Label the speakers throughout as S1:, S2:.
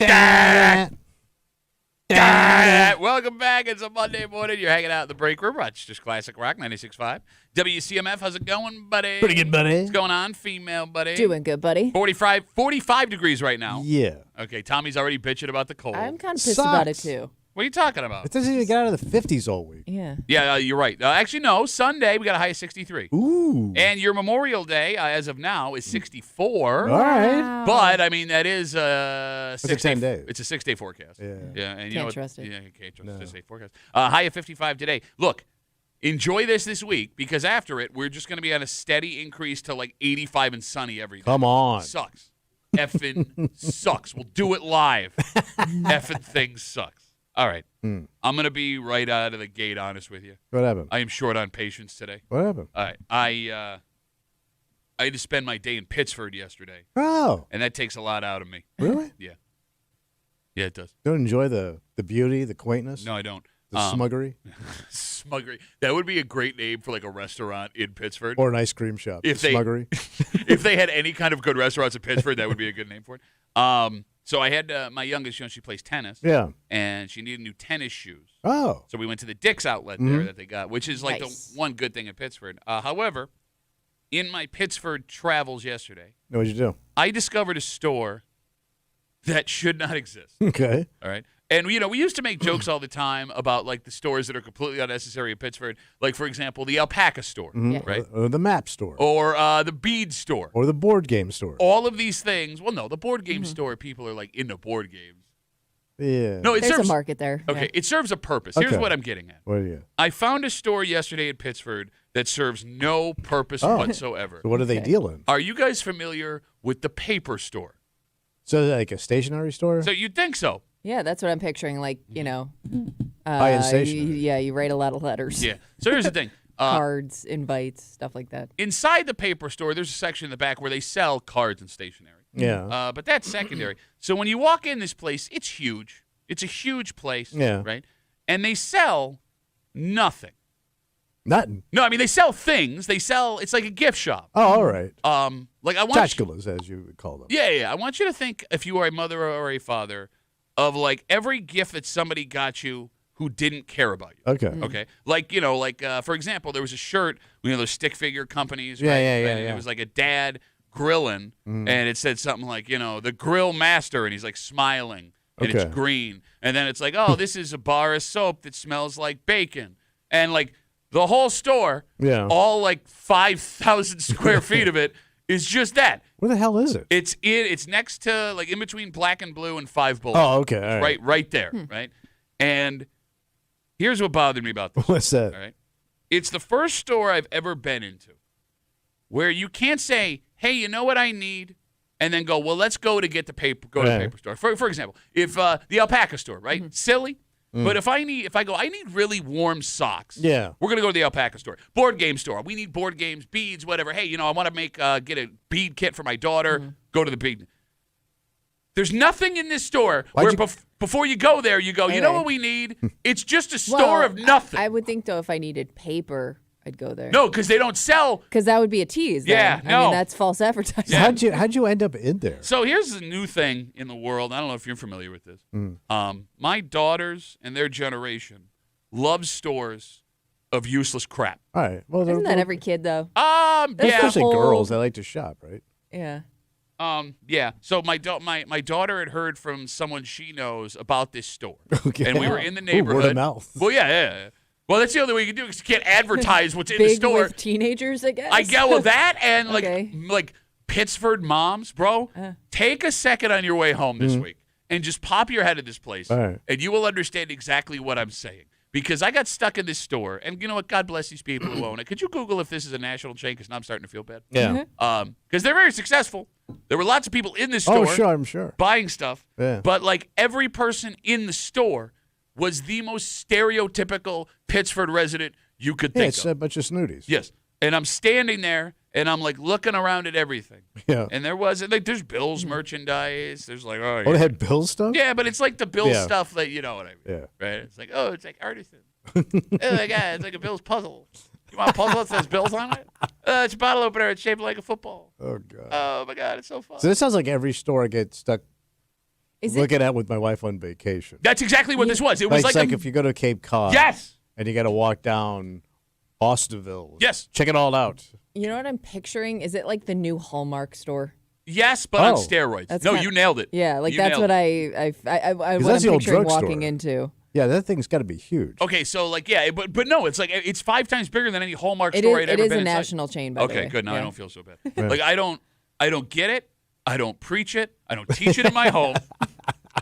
S1: Welcome back. It's a Monday morning. You're hanging out in the break room. Rochester's Classic Rock 96.5. WCMF, how's it going, buddy?
S2: Pretty good, buddy.
S1: What's going on, female buddy?
S3: Doing good, buddy.
S1: 45 degrees right now.
S2: Yeah.
S1: Okay, Tommy's already bitching about the cold.
S3: I'm kind of pissed about it, too.
S1: What are you talking about?
S2: It doesn't even get out of the 50s all week.
S3: Yeah.
S1: Yeah, you're right. Actually, no. Sunday, we got a high of 63.
S2: Ooh.
S1: And your Memorial Day, as of now, is 64.
S2: All right.
S1: But, I mean, that is
S2: It's 10 days.
S1: It's a 6-day forecast.
S2: Yeah.
S1: Yeah. And
S3: Can't trust it.
S1: Yeah, you can't trust a 6-day forecast. High of 55 today. Look, enjoy this week because after it, we're just going to be on a steady increase to like 85 and sunny every day.
S2: Come on.
S1: Sucks. Effing sucks. We'll do it live. Effing thing sucks. All right. I'm going to be right out of the gate honest with you.
S2: What happened?
S1: I am short on patience today.
S2: What happened?
S1: All right. I had to spend my day in Pittsford yesterday.
S2: Oh.
S1: And that takes a lot out of me.
S2: Really?
S1: Yeah. Yeah, it does.
S2: Don't enjoy the beauty, the quaintness?
S1: No, I don't.
S2: The smuggery?
S1: Smuggery. That would be a great name for like a restaurant in Pittsford.
S2: Or an ice cream shop.
S1: If
S2: the
S1: they-
S2: smuggery?
S1: If they had any kind of good restaurants in Pittsford, that would be a good name for it. So I had my youngest, she plays tennis.
S2: Yeah.
S1: And she needed new tennis shoes.
S2: Oh.
S1: So we went to the Dick's outlet there that they got, which is like
S3: Nice.
S1: the one good thing in Pittsford. However, in my Pittsford travels yesterday,
S2: What'd you do?
S1: I discovered a store that should not exist.
S2: Okay.
S1: All right. And, we used to make jokes all the time about, like, the stores that are completely unnecessary in Pittsford. Like, for example, the alpaca store,
S3: Yeah.
S1: right?
S2: Or the map store.
S1: Or the bead store.
S2: Or the board game store.
S1: All of these things. Well, no, the board game store, people are, like, into board games.
S2: Yeah.
S1: No, it
S3: There's
S1: serves
S3: a market there.
S1: Okay,
S3: Yeah.
S1: it serves a purpose. Here's
S2: Okay.
S1: what I'm getting at.
S2: What are you?
S1: I found a store yesterday in Pittsford that serves no purpose
S2: Oh.
S1: whatsoever.
S2: So what do they
S3: Okay.
S2: deal in?
S1: Are you guys familiar with the paper store?
S2: So like a stationery store?
S1: So you'd think so.
S3: Yeah, that's what I'm picturing. Like,
S2: High-end stationery.
S3: you write a lot of letters.
S1: Yeah. So here's the thing.
S3: Cards, invites, stuff like that.
S1: Inside the paper store, there's a section in the back where they sell cards and stationery.
S2: Yeah.
S1: But that's secondary. So when you walk in this place, it's huge. It's a huge place.
S2: Yeah.
S1: Right? And they sell nothing.
S2: Nothing.
S1: No, I mean, they sell things. It's like a gift shop.
S2: Oh, all right.
S1: Like I want you,
S2: Tchotchkes, as you would call them.
S1: yeah. I want you to think, if you are a mother or a father, of like every gift that somebody got you who didn't care about you.
S2: Okay.
S1: Okay, like for example, there was a shirt, those stick figure companies.
S2: Yeah,
S1: right?
S2: yeah, yeah,
S1: And
S2: yeah.
S1: it was like a dad grilling, and it said something like, the grill master, and he's like smiling, and
S2: Okay.
S1: it's green, and then it's like, oh, this is a bar of soap that smells like bacon, and like the whole store,
S2: Yeah.
S1: all like 5,000 square feet of it is just that.
S2: Where the hell is it?
S1: It's next to, like, in between Black and Blue and 5 Bullet.
S2: Oh, okay. All right.
S1: Right there, right? And here's what bothered me about this.
S2: What's that?
S1: All right. It's the first store I've ever been into where you can't say, hey, you know what I need? And then go, well, let's go to get the paper, to the paper store. For example, if the alpaca store, right? Silly. But if I go, I need really warm socks.
S2: Yeah.
S1: We're going to go to the alpaca store. Board game store. We need board games, beads, whatever. Hey, I want to get a bead kit for my daughter. Go to the bead. There's nothing in this store where before you go there, you go, you know what we need? It's just a store of nothing.
S3: I would think, though, if I needed paper, I'd go there.
S1: No, because they don't sell.
S3: Because that would be a tease.
S1: Yeah,
S3: then.
S1: no.
S3: I mean, that's false advertising.
S2: So how'd you end up in there?
S1: So here's a new thing in the world. I don't know if you're familiar with this. My daughters and their generation love stores of useless crap.
S2: All right. Well,
S3: Isn't that every kid, though?
S1: Yeah.
S2: especially
S3: whole-
S2: girls, they like to shop, right?
S3: Yeah.
S1: Yeah. So my daughter had heard from someone she knows about this store.
S2: Okay.
S1: And we were in the
S2: Ooh,
S1: neighborhood.
S2: word of mouth.
S1: Well, yeah. Well, that's the only way you can do it because you can't advertise what's in the
S3: Big
S1: store.
S3: with teenagers, I guess.
S1: I get with that and
S3: Okay.
S1: like Pittsford moms, bro. Take a second on your way home this week and just pop your head in this place,
S2: All right.
S1: and you will understand exactly what I'm saying. Because I got stuck in this store, and you know what? God bless these people who own it. Could you Google if this is a national chain? Because now I'm starting to feel bad.
S2: Yeah.
S1: Because they're very successful. There were lots of people in this store
S2: Oh, sure, I'm sure.
S1: buying stuff.
S2: Yeah.
S1: But like every person in the store was the most stereotypical Pittsford resident you could
S2: Yeah,
S1: think
S2: it's
S1: of.
S2: a bunch of snooties.
S1: Yes. And I'm standing there, and I'm like looking around at everything.
S2: Yeah.
S1: And there's Bill's merchandise. There's like,
S2: Oh, they had Bill stuff?
S1: yeah, but it's like the Bill
S2: Yeah.
S1: stuff that you know what I mean.
S2: Yeah.
S1: Right? It's like, oh, it's like artisan. Oh my God, it's like a Bill's puzzle. You want a puzzle that says Bill's on it? It's a bottle opener. It's shaped like a football.
S2: Oh, God.
S1: Oh my God, it's so fun.
S2: So this sounds like every store gets stuck looking at with my wife on vacation.
S1: That's exactly what this was. It was
S2: It's
S1: like
S2: like if you go to Cape Cod.
S1: Yes.
S2: And you got to walk down Austinville.
S1: Yes.
S2: Check it all out.
S3: You know what I'm picturing? Is it like the new Hallmark store?
S1: Yes, but on
S2: Oh.
S1: steroids. No, you nailed it.
S3: Yeah, like
S1: You
S3: that's
S1: nailed
S3: what
S1: it.
S3: what
S2: that's
S3: I'm
S2: the old
S3: picturing
S2: drugstore.
S3: walking into.
S2: Yeah, that thing's got to be huge.
S1: Okay, so like but no, it's like it's 5 times bigger than any Hallmark
S3: It
S1: store
S3: is,
S1: I'd
S3: it
S1: ever
S3: is
S1: been
S3: a
S1: inside.
S3: national chain, by the way.
S1: Okay, good. Now I
S3: Yeah.
S1: don't feel so bad. Like I don't get it. I don't preach it. I don't teach it in my home.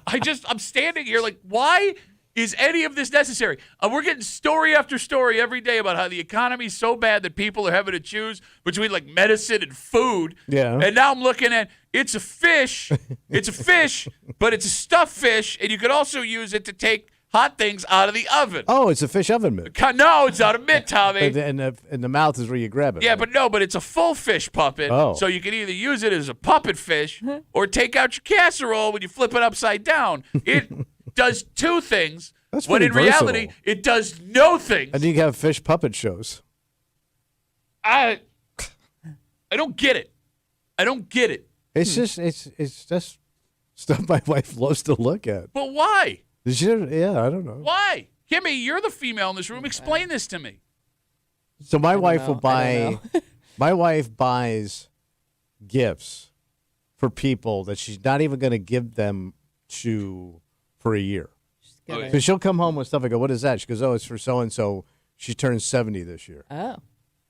S1: I'm standing here like, why is any of this necessary? We're getting story after story every day about how the economy's so bad that people are having to choose between like medicine and food.
S2: Yeah.
S1: And now I'm looking at it's a fish. It's a fish, but it's a stuffed fish, and you could also use it to take hot things out of the oven.
S2: Oh, it's a fish oven mitt.
S1: No, it's not a mitt, Tommy.
S2: And the mouth is where you grab it.
S1: Yeah,
S2: right?
S1: but it's a full fish puppet.
S2: Oh.
S1: So you can either use it as a puppet fish or take out your casserole when you flip it upside down. It does 2 things,
S2: That's
S1: when
S2: pretty
S1: in reality,
S2: versatile.
S1: it does no things.
S2: And you can have fish puppet shows.
S1: I don't get it. I don't get it.
S2: It's just stuff my wife loves to look at.
S1: But why?
S2: Yeah, I don't know.
S1: Why? Kimmy, you're the female in this room. Explain this to me.
S2: So my wife
S3: know.
S2: will buy. My wife buys gifts for people that she's not even going to give them to for a year.
S1: Okay.
S2: So she'll come home with stuff. I go, "What is that?" She goes, "Oh, it's for so and so. She turns 70 this year."
S3: Oh.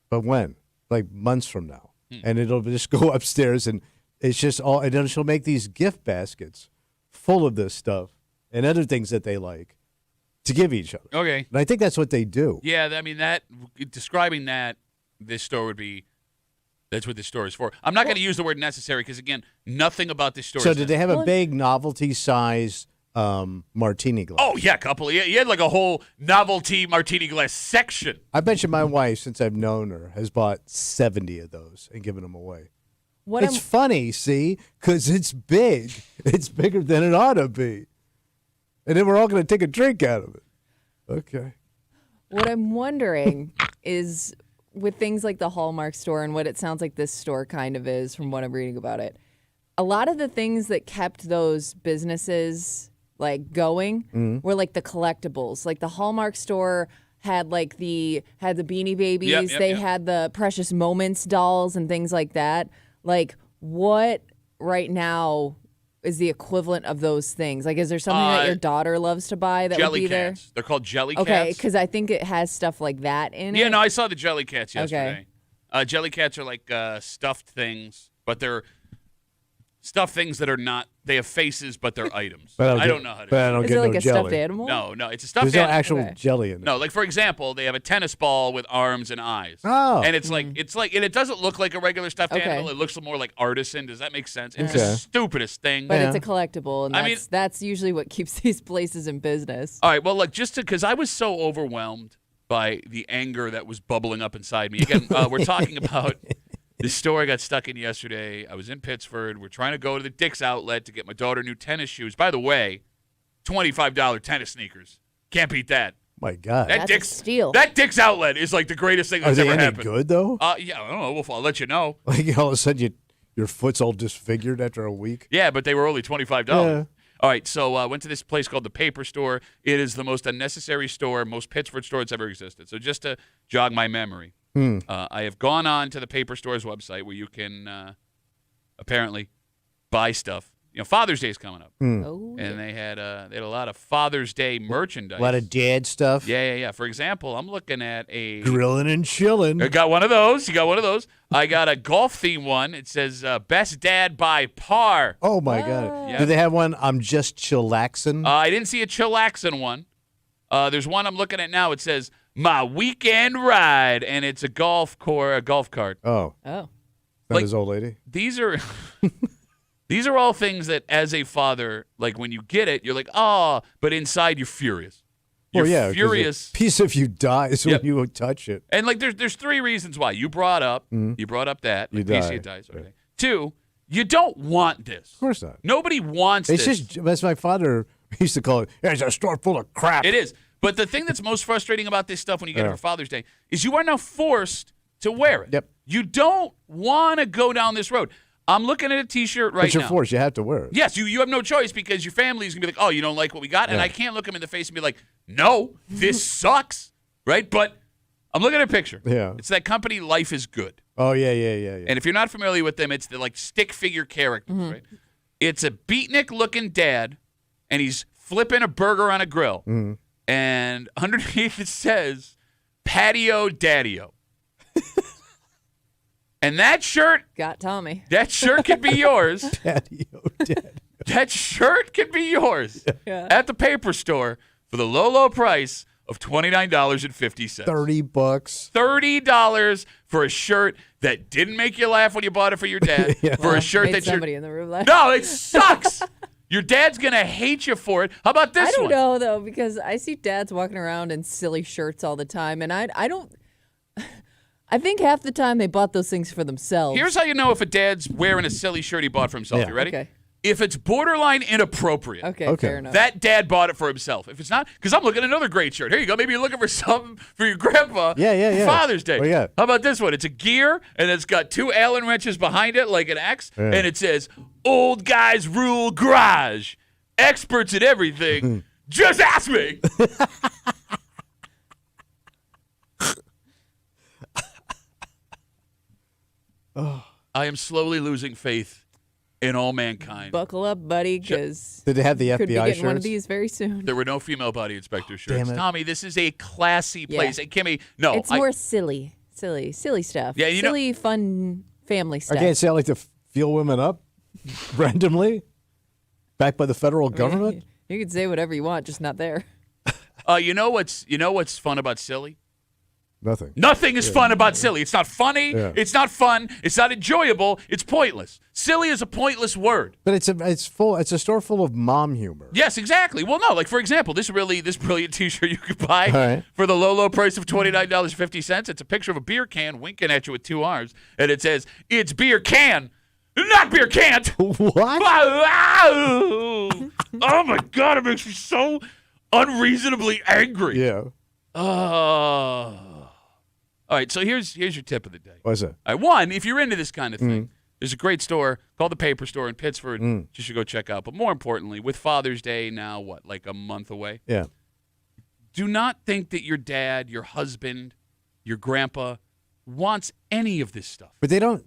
S2: But when? Like months from now. And it'll just go upstairs and it's just all, and then she'll make these gift baskets full of this stuff and other things that they like to give each other.
S1: Okay.
S2: And I think that's what they do.
S1: Yeah, I mean, describing that, this store would be, that's what this store is for. I'm not going to use the word necessary because, again, nothing about this store
S2: So
S1: is
S2: did they have a big novelty size martini glass?
S1: Oh, yeah, a couple. You had like a whole novelty martini glass section.
S2: I bet you my wife, since I've known her, has bought 70 of those and given them away.
S3: What
S2: It's funny, see, because it's big. It's bigger than it ought to be. And then we're all going to take a drink out of it. Okay.
S3: What I'm wondering is with things like the Hallmark store and what it sounds like this store kind of is from what I'm reading about it, a lot of the things that kept those businesses like going were like the collectibles. Like the Hallmark store had like the Beanie Babies. They had the Precious Moments dolls and things like that. Like what right now is the equivalent of those things? Like, is there something that your daughter loves to buy that would be there?
S1: Jelly cats. They're called jelly cats.
S3: Okay, because I think it has stuff like that in it.
S1: Yeah, no, I saw the jelly cats yesterday.
S3: Okay.
S1: Jelly cats are like stuffed things, but they're stuffed things that are not. They have faces, but they're items. I don't know how to.
S2: But I don't
S3: Is
S2: get
S3: it like
S2: no
S3: a
S2: jelly.
S3: stuffed animal?
S1: No, it's a stuffed
S2: There's no
S1: animal.
S2: actual
S3: Okay.
S2: jelly in it.
S1: No, like for example, they have a tennis ball with arms and eyes.
S2: Oh.
S1: And it's like and it doesn't look like a regular stuffed
S3: Okay.
S1: animal. It looks more like artisan. Does that make sense? It's
S2: Okay.
S1: the stupidest thing.
S3: But
S2: Yeah.
S3: it's a collectible, and
S1: I mean-
S3: that's usually what keeps these places in business.
S1: All right, well, look, just because I was so overwhelmed by the anger that was bubbling up inside me. Again, we're talking about this store I got stuck in yesterday. I was in Pittsford. We're trying to go to the Dick's outlet to get my daughter new tennis shoes. By the way, $25 tennis sneakers. Can't beat that.
S2: My God.
S1: That
S3: That's a
S1: Dick's
S3: steal.
S1: That Dick's outlet is like the greatest thing
S2: Are
S1: that's
S2: they
S1: ever
S2: any
S1: happened.
S2: good, though?
S1: Yeah, I don't know. I'll let you know.
S2: Like all of a sudden your foot's all disfigured after a week?
S1: Yeah, but they were only $25.
S2: Yeah.
S1: All right, so I went to this place called the Paper Store. It is the most unnecessary store, most Pittsford store that's ever existed. So just to jog my memory, I have gone on to the Paper Store's website where you can apparently buy stuff. You know, Father's Day is coming up,
S3: Oh,
S1: and they had a lot of Father's Day merchandise.
S2: A lot of dad stuff.
S1: Yeah. For example, I'm looking at a
S2: Grilling and chilling.
S1: I got one of those. You got one of those. I got a golf theme one. It says "Best Dad by Par."
S2: Oh, my God.
S1: Yeah.
S2: Do they have one, I'm just chillaxing?
S1: I didn't see a chillaxin' one. There's one I'm looking at now. It says "My Weekend Ride," and it's a golf cart.
S2: Oh,
S3: oh,
S2: not
S1: like-
S2: his old lady?
S1: These are these are all things that, as a father, like when you get it, you're like, oh, but inside you're furious. You're
S2: well, yeah, 'cause
S1: furious.
S2: A piece of you dies
S1: Yep.
S2: when you touch it.
S1: And like there's 3 reasons why. You brought up that.
S2: You
S1: Like, piece of
S2: die.
S1: you dies. Okay. 2, you don't want this.
S2: Of course not.
S1: Nobody wants
S2: It's
S1: this.
S2: just, as my father used to call it, it's a store full of crap.
S1: It is. But the thing that's most frustrating about this stuff when you get it
S2: Yeah.
S1: for Father's Day is you are now forced to wear it.
S2: Yep.
S1: You don't want to go down this road. I'm looking at a T-shirt right
S2: But you're
S1: now.
S2: forced. You have to wear it.
S1: Yes, you have no choice because your family is going to be like, oh, you don't like what we got? And I can't look them in the face and be like, no, this sucks, right? But I'm looking at a picture.
S2: Yeah.
S1: It's that company Life is Good.
S2: Oh, yeah.
S1: And if you're not familiar with them, it's the like stick figure characters, right? It's a beatnik-looking dad, and he's flipping a burger on a grill. And underneath it says, patio daddy-o. And that shirt,
S3: Got Tommy.
S1: that shirt could be yours.
S2: Patio daddy.
S1: That shirt could be yours at the paper store for the low, low price of $29.50.
S2: $30.
S1: $30 for a shirt that didn't make you laugh when you bought it for your dad. For a shirt
S3: Made
S1: that
S3: somebody in the room laugh.
S1: No, it sucks. Your dad's going to hate you for it. How about this
S3: I don't
S1: one?
S3: know, though, because I see dads walking around in silly shirts all the time, and I don't. I think half the time they bought those things for themselves.
S1: Here's how you know if a dad's wearing a silly shirt he bought for himself.
S2: Yeah.
S1: You ready?
S3: Okay.
S1: If it's borderline inappropriate.
S3: Okay, fair enough.
S1: That dad bought it for himself. If it's not, because I'm looking at another great shirt. Here you go. Maybe you're looking for something for your grandpa.
S2: Yeah.
S1: For Father's Day.
S2: Oh, yeah.
S1: How about this one? It's a gear, and it's got 2 Allen wrenches behind it, like an X, and it says, "Old guys rule garage. Experts at everything. Just ask me." I am slowly losing faith in all mankind.
S3: Buckle up, buddy, because
S2: Did they have the
S3: could be
S2: FBI
S3: getting one of
S2: shirts?
S3: these very soon.
S1: There were no female body inspector shirts.
S2: Damn it.
S1: Tommy, this is a classy place.
S3: Yeah.
S1: And Kimmy, no.
S3: It's more silly stuff.
S1: Yeah, you know-
S3: silly, fun family
S2: I
S3: stuff.
S2: can't say I like to feel women up randomly, backed by the federal government.
S3: You can say whatever you want, just not there.
S1: You know what's fun about silly?
S2: Nothing.
S1: Nothing is fun about silly. It's not funny.
S2: Yeah.
S1: It's not fun. It's not enjoyable. It's pointless. Silly is a pointless word.
S2: But it's a store full of mom humor.
S1: Yes, exactly. Well, no, like for example, this brilliant T-shirt you could buy
S2: All right.
S1: for the low, low price of $29.50. It's a picture of a beer can winking at you with 2 R's, and it says, "It's beer can, not beer can't."
S2: What?
S1: Oh my God! It makes me so unreasonably angry.
S2: Yeah.
S1: All right, so here's your tip of the day.
S2: What's that?
S1: All right, one, if you're into this kind of thing, there's a great store called the Paper Store in Pittsford. You should go check out. But more importantly, with Father's Day now, like a month away?
S2: Yeah.
S1: Do not think that your dad, your husband, your grandpa wants any of this stuff.
S2: But they don't.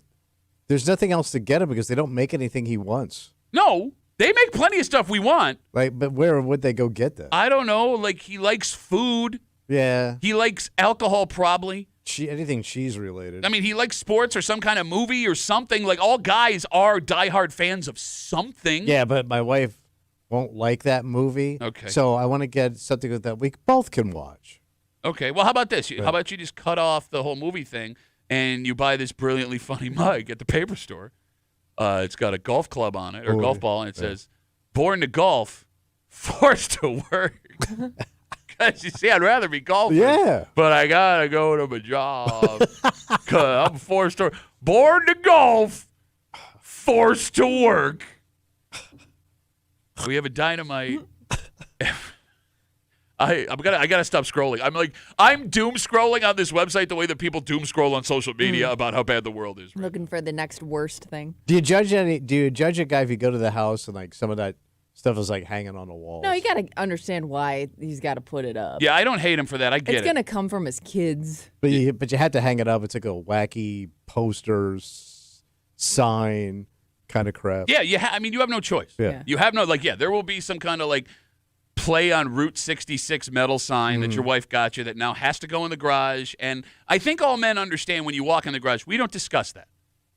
S2: There's nothing else to get him because they don't make anything he wants.
S1: No, they make plenty of stuff we want.
S2: But where would they go get that?
S1: I don't know. Like, he likes food.
S2: Yeah.
S1: He likes alcohol, probably.
S2: Anything cheese related.
S1: I mean, he likes sports or some kind of movie or something. Like, all guys are diehard fans of something.
S2: Yeah, but my wife won't like that movie.
S1: Okay.
S2: So I want to get something that we both can watch.
S1: Okay, well, how about this? How about you just cut off the whole movie thing and you buy this brilliantly funny mug at the paper store? It's got a golf club on it, or golf ball, and it says, "Born to golf, forced to work." Because, you see, I'd rather be golfing.
S2: Yeah.
S1: But I got to go to my job. Because I'm forced to. Born to golf, forced to work. We have a dynamite. I gotta stop scrolling. I'm doom scrolling on this website the way that people doom scroll on social media about how bad the world is. Right?
S3: Looking for the next worst thing.
S2: Do you judge a guy if you go to the house and like some of that stuff is like hanging on the wall?
S3: No, you got to understand why he's got to put it up.
S1: Yeah, I don't hate him for that. I get
S3: It's
S1: it.
S3: going to come from his kids.
S2: But you had to hang it up. It's like a wacky posters, sign kind of crap.
S1: Yeah, you have no choice.
S2: Yeah.
S1: You have no, there will be some kind of play on Route 66 metal sign that your wife got you that now has to go in the garage. And I think all men understand when you walk in the garage, we don't discuss that.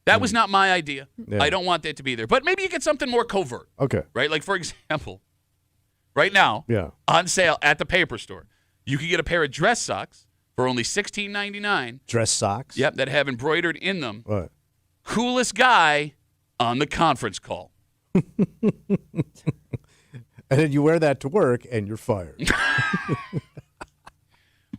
S1: That was not my idea.
S2: Yeah.
S1: I don't want that to be there. But maybe you get something more covert.
S2: Okay.
S1: Right? Like, for example, right now,
S2: Yeah.
S1: on sale at the paper store, you can get a pair of dress socks for only $16.99.
S2: Dress socks?
S1: Yep, that have embroidered in them.
S2: What?
S1: Coolest guy on the conference call.
S2: And then you wear that to work and you're fired.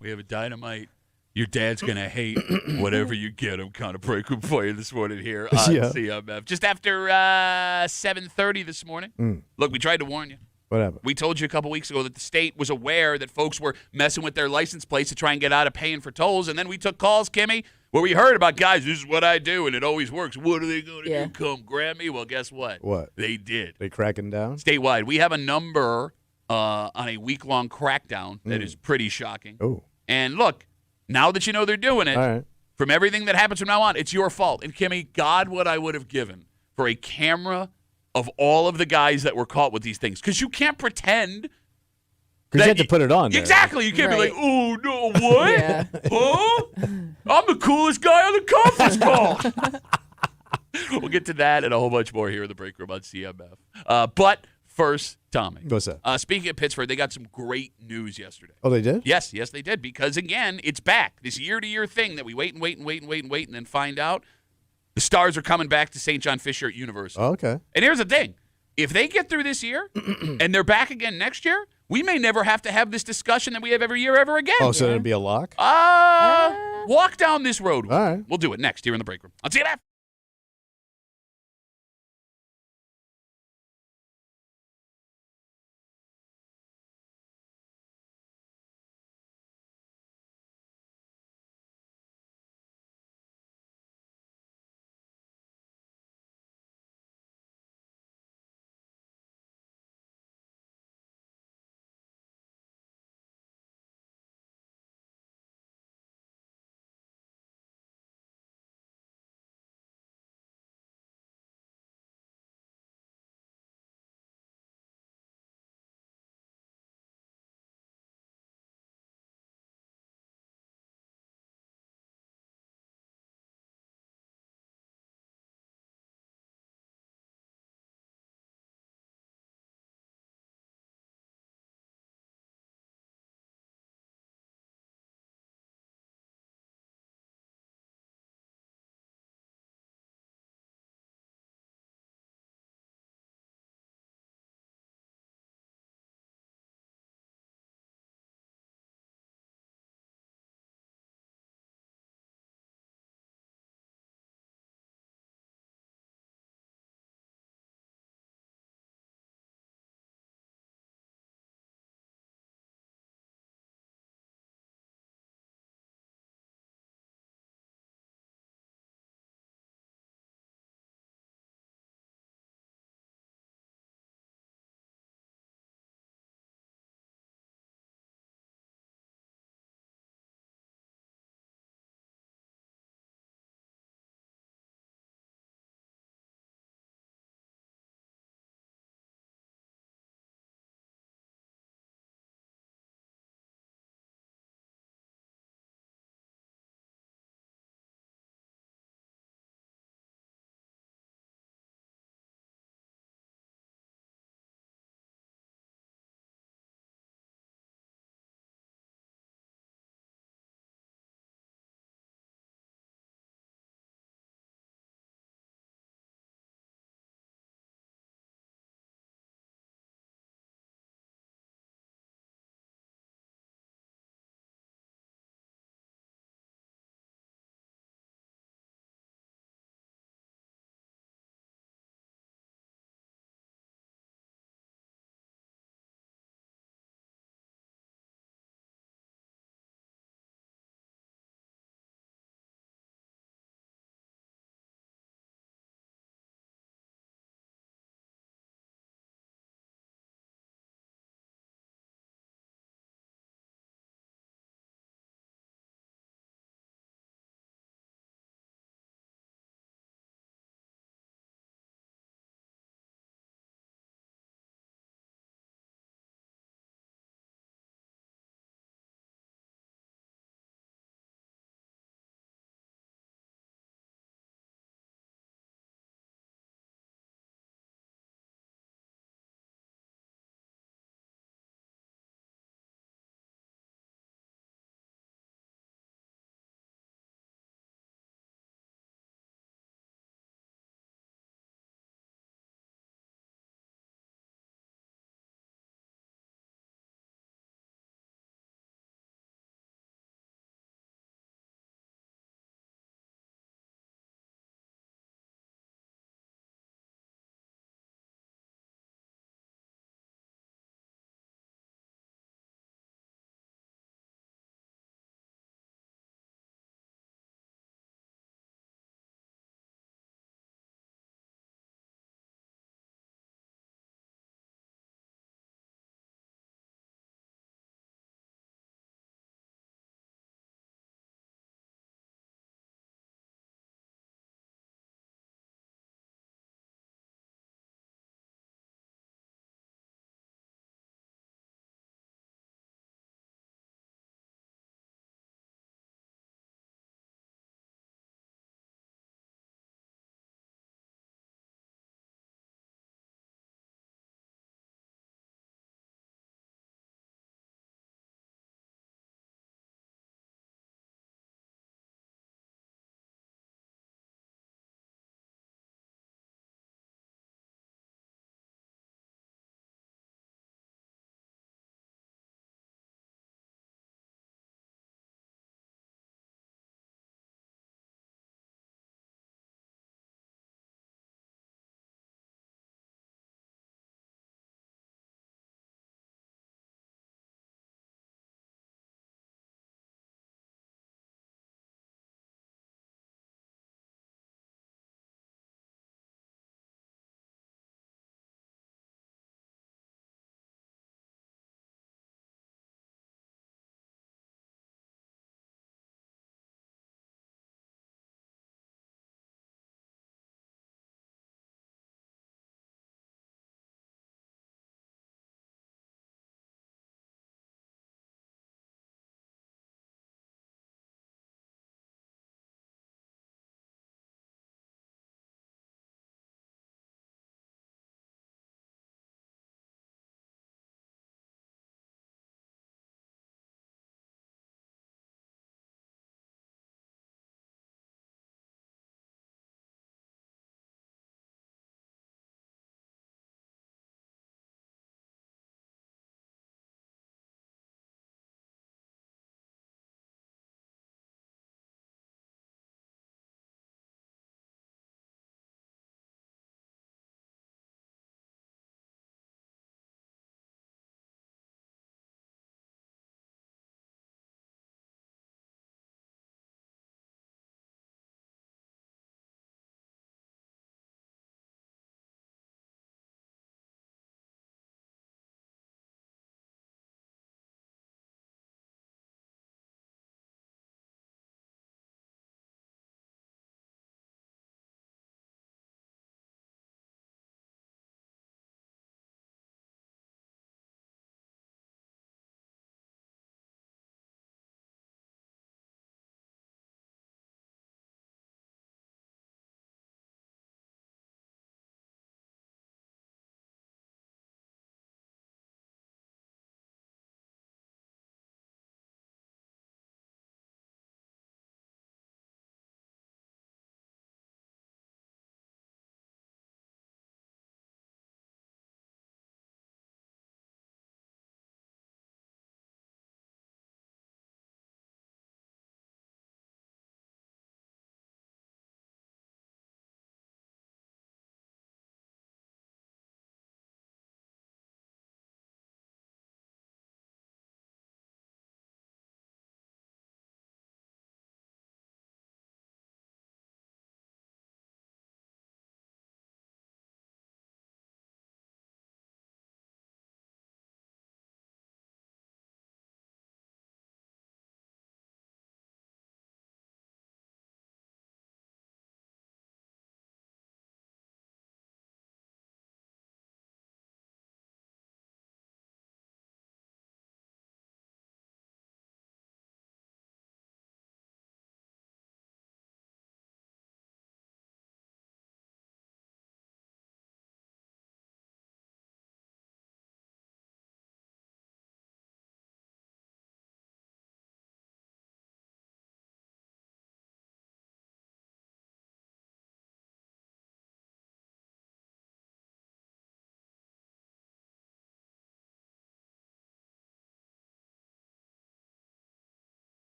S1: We have a dynamite. Your dad's going to hate whatever you get him kind of breaking for you this morning here on CMF. Just after 7:30 this morning. Look, we tried to warn you.
S2: What happened?
S1: We told you a couple weeks ago that the state was aware that folks were messing with their license plates to try and get out of paying for tolls, and then we took calls, Kimmy. Where we heard about guys, this is what I do, and it always works. What are they going to
S3: Yeah.
S1: do? Come grab me? Well, guess what?
S2: What?
S1: They did.
S2: They cracking down?
S1: Statewide. We have a number on a week-long crackdown that is pretty shocking.
S2: Oh.
S1: And look, now that you know they're doing it,
S2: All right.
S1: from everything that happens from now on, it's your fault. And Kimmy, God, what I would have given for a camera of all of the guys that were caught with these things. Because you can't pretend.
S2: Because you had to put it on there.
S1: Exactly. You can't be
S3: Right.
S1: like, oh, no, what?
S3: Yeah.
S1: Huh? I'm the coolest guy on the conference call. We'll get to that and a whole bunch more here in the break room on CMF. But first, Tommy.
S2: What's that?
S1: Speaking of Pittsford, they got some great news yesterday.
S2: Oh, they did?
S1: Yes, they did. Because, again, it's back. This year-to-year thing that we wait and then find out. The Stars are coming back to St. John Fisher at University.
S2: Oh, okay.
S1: And here's the thing. If they get through this year and they're back again next year, we may never have to have this discussion that we have every year ever again.
S2: Oh, so it'll be a lock?
S1: Walk down this road.
S2: All right.
S1: We'll do it next here in the break room. I'll see you after.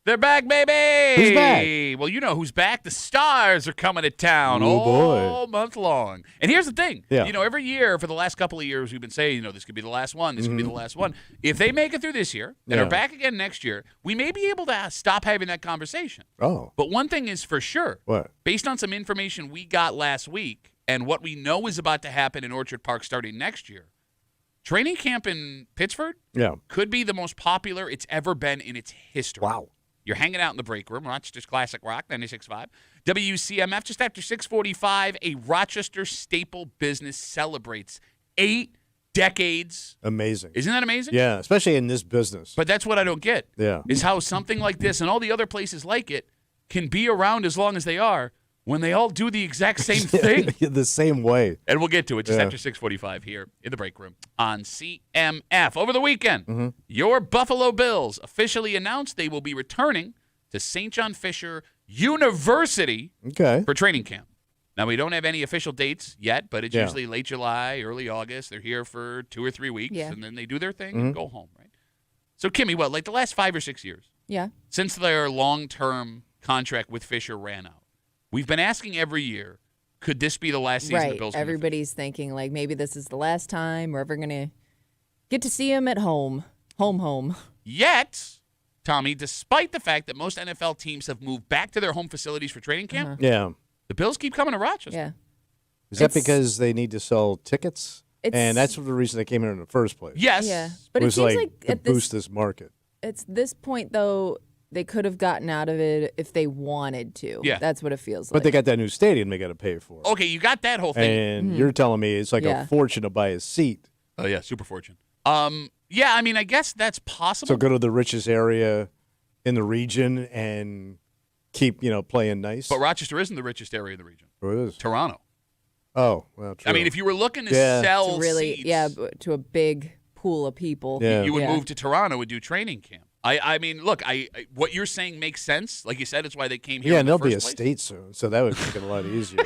S1: They're back, baby.
S2: Who's back?
S1: Well, you know who's back. The Stars are coming to town all month long. And here's the thing.
S2: Yeah.
S1: Every year for the last couple of years, we've been saying, this could be the last one. This could be the last one. If they make it through this year and are back again next year, we may be able to stop having that conversation.
S2: Oh.
S1: But one thing is for sure.
S2: What?
S1: Based on some information we got last week and what we know is about to happen in Orchard Park starting next year, training camp in Pittsford could be the most popular it's ever been in its history.
S2: Wow. You're
S1: hanging out in the break room, Rochester's Classic Rock, 96.5. WCMF, just after 6:45, a Rochester staple business celebrates 8 decades.
S2: Amazing.
S1: Isn't that amazing?
S2: Yeah, especially in this business.
S1: But that's what I don't get.
S2: Yeah.
S1: Is how something like this and all the other places like it can be around as long as they are when they all do the exact same thing.
S2: The same way.
S1: And we'll get to it just after 6:45 here in the break room on CMF. Over the weekend, your Buffalo Bills officially announced they will be returning to St. John Fisher University for training camp. Now, we don't have any official dates yet, but it's usually late July, early August. They're here for 2 or 3 weeks, and then they do their thing and go home, right? So, Kimmy, like the last 5 or 6 years?
S3: Yeah.
S1: Since their long-term contract with Fisher ran out, we've been asking every year, could this be the last season the Bills?
S3: Right. Everybody's thinking, maybe this is the last time we're ever going to get to see him at home. Home.
S1: Yet, Tommy, despite the fact that most NFL teams have moved back to their home facilities for training camp, the Bills keep coming to Rochester.
S3: Yeah.
S2: Is that because they need to sell tickets? And that's the reason they came here in the first place.
S1: Yes.
S3: Yeah. But it
S2: was
S3: seems like
S2: to boost this market.
S3: It's this point, though, they could have gotten out of it if they wanted to.
S1: Yeah.
S3: That's what it feels like.
S2: But they got that new stadium they got to pay for.
S1: Okay, you got that whole thing.
S2: And you're telling me it's like a fortune to buy a seat.
S1: Oh, yeah, super fortune. Yeah, I mean, I guess that's possible.
S2: So go to the richest area in the region and keep, playing nice.
S1: But Rochester isn't the richest area in the region.
S2: Who is?
S1: Toronto.
S2: Oh, well, true.
S1: I mean, if you were looking to sell
S3: really,
S1: seats,
S3: to a big pool of people,
S1: you would move to Toronto and do training camp. I mean, look, what you're saying makes sense. Like you said, it's why they came here.
S2: Yeah,
S1: in
S2: and there'll
S1: the
S2: be a
S1: first
S2: state soon, so that would make it a lot easier.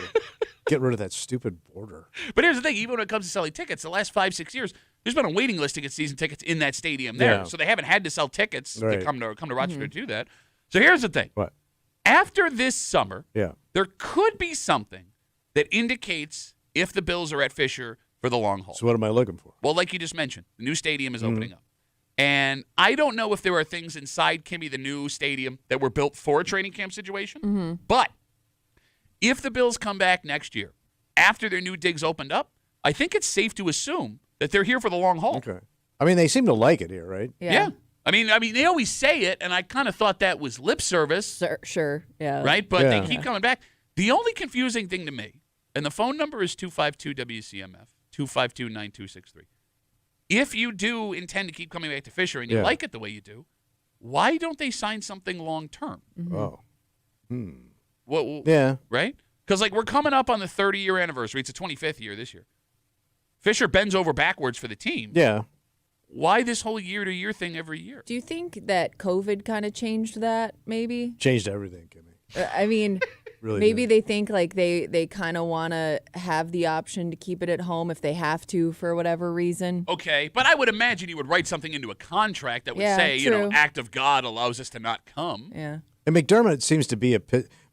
S2: Get rid of that stupid border.
S1: But here's the thing: even when it comes to selling tickets, the last 5-6 years, there's been a waiting list to get season tickets in that stadium there.
S2: Yeah.
S1: So they haven't had to sell tickets to come to Rochester to do that. So here's the thing:
S2: What?
S1: After this summer,
S2: Yeah.
S1: there could be something that indicates if the Bills are at Fisher for the long haul.
S2: So what am I looking for?
S1: Well, like you just mentioned, the new stadium is opening up. And I don't know if there are things inside, Kimmy, the new stadium, that were built for a training camp situation. But if the Bills come back next year, after their new digs opened up, I think it's safe to assume that they're here for the long haul.
S2: Okay. I mean, they seem to like it here, right?
S1: Yeah. I mean, they always say it, and I kind of thought that was lip service.
S3: Sure. Yeah.
S1: Right? But they keep coming back. The only confusing thing to me, and the phone number is 252-WCMF, 252-9263. If you do intend to keep coming back to Fisher and you like it the way you do, why don't they sign something long term?
S2: Oh.
S1: Well, right? Because we're coming up on the 30-year anniversary. It's the 25th year this year. Fisher bends over backwards for the team.
S2: Yeah.
S1: Why this whole year-to-year thing every year?
S3: Do you think that COVID kind of changed that? Maybe
S2: changed everything, Kimmy.
S3: I mean.
S2: Really
S3: maybe
S2: did.
S3: they think they kind of want to have the option to keep it at home if they have to for whatever reason.
S1: Okay, but I would imagine you would write something into a contract that would say,
S3: true.
S1: act of God allows us to not come.
S3: Yeah.
S2: And McDermott seems to be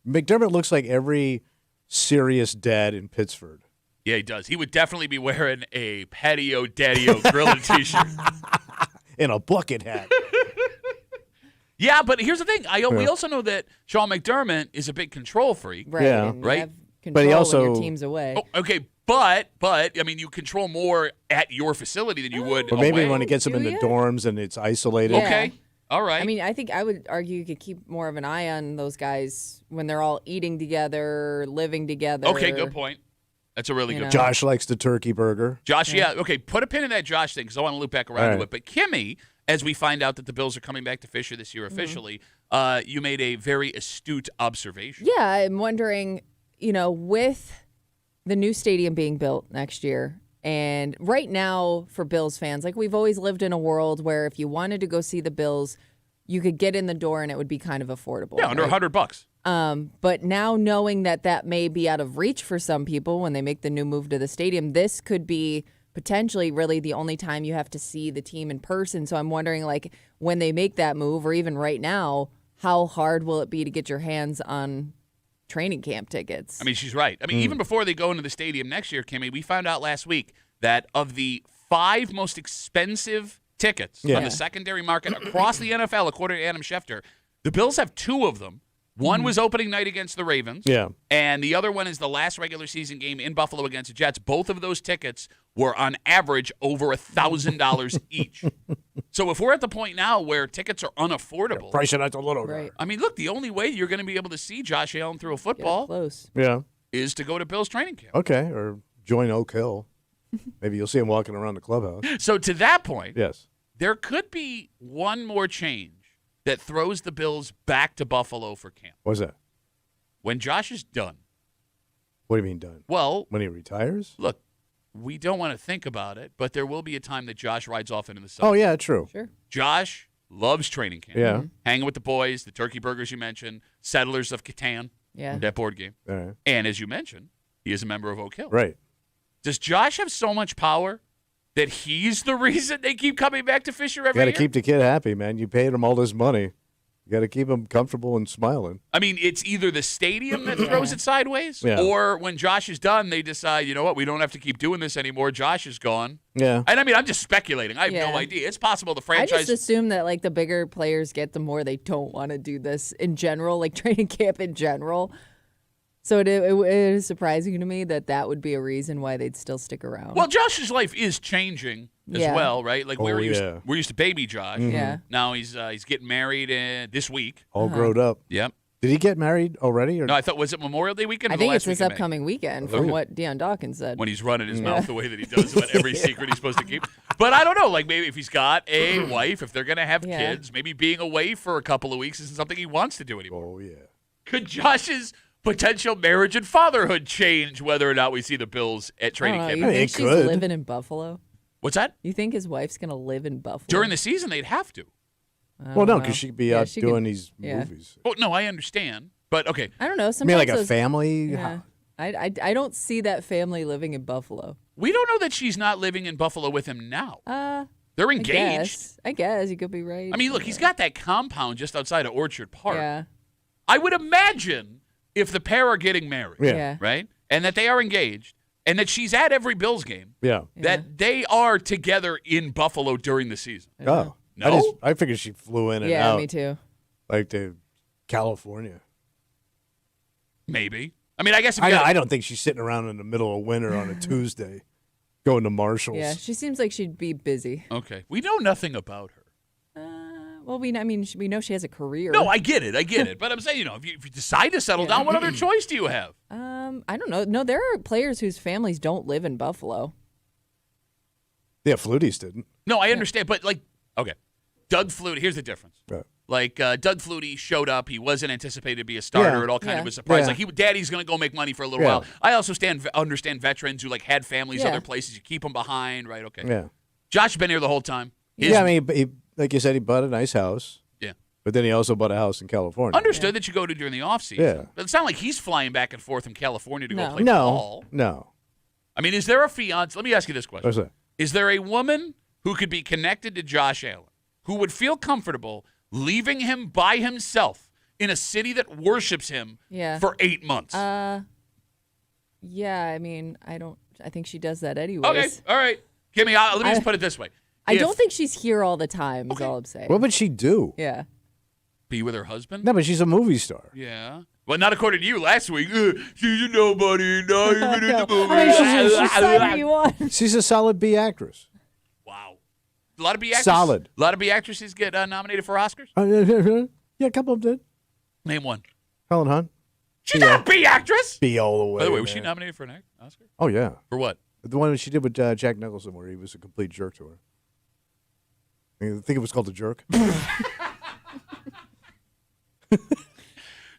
S2: McDermott looks like every serious dad in Pittsford.
S1: Yeah, he does. He would definitely be wearing a patio daddy-o grilling t-shirt.
S2: And a bucket hat.
S1: Yeah, but here's the thing. We also know that Sean McDermott is a big control freak.
S3: Right.
S2: Yeah.
S3: And
S1: Right?
S3: Have control
S2: But he also-
S3: when your team's away.
S1: Oh, okay, but I mean, you control more at your facility than you would
S2: But maybe
S1: away.
S2: when it gets them in the
S3: you?
S2: dorms and it's isolated.
S3: Yeah.
S1: Okay, all right.
S3: I mean, I think I would argue you could keep more of an eye on those guys when they're all eating together, living together.
S1: Okay, good point. That's a really
S3: You
S1: good
S3: know.
S1: point.
S2: Josh likes the turkey burger.
S1: Josh, okay, put a pin in that Josh thing because I want to loop back around
S2: All
S1: to
S2: right.
S1: it. But Kimmy, as we find out that the Bills are coming back to Fisher this year officially, you made a very astute observation.
S3: Yeah, I'm wondering, with the new stadium being built next year, and right now for Bills fans, we've always lived in a world where if you wanted to go see the Bills, you could get in the door and it would be kind of affordable.
S1: Yeah, under
S3: right?
S1: $100.
S3: But now knowing that may be out of reach for some people when they make the new move to the stadium, this could be potentially really the only time you have to see the team in person. So I'm wondering, when they make that move, or even right now, how hard will it be to get your hands on training camp tickets?
S1: I mean, she's right. I mean, even before they go into the stadium next year, Kimmy, we found out last week that of the 5 most expensive tickets on the secondary market across the NFL, according to Adam Schefter, the Bills have 2 of them. One was opening night against the Ravens.
S2: Yeah.
S1: And the other one is the last regular season game in Buffalo against the Jets. Both of those tickets were on average over $1,000 each. So if we're at the point now where tickets are unaffordable.
S2: Price it out a little.
S3: Right.
S1: I mean, look, the only way you're going to be able to see Josh Allen through a
S3: Get
S1: football
S3: close.
S2: Yeah.
S1: is to go to Bills training camp.
S2: Okay. Or join Oak Hill. Maybe you'll see him walking around the clubhouse.
S1: So to that point,
S2: Yes.
S1: there could be one more change that throws the Bills back to Buffalo for camp.
S2: What's that?
S1: When Josh is done.
S2: What do you mean done?
S1: Well,
S2: When he retires?
S1: look, we don't want to think about it, but there will be a time that Josh rides off into the sun.
S2: Oh, yeah, true.
S3: Sure.
S1: Josh loves training camp.
S2: Yeah.
S1: Hanging with the boys, the turkey burgers you mentioned, Settlers of Catan,
S3: Yeah.
S1: that board game.
S2: All right.
S1: And as you mentioned, he is a member of Oak Hill.
S2: Right.
S1: Does Josh have so much power that he's the reason they keep coming back to Fisher every
S2: You got
S1: year?
S2: to keep the kid happy, man. You paid him all this money. You got to keep him comfortable and smiling.
S1: I mean, it's either the stadium that throws it sideways,
S2: Yeah.
S1: or when Josh is done, they decide, you know what, we don't have to keep doing this anymore. Josh is gone.
S2: Yeah.
S1: And I mean, I'm just speculating. I have
S3: Yeah.
S1: no idea. It's possible the
S3: I
S1: franchise.
S3: just assume that like the bigger players get, the more they don't want to do this in general, like training camp in general. So it is surprising to me that would be a reason why they'd still stick around.
S1: Well, Josh's life is changing as
S3: Yeah.
S1: well, right? Like
S2: Oh,
S1: we're
S2: yeah.
S1: used to baby Josh.
S3: Yeah.
S1: Now he's getting married this week.
S2: All grown up.
S1: Yep.
S2: Did he get married already? Or?
S1: No, I thought, was it Memorial Day weekend? Or
S3: I
S1: the
S3: think
S1: last
S3: it's this
S1: week in May?
S3: upcoming weekend from what Deion Dawkins said.
S1: When he's running his mouth the way that he does about every secret he's supposed to keep. But I don't know, like maybe if he's got a wife, if they're going to have
S3: Yeah.
S1: kids, maybe being away for a couple of weeks isn't something he wants to do anymore.
S2: Oh, yeah.
S1: Could Josh's potential marriage and fatherhood change whether or not we see the Bills at
S3: I
S1: training
S3: don't know.
S1: camp?
S3: You
S2: I mean,
S3: think
S2: it
S3: she's
S2: could.
S3: living in Buffalo?
S1: What's that?
S3: You think his wife's going to live in Buffalo?
S1: During the season, they'd have to.
S3: I
S2: Well,
S3: don't
S2: no,
S3: know.
S2: because she'd be
S3: Yeah,
S2: out
S3: she
S2: doing
S3: could-
S2: these
S3: yeah.
S2: movies.
S1: Oh, no, I understand. But, okay.
S3: I don't know.
S2: I
S3: Sometimes
S2: mean, like a
S3: those-
S2: family?
S3: Yeah. I don't see that family living in Buffalo.
S1: We don't know that she's not living in Buffalo with him now. They're engaged.
S3: I guess you could be right.
S1: I mean, look, he's got that compound just outside of Orchard Park.
S3: Yeah.
S1: I would imagine if the pair are getting married,
S2: Yeah.
S1: right, and that they are engaged, and that she's at every Bills game,
S2: Yeah.
S1: that they are together in Buffalo during the season.
S2: Oh.
S1: No?
S2: I figured she flew in and
S3: Yeah,
S2: out.
S3: me too.
S2: Like to California.
S1: Maybe. I mean, I guess if you
S2: I don't think she's sitting around in the middle of winter on a Tuesday going to Marshall's.
S3: Yeah, she seems like she'd be busy.
S1: Okay. We know nothing about her.
S3: Well, we know she has a career.
S1: No, I get it. But I'm saying, if you decide to settle down, what other choice do you have?
S3: I don't know. No, there are players whose families don't live in Buffalo.
S2: Yeah, Flutie's didn't.
S1: No, I understand. But, okay. Doug Flutie, here's the difference.
S2: Right.
S1: Doug Flutie showed up. He wasn't anticipated to be a starter.
S2: Yeah.
S1: It all kind
S3: Yeah.
S1: of was a surprise.
S2: Yeah.
S1: Daddy's going to go make money for a little
S2: Yeah.
S1: while. I also understand veterans who, had families
S3: Yeah.
S1: other places. You keep them behind, right? Okay.
S2: Yeah.
S1: Josh been here the whole time.
S2: Yeah, I mean, he, like you said, he bought a nice house.
S1: Yeah.
S2: But then he also bought a house in California.
S1: Understood that you go to during the offseason.
S2: Yeah.
S1: But it's not like he's flying back and forth from California to go
S3: No.
S1: play
S2: No.
S1: ball.
S2: No.
S1: I mean, is there a fiance? Let me ask you this question.
S2: What's that?
S1: Is there a woman who could be connected to Josh Allen who would feel comfortable leaving him by himself in a city that worships him
S3: Yeah.
S1: for 8 months?
S3: Yeah, I mean, I think she does that anyways.
S1: Okay, all right. Kimmy, let me just put it this way.
S3: I don't think she's here all the time, is all I'm saying.
S2: What would she do?
S3: Yeah.
S1: Be with her husband?
S2: No, but she's a movie star.
S1: Yeah. Well, not according to you last week. She's a nobody, not even in the movie.
S3: I mean, she's signing you on.
S2: She's a solid B actress.
S1: Wow. A lot of B actresses.
S2: Solid.
S1: A lot of B actresses get nominated for Oscars.
S2: Yeah, a couple of them did.
S1: Name one.
S2: Helen Hunt.
S1: She's not a B actress.
S2: B all the way.
S1: By the way, was she
S2: man.
S1: nominated for an Oscar?
S2: Oh, yeah.
S1: For what?
S2: The one she did with Jack Nicholson where he was a complete jerk to her. I think it was called The Jerk.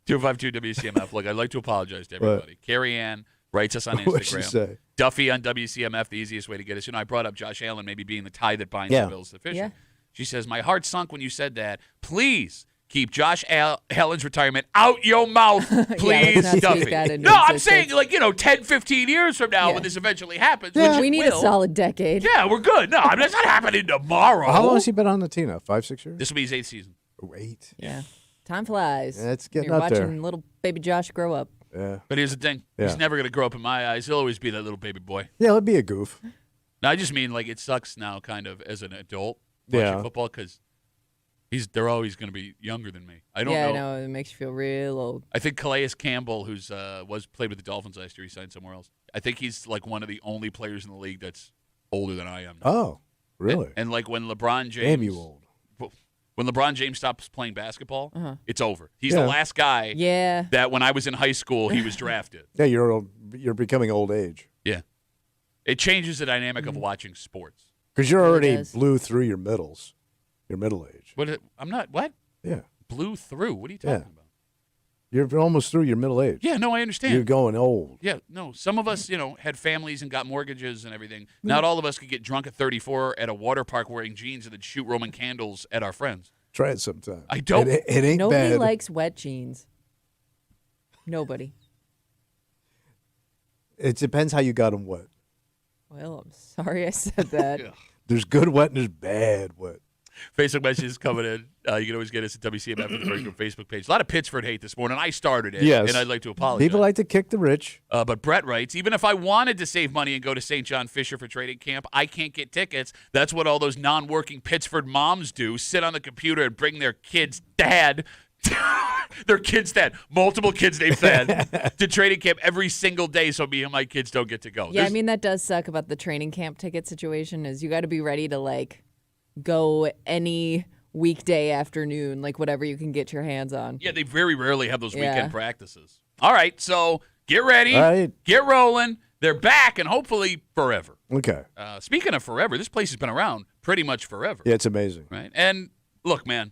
S1: 252 WCMF. Look, I'd like to apologize to everybody. Carrie Ann writes us on
S2: What'd she
S1: Instagram.
S2: say?
S1: Duffy on WCMF, the easiest way to get us. I brought up Josh Allen maybe being the tie that binds
S2: Yeah.
S1: the Bills to Fisher.
S3: Yeah.
S1: She says, my heart sunk when you said that. Please keep Josh Allen's retirement out your mouth, please,
S3: let's not speak
S1: Duffy.
S3: that into
S1: No, I'm
S3: existence.
S1: saying, 10, 15 years from now
S3: Yeah.
S1: when this eventually happens.
S2: Yeah.
S1: Which it
S3: We need
S1: will.
S3: a solid decade.
S1: Yeah, we're good. No, that's not happening tomorrow.
S2: How long has he been on the team now? 5, 6 years?
S1: This will be his 8th season.
S2: Oh, 8.
S3: Yeah. Time flies.
S2: Yeah, it's getting
S3: You're
S2: up there.
S3: watching little baby Josh grow up.
S2: Yeah.
S1: But here's the thing.
S2: Yeah.
S1: He's never going to grow up in my eyes. He'll always be that little baby boy.
S2: Yeah, it'd be a goof.
S1: No, I just mean like it sucks now kind of as an adult watching
S2: Yeah.
S1: football because they're always going to be younger than me. I don't
S3: Yeah,
S1: know.
S3: I know. It makes you feel real old.
S1: I think Calais Campbell, who's played with the Dolphins last year, he signed somewhere else. I think he's like one of the only players in the league that's older than I am now.
S2: Oh, really?
S1: And like when LeBron James
S2: Damn you old.
S1: When LeBron James stops playing basketball, it's over. He's the
S2: Yeah.
S1: last guy
S3: Yeah.
S1: that when I was in high school, he was drafted.
S2: Yeah, you're becoming old age.
S1: Yeah. It changes the dynamic of watching sports.
S2: Because you're
S3: Really
S2: already
S3: does.
S2: blew through your middle age.
S1: I'm not, what?
S2: Yeah.
S1: Blew through? What are you talking
S2: Yeah.
S1: about?
S2: You're almost through your middle age.
S1: Yeah, no, I understand.
S2: You're going old.
S1: Yeah, no. Some of us, had families and got mortgages and everything. Not all of us could get drunk at 34 at a water park wearing jeans and then shoot Roman candles at our friends.
S2: Try it sometime.
S1: I don't.
S2: It ain't
S3: Nobody
S2: bad.
S3: likes wet jeans. Nobody.
S2: It depends how you got them wet.
S3: Well, I'm sorry I said that.
S1: Yeah.
S2: There's good wet and there's bad wet.
S1: Facebook messages coming in. You can always get us at WCMF on the Break Room Facebook page. A lot of Pittsford hate this morning. I started it,
S2: Yes.
S1: and I'd like to apologize.
S2: People like to kick the rich.
S1: But Brett writes, even if I wanted to save money and go to St. John Fisher for training camp, I can't get tickets. That's what all those non-working Pittsford moms do, sit on the computer and bring their kid's dad, multiple kids named Thad, to training camp every single day so me and my kids don't get to go.
S3: Yeah, I mean, that does suck about the training camp ticket situation is you got to be ready to, like, go any weekday afternoon, like whatever you can get your hands on.
S1: Yeah, they very rarely have those
S3: Yeah.
S1: weekend practices. All right, so get ready,
S2: All right.
S1: get rolling. They're back, and hopefully forever.
S2: Okay.
S1: Speaking of forever, this place has been around pretty much forever.
S2: Yeah, it's amazing.
S1: Right? And look, man,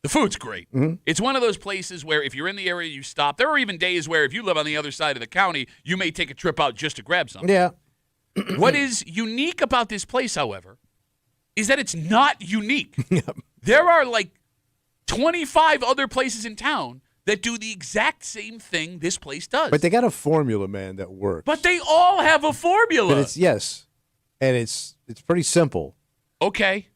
S1: the food's great.
S2: Mm-hmm.
S1: It's one of those places where if you're in the area, you stop. There are even days where if you live on the other side of the county, you may take a trip out just to grab something.
S2: Yeah.
S1: What is unique about this place, however, is that it's not unique. There are like 25 other places in town that do the exact same thing this place does.
S2: But they got a formula, man, that works.
S1: But they all have a formula.
S2: But it's yes. And it's pretty simple.
S1: Okay.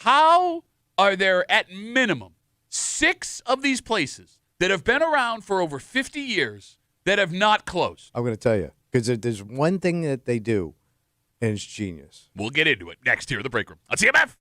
S1: How are there at minimum 6 of these places that have been around for over 50 years that have not closed?
S2: I'm going to tell you. Because there's one thing that they do, and it's genius.
S1: We'll get into it next here in the break room on CMF.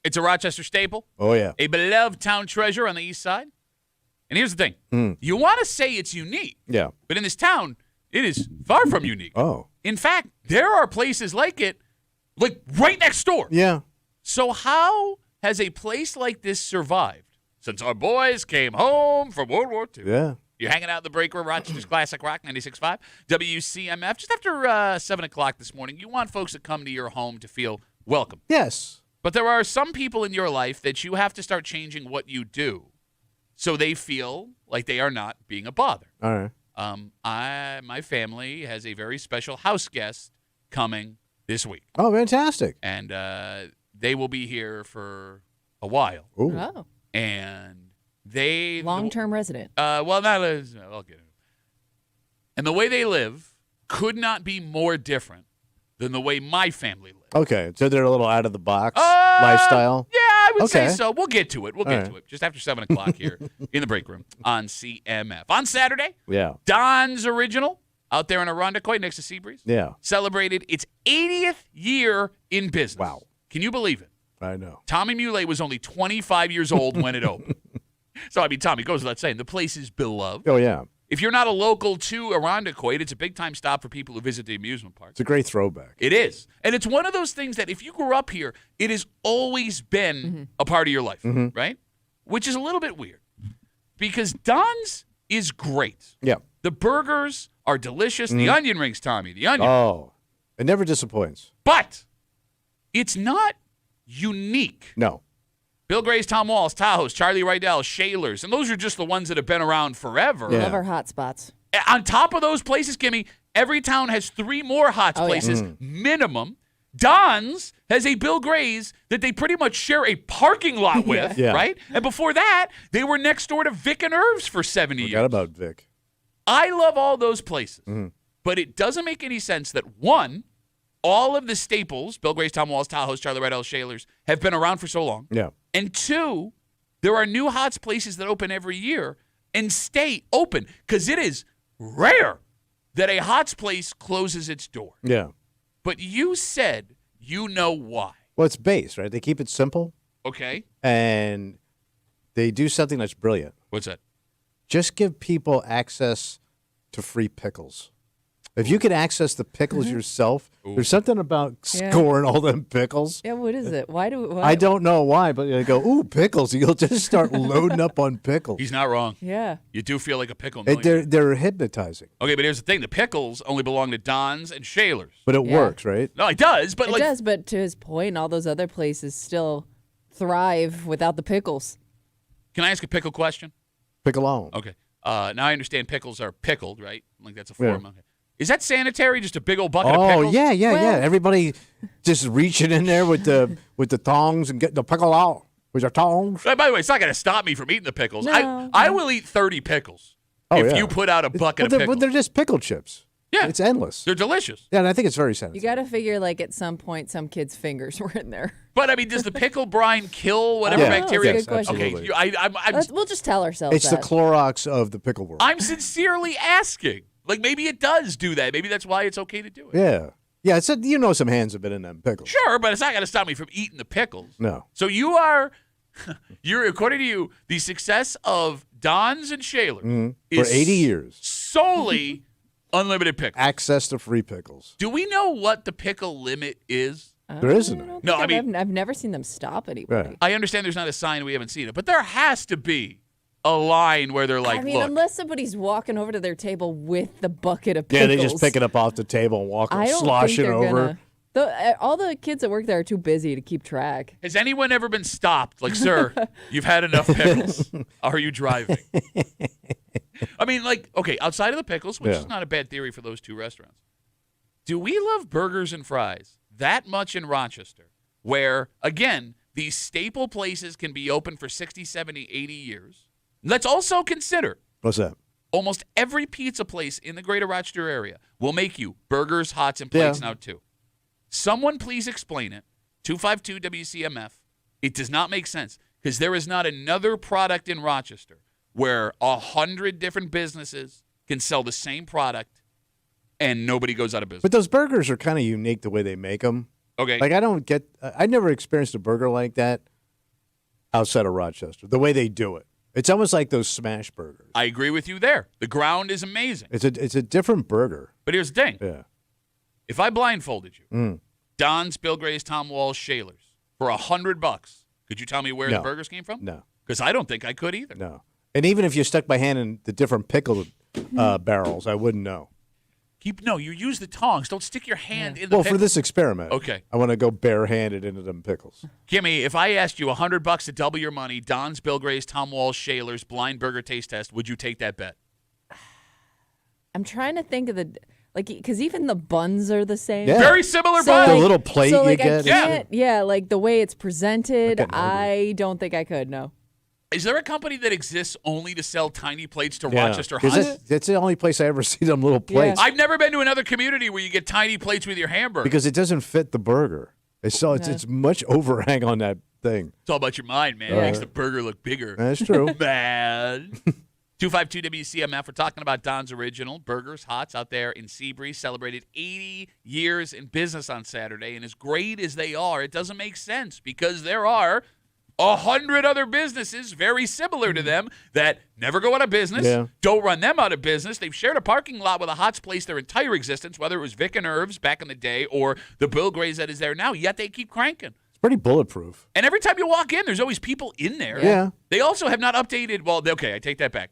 S1: It's a Rochester staple.
S2: Oh, yeah.
S1: A beloved town treasure on the east side. And here's the thing. You want to say it's unique.
S2: Yeah.
S1: But in this town, it is far from unique.
S2: Oh.
S1: In fact, there are places like it, like right next door.
S2: Yeah.
S1: So how has a place like this survived since our boys came home from World War II?
S2: Yeah.
S1: You're hanging out in the break room, Rochester's Classic Rock 96.5, WCMF. Just after 7 o'clock this morning, you want folks that come to your home to feel welcome.
S2: Yes.
S1: But there are some people in your life that you have to start changing what you do so they feel like they are not being a bother.
S2: All right.
S1: My family has a very special house guest coming this week.
S2: Oh, fantastic.
S1: And they will be here for a while.
S2: Ooh.
S3: Oh,
S1: And they...
S3: long-term resident.
S1: Well, not as... I'll get it. And the way they live could not be more different than the way my family lives.
S2: Okay, so they're a little out of the box lifestyle.
S1: Yeah, I would
S2: Okay.
S1: say so. We'll get to it. We'll get
S2: All
S1: to it. Just after 7 o'clock here in the break room on CMF. On Saturday,
S2: Yeah.
S1: Don's Original out there in Irondequoit next to Seabreeze
S2: Yeah.
S1: celebrated its 80th year in business.
S2: Wow.
S1: Can you believe it?
S2: I know.
S1: Tommy Muley was only 25 years old when it opened. So, I mean, Tommy, goes without saying, the place is beloved.
S2: Oh, yeah.
S1: If you're not a local to Irondequoit, it's a big-time stop for people who visit the amusement park.
S2: It's a great throwback.
S1: It is. And it's one of those things that if you grew up here, it has always been a part of your life, right? Which is a little bit weird because Don's is great.
S2: Yeah.
S1: The burgers are delicious. The onion rings, Tommy, the onion.
S2: Oh, it never disappoints.
S1: But it's not unique.
S2: No.
S1: Bill Gray's, Tom Walls, Tahoe's, Charlie Rydell, Shaler's, and those are just the ones that have been around forever.
S2: Yeah.
S3: Love our hot spots.
S1: On top of those places, Kimmy, every town has 3 more hot places, minimum. Don's has a Bill Gray's that they pretty much share a parking lot with,
S2: Yeah.
S1: right? And before that, they were next door to Vic and Irv's for 70
S2: Forgot
S1: years.
S2: about Vic.
S1: I love all those places. But it doesn't make any sense that, one, all of the staples, Bill Gray's, Tom Walls, Tahoe's, Charlie Rydell, Shaler's, have been around for so long.
S2: Yeah.
S1: And 2, there are new Hots places that open every year and stay open because it is rare that a Hots place closes its door.
S2: Yeah.
S1: But you said you know why.
S2: Well, it's base, right? They keep it simple,
S1: Okay?
S2: and they do something that's brilliant.
S1: What's that?
S2: Just give people access to free pickles. If you can access the pickles yourself, there's something about
S3: Yeah.
S2: scoring all them pickles.
S3: Yeah, what is it? Why?
S2: I don't know why, but you go, ooh, pickles. You'll just start loading up on pickles.
S1: He's not wrong.
S3: Yeah.
S1: You do feel like a pickle
S2: It-
S1: millionaire.
S2: they're hypnotizing,
S1: Okay, but here's the thing. The pickles only belong to Don's and Shaler's.
S2: but it
S3: Yeah.
S2: works, right?
S1: No, it does, but
S3: It
S1: like
S3: does, but to his point, all those other places still thrive without the pickles.
S1: can I ask a pickle question?
S2: Pickle on.
S1: Okay. Now I understand pickles are pickled, right? Like that's a form.
S2: Yeah.
S1: Okay. Is that sanitary? Just a big old bucket of
S2: Oh
S1: pickles?
S2: yeah, yeah, yeah.
S3: Well-
S2: Everybody just reaching in there with the tongs and getting the pickle out with their tongs.
S1: By the way, it's not going to stop me from eating the pickles.
S3: No.
S1: I will eat 30 pickles
S2: Oh,
S1: if
S2: yeah.
S1: you put out a bucket
S2: Well,
S1: of pickles.
S2: they're just pickle chips.
S1: Yeah.
S2: It's endless.
S1: They're delicious.
S2: Yeah, and I think it's very sanitary.
S3: You got to figure, like, at some point, some kids' fingers were in there.
S1: But, I mean, does the pickle brine kill whatever
S2: Yeah.
S1: bacteria?
S3: That's a good question.
S1: Okay,
S2: Absolutely.
S3: We'll just tell ourselves
S2: It's the
S3: that.
S2: Clorox of the pickle world.
S1: I'm sincerely asking. Like, maybe it does do that. Maybe that's why it's okay to do it.
S2: Yeah. Yeah, it's you know some hands have been in them pickles.
S1: Sure, but it's not going to stop me from eating the pickles.
S2: No.
S1: So you're according to you, the success of Don's and Shaler's
S2: For
S1: is
S2: 80 years.
S1: solely unlimited pickles.
S2: Access to free pickles.
S1: Do we know what the pickle limit is?
S2: There isn't
S3: I
S2: any.
S3: don't
S1: No,
S3: think
S1: I mean-
S3: I've never seen them stop anybody.
S2: Yeah.
S1: I understand there's not a sign, we haven't seen it, but there has to be a line where they're like,
S3: I mean,
S1: look,
S3: unless somebody's walking over to their table with the bucket of
S2: Yeah,
S3: pickles.
S2: they just pick it up off the table and walk
S3: I don't
S2: slosh
S3: think
S2: it
S3: they're
S2: over.
S3: All the kids that work there are too busy to keep track.
S1: has anyone ever been stopped? Like, sir, you've had enough pickles. Are you driving? I mean, like, okay, outside of the pickles, which
S2: Yeah.
S1: is not a bad theory for those 2 restaurants, do we love burgers and fries that much in Rochester where, again, these staple places can be open for 60, 70, 80 years? Let's also consider
S2: What's that?
S1: almost every pizza place in the greater Rochester area will make you burgers, hots, and plates
S2: Yeah.
S1: now, too. Someone please explain it. 252 WCMF. It does not make sense because there is not another product in Rochester where 100 different businesses can sell the same product and nobody goes out of business.
S2: But those burgers are kind of unique the way they make them.
S1: Okay.
S2: Like I never experienced a burger like that outside of Rochester. The way they do it, it's almost like those smash burgers.
S1: I agree with you there. The ground is amazing.
S2: It's a different burger.
S1: But here's the thing.
S2: Yeah.
S1: If I blindfolded you, Don's, Bill Gray's, Tom Wall's, Shaler's, for $100, could you tell me where the burgers came from?
S2: No.
S1: Because I don't think I could either.
S2: No. And even if you stuck my hand in the different pickle barrels, I wouldn't know.
S1: No, you use the tongs. Don't stick your hand in the
S2: Well,
S1: pickle.
S2: for this experiment,
S1: Okay.
S2: I want to go barehanded into them pickles.
S1: Kimmy, if I asked you $100 to double your money, Don's, Bill Gray's, Tom Wall's, Shaler's blind burger taste test, would you take that bet?
S3: I'm trying to think of because even the buns are the same.
S2: Yeah.
S1: Very similar
S3: So,
S1: bun.
S2: The little plate
S3: so,
S2: you
S3: like,
S2: get.
S3: yeah, like the way it's presented,
S2: I'm getting hungry.
S3: I don't think I could. No.
S1: Is there a company that exists only to sell tiny plates to
S2: Yeah.
S1: Rochester
S2: 'Cause
S1: Huts?
S2: that's the only place I ever see them little plates.
S1: I've never been to another community where you get tiny plates with your hamburger.
S2: Because it doesn't fit the burger. It's much overhang on that thing.
S1: It's all about your mind, man. It makes the burger look bigger.
S2: That's true.
S1: Man. 252 WCMF. We're talking about Don's Original Burgers, Hots out there in Seabury. Celebrated 80 years in business on Saturday. And as great as they are, it doesn't make sense because there are 100 other businesses very similar to them that never go out of business, don't run them out of business. They've shared a parking lot with a Hots place their entire existence, whether it was Vic and Irv's back in the day or the Bill Gray's that is there now, yet they keep cranking.
S2: It's pretty bulletproof.
S1: And every time you walk in, there's always people in there.
S2: Yeah.
S1: They also have not updated, well, okay, I take that back.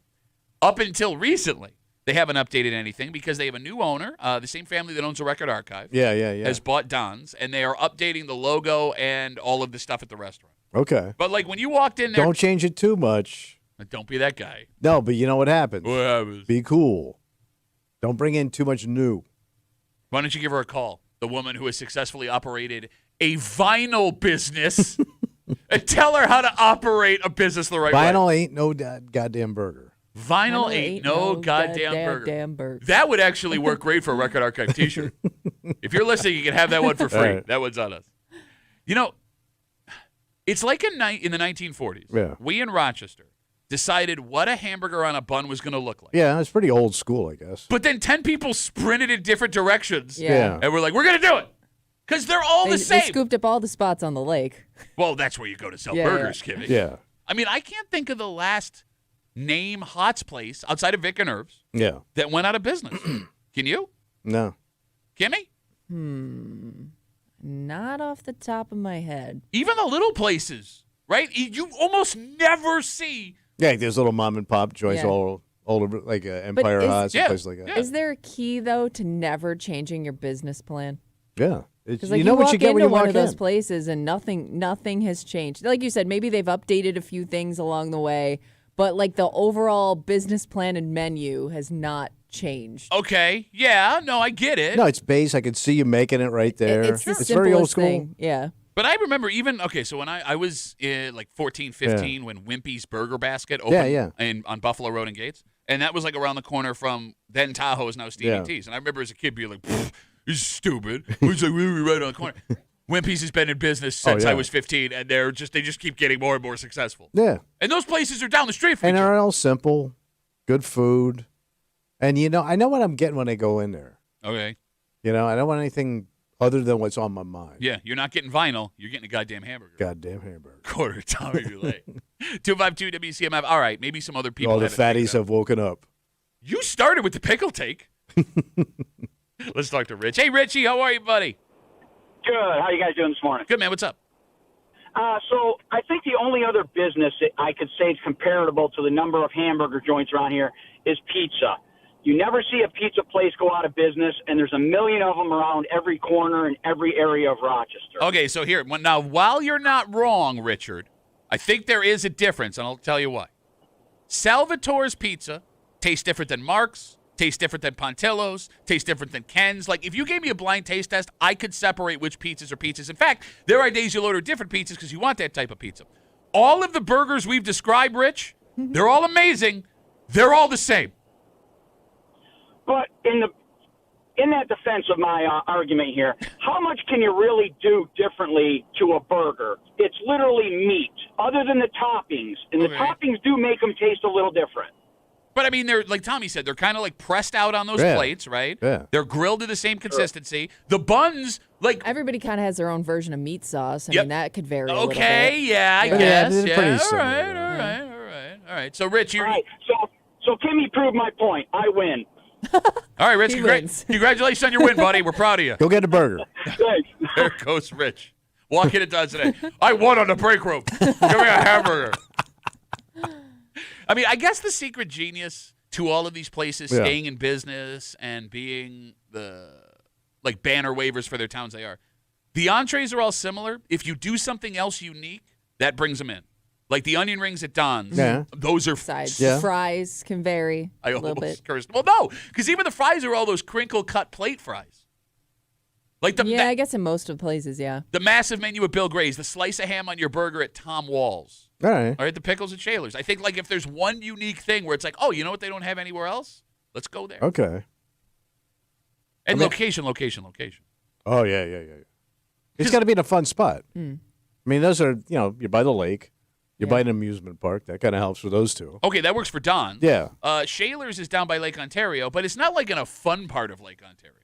S1: Up until recently, they haven't updated anything because they have a new owner, the same family that owns a record archive.
S2: Yeah.
S1: Has bought Don's, and they are updating the logo and all of the stuff at the restaurant.
S2: Okay.
S1: But like when you walked in there,
S2: Don't change it too much.
S1: don't be that guy.
S2: No, but you know what happens.
S1: What happens?
S2: Be cool. Don't bring in too much new.
S1: Why don't you give her a call? The woman who has successfully operated a vinyl business, and tell her how to operate a business the right way.
S2: Vinyl ain't no goddamn burger.
S1: Vinyl ain't no goddamn burger. That would actually work great for a Record Archive t-shirt. If you're listening, you can have that one for free.
S2: Right.
S1: That one's on us. You know, it's like in the 1940s.
S2: Yeah.
S1: We in Rochester decided what a hamburger on a bun was going to look like.
S2: Yeah, it's pretty old school, I guess.
S1: But then 10 people sprinted in different directions.
S2: Yeah.
S1: And we're like, we're going to do it. Because they're all the same.
S3: They scooped up all the spots on the lake.
S1: Well, that's where you go to sell
S3: Yeah,
S1: burgers, Kimmy.
S2: Yeah.
S1: I mean, I can't think of the last name Hots place outside of Vic and Irv's
S2: Yeah.
S1: that went out of business. Can you?
S2: No.
S1: Kimmy?
S3: Not off the top of my head.
S1: Even the little places, right? You almost never see.
S2: Yeah, there's little mom and pop joints
S3: Yeah.
S2: all over, like Empire
S3: is-
S2: Hots
S1: Yeah,
S2: and places like that.
S1: yeah.
S3: Is there a key though to never changing your business plan?
S2: Yeah.
S3: Because like
S2: you know what
S3: walk
S2: you get when
S3: into
S2: you
S3: one
S2: walk
S3: of those
S2: in.
S3: places and nothing has changed. Like you said, maybe they've updated a few things along the way, but like the overall business plan and menu has not changed.
S1: Okay, yeah, no, I get it.
S2: No, it's base. I can see you making it right there.
S3: It's the
S2: very old
S3: simplest
S2: school.
S3: thing. Yeah.
S1: But I remember so when I was like 14, 15, when Wimpy's Burger Basket opened on Buffalo Road and Gates, and that was like around the corner from then Tahoe's, now Stevie T's. And I remember as a kid being like, this is stupid. It was like really right on the corner. Wimpy's has been in business since I was 15, and they just keep getting more and more successful.
S2: Yeah.
S1: And those places are down the street from
S2: And
S1: each other.
S2: they're all simple, good food. And, I know what I'm getting when I go in there.
S1: Okay.
S2: I don't want anything other than what's on my mind.
S1: Yeah, you're not getting vinyl. You're getting a goddamn hamburger.
S2: Goddamn hamburger.
S1: Quarter Tommy Relay. 252 WCMF. All right, maybe some other people.
S2: All the
S1: haven't picked
S2: fatties
S1: up.
S2: have woken up.
S1: You started with the pickle take. Let's talk to Rich. Hey, Richie, how are you, buddy?
S4: Good. How you guys doing this morning?
S1: Good, man. What's up?
S4: So I think the only other business that I could say is comparable to the number of hamburger joints around here is pizza. You never see a pizza place go out of business, and there's a million of them around every corner in every area of Rochester.
S1: Okay, so here. Now, while you're not wrong, Richard, I think there is a difference, and I'll tell you why. Salvatore's Pizza tastes different than Mark's, tastes different than Pontillo's, tastes different than Ken's. Like, if you gave me a blind taste test, I could separate which pizzas are pizzas. In fact, there are days you'll order different pizzas because you want that type of pizza. All of the burgers we've described, Rich, they're all amazing. They're all the same.
S4: But in that defense of my argument here, how much can you really do differently to a burger? It's literally meat, other than the toppings. And the toppings do make them taste a little different.
S1: But, I mean, they're like Tommy said, they're kind of like pressed out on those plates, right?
S2: Yeah.
S1: They're grilled to the same consistency. The buns Like,
S3: Everybody kind of has their own version of meat sauce. I mean, that could vary a little
S1: okay,
S3: bit.
S1: yeah, I
S2: Yeah,
S1: guess.
S2: they're
S1: Yeah,
S2: pretty
S1: all
S2: similar,
S1: right,
S2: though.
S1: all right. So, Rich, you're
S4: All right, so Kimmy proved my point. I win.
S1: all right, Rich.
S3: He wins.
S1: Congratulations on your win, buddy. We're proud of you.
S2: Go get a burger.
S4: Thanks.
S1: There goes Rich. Walk in at Don's today. I won on the break room. Give me a hamburger. I mean, I guess the secret genius to all of these places staying in business and being the banner wavers for their towns they are. The entrees are all similar. If you do something else unique, that brings them in. Like the onion rings at Don's.
S2: Yeah.
S1: Those are
S3: Sides.
S2: Yeah.
S3: Fries can vary
S1: I
S3: a little
S1: almost
S3: bit.
S1: cursed. Well, no, because even the fries are all those crinkle cut plate fries. Like
S3: Yeah, I guess in most of the places, yeah.
S1: the massive menu at Bill Gray's, the slice of ham on your burger at Tom Wall's.
S2: All right.
S1: All right, the pickles at Shaler's. I think like if there's one unique thing where it's like, oh, you know what they don't have anywhere else? Let's go there.
S2: Okay.
S1: And
S2: I mean-
S1: location.
S2: Oh, yeah. It's got to be in a fun spot. I mean, those are, you're by the lake. You're by an amusement park. That kind of helps with those two.
S1: Okay, that works for Don.
S2: Yeah.
S1: Shaler's is down by Lake Ontario, but it's not like in a fun part of Lake Ontario.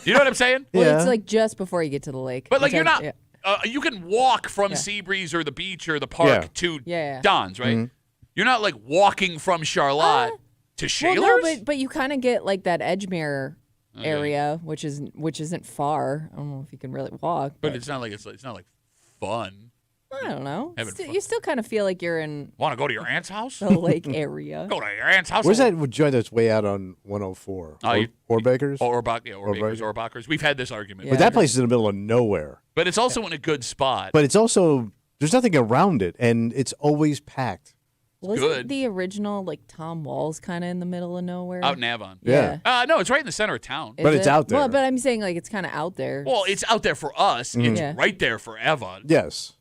S1: You know what I'm saying?
S3: Well,
S2: Yeah.
S3: it's like just before you get to the lake.
S1: But like
S3: which
S1: you're not.
S3: yeah.
S1: You can walk from
S3: Yeah.
S1: Seabreeze or the beach or the park to
S3: Yeah.
S1: Don's, right? You're not like walking from Charlotte to Shaler's.
S3: Well, no, but you kind of get like that Edgemere area, which isn't far. I don't know if you can really walk.
S1: But it's not like fun.
S3: I don't know.
S1: Having fun.
S3: You still kind of feel like you're in
S1: Want to go to your aunt's house?
S3: the lake area.
S1: Go to your aunt's house.
S2: Where's that joint that's way out on 104? Orbaker's?
S1: Orbacher's. We've had this argument.
S3: Yeah.
S2: But that place is in the middle of nowhere.
S1: But it's also in a good spot.
S2: But it's also, there's nothing around it, and it's always packed.
S3: Wasn't
S1: good.
S3: the original like Tom Wall's kind of in the middle of nowhere?
S1: Out in Avon.
S2: Yeah.
S1: No, it's right in the center of town.
S3: Is
S2: But it's
S3: it?
S2: out there.
S3: Well, but I'm saying like it's kind of out there.
S1: Well, it's out there for us. It's
S3: Yeah.
S1: right there for Avon.
S2: Yes.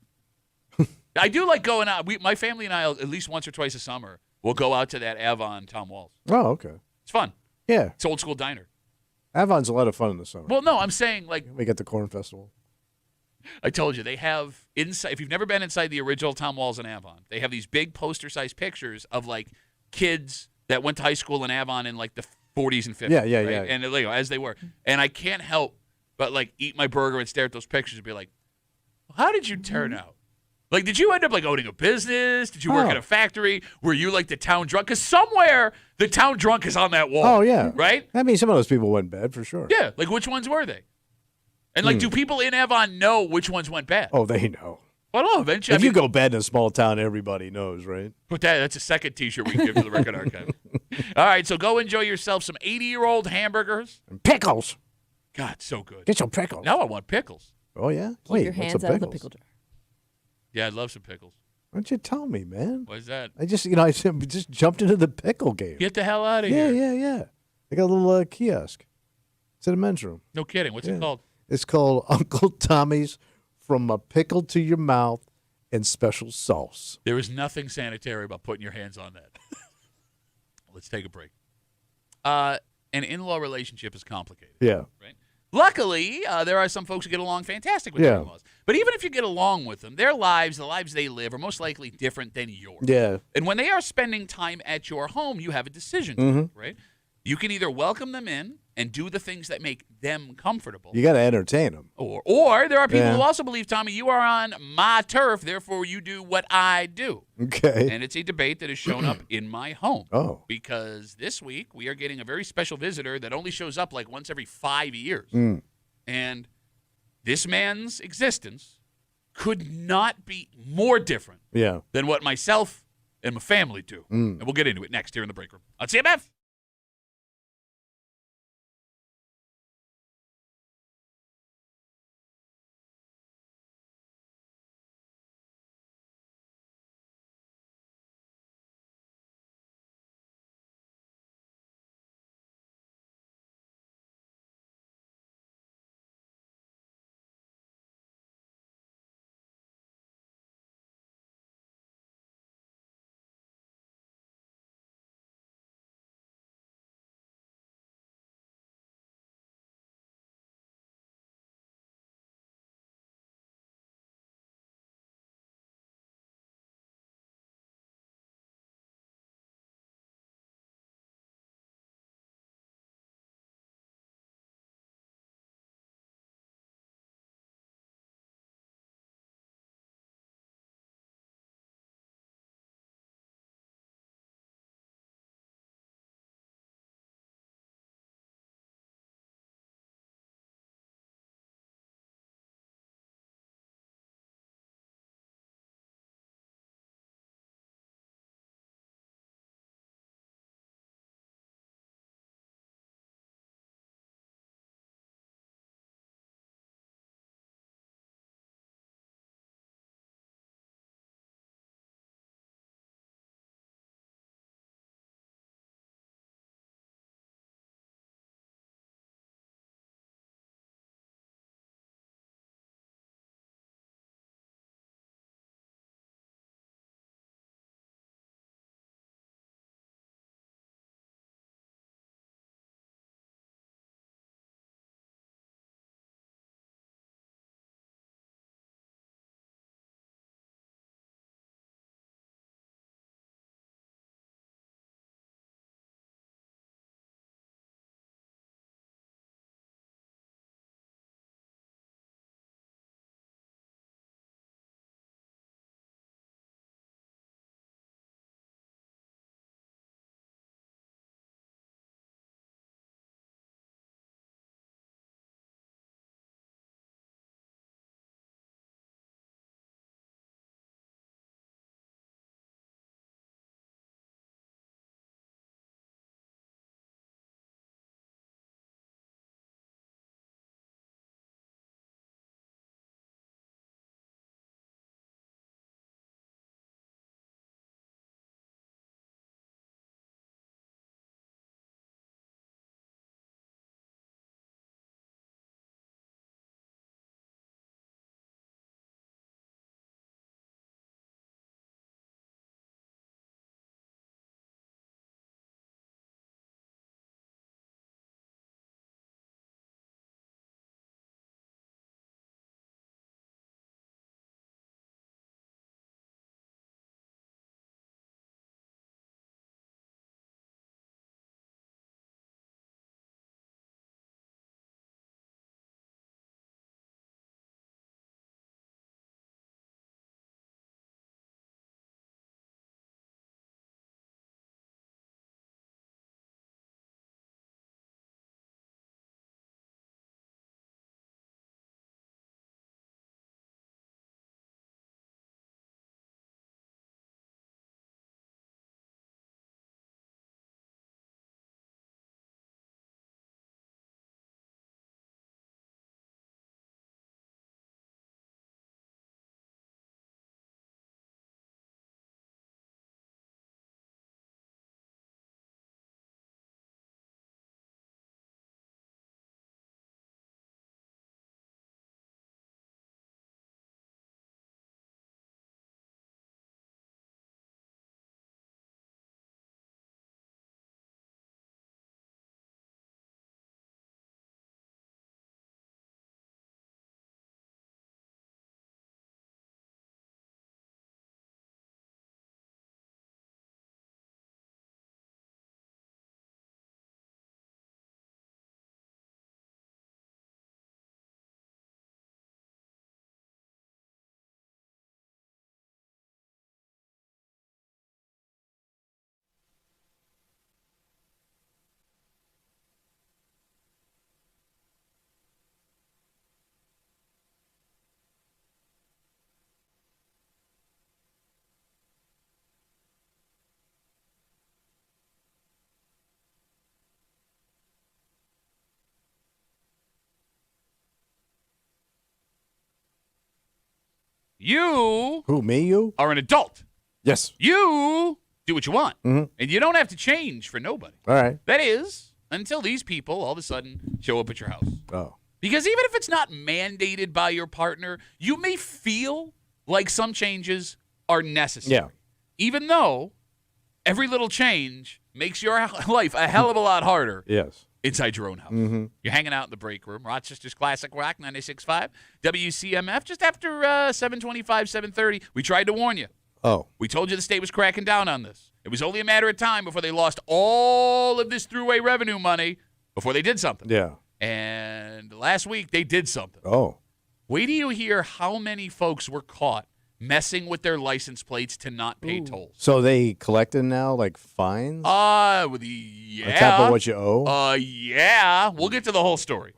S1: I do like going out. My family and I, at least once or twice a summer, will go out to that Avon Tom Walls.
S2: Oh, okay.
S1: It's fun.
S2: Yeah.
S1: It's old school diner.
S2: Avon's a lot of fun in the summer.
S1: Well, no, I'm saying like
S2: We get the corn festival.
S1: I told you, they have inside. If you've never been inside the original Tom Walls in Avon, they have these big poster-sized pictures of like kids that went to high school in Avon in like the 40s and 50s.
S2: Yeah.
S1: And as they were, and I can't help but like eat my burger and stare at those pictures and be like, "How did you turn out? Like, did you end up like owning a business? Did you work at a factory? Were you like the town drunk? Because somewhere the town drunk is on that wall.
S2: Oh, yeah.
S1: right?
S2: I mean, some of those people went bad for sure.
S1: Yeah. Like, which ones were they? And like, do people in Avon know which ones went bad?
S2: Oh, they know.
S1: Well, no, eventually.
S2: If you go bad in a small town, everybody knows, right?
S1: Put that's a second T-shirt we can give to the Record Archive. All right, so go enjoy yourself some 80-year-old hamburgers.
S2: And pickles.
S1: God, so good.
S2: Get some pickles.
S1: Now I want pickles.
S2: Oh, yeah?
S3: Keep
S2: Wait,
S3: your
S2: what's
S3: hands
S2: a
S3: out of the
S2: pickles?
S3: pickle jar.
S1: Yeah, I'd love some pickles.
S2: Why don't you tell me, man?
S1: What is that?
S2: I just, I just jumped into the pickle game.
S1: Get the hell out of
S2: Yeah.
S1: here.
S2: I got a little kiosk. It's in the men's room.
S1: No kidding. What's it called?
S2: It's called Uncle Tommy's From a Pickle to Your Mouth and Special Sauce.
S1: There is nothing sanitary about putting your hands on that. Let's take a break. An in-law relationship is complicated.
S2: Yeah.
S1: Right? Luckily, there are some folks who get along fantastic with their in-laws. But even if you get along with them, their lives, the lives they live, are most likely different than yours.
S2: Yeah.
S1: And when they are spending time at your home, you have a decision to make, right? You can either welcome them in and do the things that make them comfortable.
S2: You got to entertain them.
S1: Or there are people
S2: Yeah.
S1: who also believe, Tommy, you are on my turf, therefore you do what I do.
S2: Okay.
S1: And it's a debate that has shown up in my home.
S2: Oh.
S1: Because this week we are getting a very special visitor that only shows up like once every 5 years. And this man's existence could not be more different
S2: Yeah.
S1: than what myself and my family do. And we'll get into it next here in the break room on CMF. You
S2: Who, me, you?
S1: are an adult.
S2: Yes.
S1: You do what you want.
S2: Mm-hmm.
S1: And you don't have to change for nobody.
S2: All right.
S1: That is, until these people all of a sudden show up at your house.
S2: Oh.
S1: Because even if it's not mandated by your partner, you may feel like some changes are necessary.
S2: Yeah.
S1: Even though every little change makes your life a hell of a lot harder
S2: Yes.
S1: inside your own house.
S2: Mm-hmm.
S1: You're hanging out in the break room. Rochester's Classic Rock 96.5. WCMF, just after 7:25, 7:30. We tried to warn you.
S2: Oh.
S1: We told you the state was cracking down on this. It was only a matter of time before they lost all of this throughway revenue money before they did something.
S2: Yeah.
S1: And last week, they did something.
S2: Oh.
S1: Wait till you hear how many folks were caught messing with their license plates to not pay tolls.
S2: So they collecting now, like fines?
S1: Yeah.
S2: On top of what you owe?
S1: Yeah. We'll get to the whole story.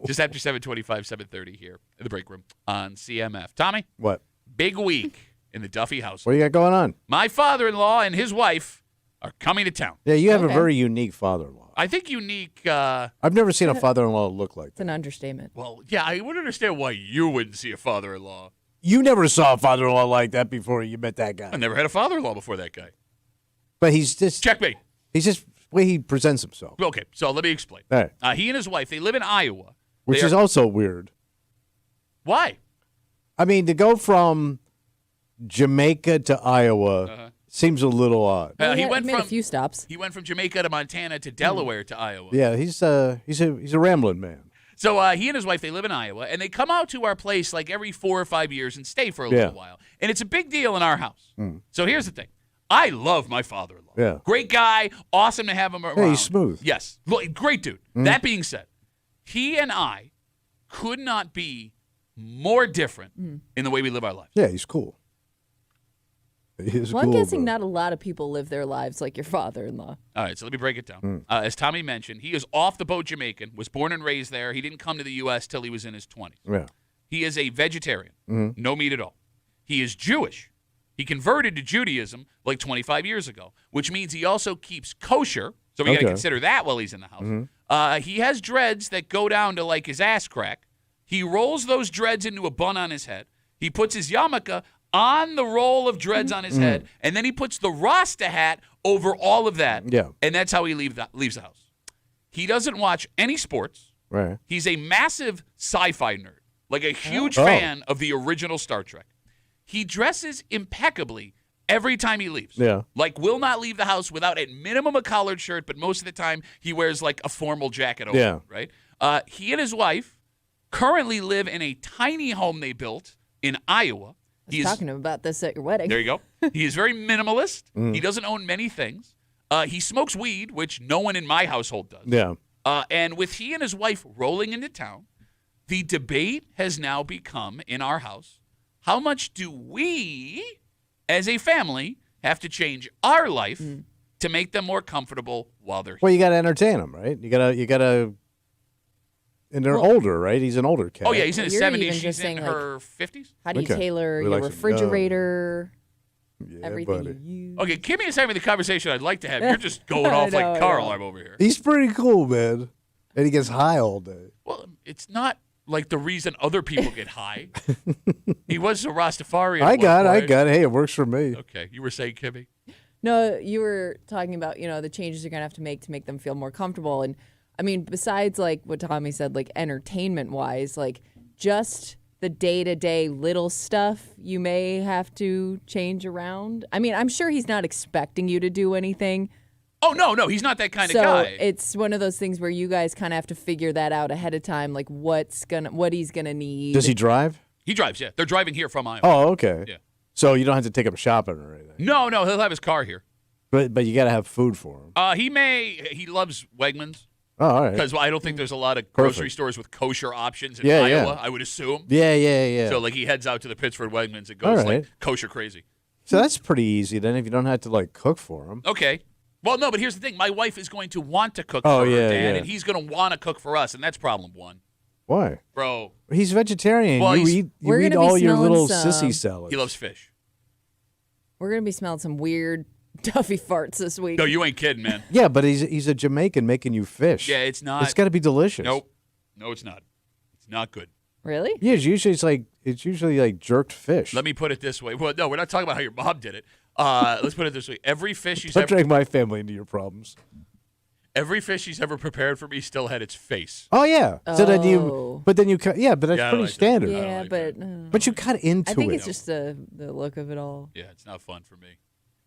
S1: Just after 7:25, 7:30 here in the break room on CMF. Tommy,
S2: What?
S1: big week in the Duffy house.
S2: What do you got going on?
S1: My father-in-law and his wife are coming to town.
S2: Yeah, you have
S3: Okay.
S2: a very unique father-in-law.
S1: I think unique.
S2: I've never seen a father-in-law look like
S3: It's
S2: that.
S3: an understatement.
S1: Well, yeah, I would understand why you wouldn't see a father-in-law.
S2: You never saw a father-in-law like that before you met that
S1: I
S2: guy.
S1: never had a father-in-law before that guy.
S2: But he's just
S1: Checkmate.
S2: he's just the way he presents himself.
S1: Okay, so let me explain.
S2: All right.
S1: He and his wife, they live in Iowa.
S2: Which
S1: They
S2: is
S1: are-
S2: also weird.
S1: Why?
S2: I mean, to go from Jamaica to Iowa
S1: Uh-huh.
S2: seems a little odd.
S1: He
S3: He
S1: went
S3: made a
S1: from
S3: few stops.
S1: he went from Jamaica to Montana to Delaware to Iowa.
S2: Yeah, he's a rambling man.
S1: So he and his wife, they live in Iowa, and they come out to our place like every 4 or 5 years and stay for a little while. And it's a big deal in our house. So here's the thing. I love my father-in-law.
S2: Yeah.
S1: Great guy. Awesome to have him around.
S2: Yeah, he's smooth.
S1: Yes. Look, great dude. That being said, he and I could not be more different in the way we live our lives.
S2: Yeah, he's cool. He's
S3: Well, I'm
S2: cool,
S3: guessing
S2: bro.
S3: not a lot of people live their lives like your father-in-law.
S1: All right, so let me break it down. As Tommy mentioned, he is off the boat Jamaican, was born and raised there. He didn't come to the U.S. till he was in his 20s.
S2: Yeah.
S1: He is a vegetarian, no meat at all. He is Jewish. He converted to Judaism like 25 years ago, which means he also keeps kosher. So we got to
S2: Okay.
S1: consider that while he's in the house. He has dreads that go down to like his ass crack. He rolls those dreads into a bun on his head. He puts his yarmulke on the roll of dreads on his head, and then he puts the Rasta hat over all of that.
S2: Yeah.
S1: And that's how he leaves the house. He doesn't watch any sports.
S2: Right.
S1: He's a massive sci-fi nerd, like a huge
S2: Oh.
S1: fan of the original Star Trek. He dresses impeccably every time he leaves.
S2: Yeah.
S1: Like, will not leave the house without at minimum a collared shirt, but most of the time he wears like a formal jacket over
S2: Yeah.
S1: it, right? He and his wife currently live in a tiny home they built in Iowa.
S3: I was talking to him about this at your wedding.
S1: There you go. He is very minimalist. He doesn't own many things. He smokes weed, which no one in my household does.
S2: Yeah.
S1: And with he and his wife rolling into town, the debate has now become in our house, how much do we, as a family, have to change our life to make them more comfortable while they're here?
S2: Well, you got to entertain them, right? You gotta. And they're older, right? He's an older cat.
S1: Oh, yeah, he's in his
S3: You're
S1: 70s.
S3: even
S1: She's
S3: just
S1: in
S3: saying, like,
S1: her 50s.
S3: How do you
S2: Okay.
S3: tailor
S2: We
S3: your
S2: like some
S3: refrigerator,
S2: Yeah,
S3: everything
S2: buddy.
S3: you use?
S1: Okay, Kimmy is having the conversation I'd like to have. You're just going off
S3: I
S1: like
S3: know.
S1: Carl I'm over here.
S2: He's pretty cool, man. And he gets high all day.
S1: Well, it's not like the reason other people get high. He was a Rastafarian.
S2: I
S1: at
S2: got
S1: one
S2: it.
S1: point.
S2: Hey, it works for me.
S1: Okay, you were saying, Kimmy?
S3: No, you were talking about, the changes you're going to have to make them feel more comfortable. And I mean, besides like what Tommy said, like entertainment wise, like just the day-to-day little stuff you may have to change around. I mean, I'm sure he's not expecting you to do anything.
S1: Oh, no, he's not that kind
S3: So
S1: of guy.
S3: it's one of those things where you guys kind of have to figure that out ahead of time, like what he's gonna need.
S2: Does he drive?
S1: He drives, yeah. They're driving here from Iowa.
S2: Oh, okay.
S1: Yeah.
S2: So you don't have to take him shopping or anything.
S1: No, he'll have his car here.
S2: But you got to have food for him.
S1: He loves Wegmans
S2: Oh, all right.
S1: because I don't think there's a lot of grocery
S2: Perfect.
S1: stores with kosher options in
S2: Yeah,
S1: Iowa,
S2: yeah.
S1: I would assume.
S2: Yeah.
S1: So, like, he heads out to the Pittsford Wegmans and
S2: All
S1: goes,
S2: right.
S1: like, kosher crazy.
S2: So that's pretty easy then if you don't have to like cook for him.
S1: Okay. Well, no, but here's the thing. My wife is going to want to cook
S2: Oh,
S1: for her
S2: yeah,
S1: dad,
S2: yeah.
S1: and he's going to want to cook for us, and that's problem one.
S2: Why?
S1: Bro,
S2: He's vegetarian.
S1: Well,
S2: you
S1: he's-
S2: eat
S3: We're
S2: you eat
S3: gonna be
S2: all your
S3: smelling
S2: little
S3: some-
S2: sissy salads.
S1: he loves fish.
S3: We're gonna be smelling some weird Duffy farts this week.
S1: No, you ain't kidding, man.
S2: Yeah, but he's a Jamaican making you fish.
S1: Yeah, it's not.
S2: It's got to be delicious.
S1: Nope. No, it's not. It's not good.
S3: Really?
S2: Yeah, usually it's like it's usually like jerked fish.
S1: Let me put it this way. Well, no, we're not talking about how your mom did it. Let's put it this way. Every fish she's
S2: Don't
S1: ever
S2: drag my family into your problems.
S1: prepared for me still had its face.
S2: Oh yeah. So then
S3: Oh.
S2: but that's
S1: Yeah, I
S2: pretty
S1: like that.
S2: standard.
S3: Yeah,
S1: like
S3: but
S2: But you cut into
S3: I think
S2: it.
S3: it's just the look of it all.
S1: Yeah, it's not fun for me.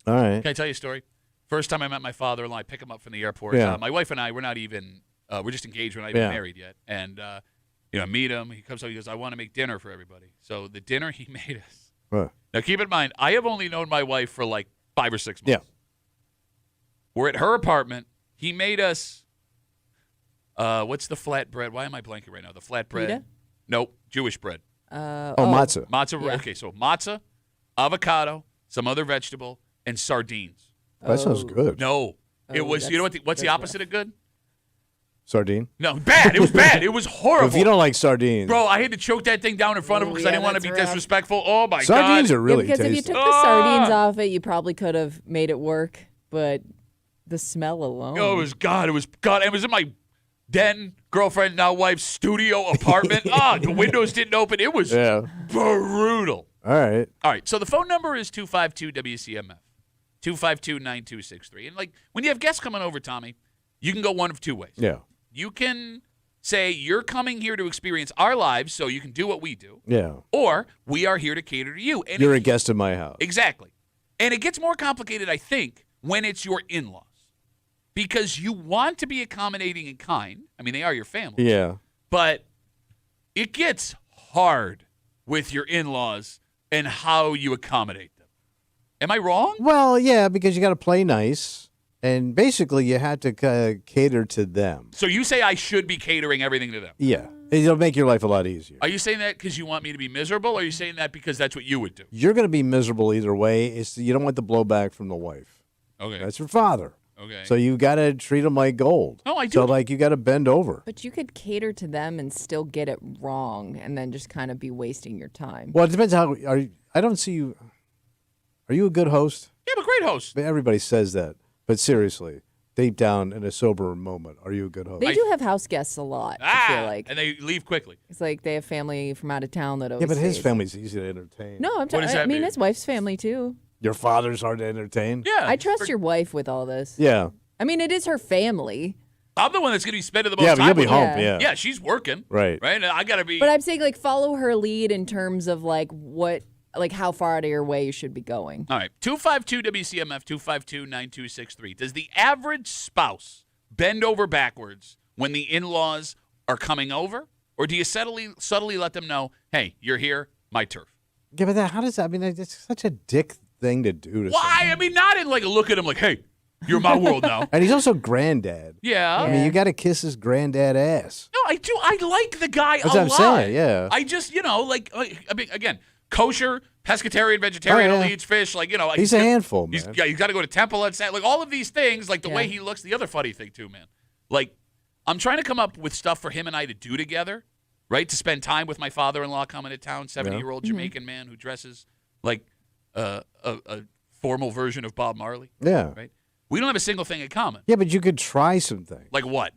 S2: All right.
S1: Can I tell you a story? First time I met my father-in-law, I pick him up from the airport.
S2: Yeah.
S1: My wife and I, we're not even, we're just engaged. We're not even
S2: Yeah.
S1: married yet. And, I meet him. He comes up, he goes, I want to make dinner for everybody. So the dinner he made us.
S2: Huh.
S1: Now, keep in mind, I have only known my wife for like 5 or 6 months.
S2: Yeah.
S1: We're at her apartment. He made us, what's the flatbread? Why am I blanking right now? The flatbread?
S3: Pita?
S1: Nope, Jewish bread.
S2: Matzah.
S1: Matzah,
S3: Yeah.
S1: okay, so matzah, avocado, some other vegetable, and sardines.
S2: That sounds good.
S1: No, it
S3: Oh,
S1: was. You know what's the
S3: that's
S1: opposite of good?
S2: Sardine.
S1: No, bad. It was bad. It was horrible.
S2: If you don't like sardines,
S1: Bro, I had to choke that thing down in front of him because I
S3: Yeah,
S1: didn't want to
S3: that's
S1: be
S3: rough.
S1: disrespectful. Oh my
S2: sardines
S1: god!
S2: are really
S3: because if you
S2: tasty.
S3: took the sardines off it, you probably could have made it work. But the smell alone.
S1: Oh, it was God. It was God. It was in my then girlfriend, now wife's studio apartment. The windows didn't open. It was
S2: Yeah.
S1: brutal.
S2: All right.
S1: All right, so the phone number is 252 WCMF, 252-9263. And like when you have guests coming over, Tommy, you can go one of two ways.
S2: Yeah.
S1: You can say you're coming here to experience our lives, so you can do what we do,
S2: Yeah.
S1: or we are here to cater to you. And
S2: You're
S1: if
S2: a guest in my house.
S1: Exactly. And it gets more complicated, I think, when it's your in-laws. Because you want to be accommodating and kind. I mean, they are your family.
S2: Yeah.
S1: But it gets hard with your in-laws and how you accommodate them. Am I wrong?
S2: Well, yeah, because you got to play nice, and basically you had to cater to them.
S1: So you say I should be catering everything to them.
S2: Yeah. It'll make your life a lot easier.
S1: Are you saying that because you want me to be miserable, or are you saying that because that's what you would do?
S2: You're going to be miserable either way. You don't want the blowback from the wife.
S1: Okay.
S2: That's your father.
S1: Okay.
S2: So you got to treat him like gold.
S1: No, I do.
S2: So like you got to bend over.
S3: But you could cater to them and still get it wrong, and then just kind of be wasting your time.
S2: Well, it depends how. I don't see you. Are you a good host?
S1: Yeah, I'm a great host.
S2: Everybody says that, but seriously, deep down in a sober moment, are you a good host?
S3: They do have house guests a lot. I feel like
S1: and they leave quickly.
S3: it's like they have family from out of town that always.
S2: Yeah, but his
S3: stays.
S2: family's easy to entertain.
S3: No, I'm
S1: What does
S3: talking.
S1: that
S3: I mean,
S1: mean?
S3: his wife's family too.
S2: Your father's hard to entertain.
S1: Yeah.
S3: I trust your wife with all this.
S2: Yeah.
S3: I mean, it is her family.
S1: I'm the one that's going to be spending the most
S2: Yeah,
S1: time
S2: but you'll be
S1: with
S2: home.
S3: Yeah.
S2: Yeah.
S1: Yeah, she's working.
S2: Right.
S1: Right? And I got to be.
S3: But I'm saying, like, follow her lead in terms of like how far out of your way you should be going.
S1: All right. 252 WCMF 252-9263. Does the average spouse bend over backwards when the in-laws are coming over? Or do you subtly let them know, hey, you're here, my turf?
S2: Yeah, but how does that? I mean, it's such a dick thing to do to
S1: Why?
S2: someone.
S1: I mean, not in like a look at him like, hey, you're my world now.
S2: And he's also granddad.
S1: Yeah.
S2: I mean, you got to kiss his granddad ass.
S1: No, I do. I like the guy
S2: That's
S1: a
S2: what I'm
S1: lot.
S2: saying, yeah.
S1: I just, I mean, again, kosher, pescatarian, vegetarian,
S2: Oh, yeah.
S1: only eats fish. Like,
S2: He's a handful, man.
S1: He's got to go to temple and say, like all of these things, like the way
S3: Yeah.
S1: he looks. The other funny thing too, man. Like, I'm trying to come up with stuff for him and I to do together, right? To spend time with my father-in-law coming to town, 70-year-old Jamaican man who dresses like a formal version of Bob Marley,
S2: Yeah.
S1: right? We don't have a single thing in common.
S2: Yeah, but you could try some things.
S1: Like what?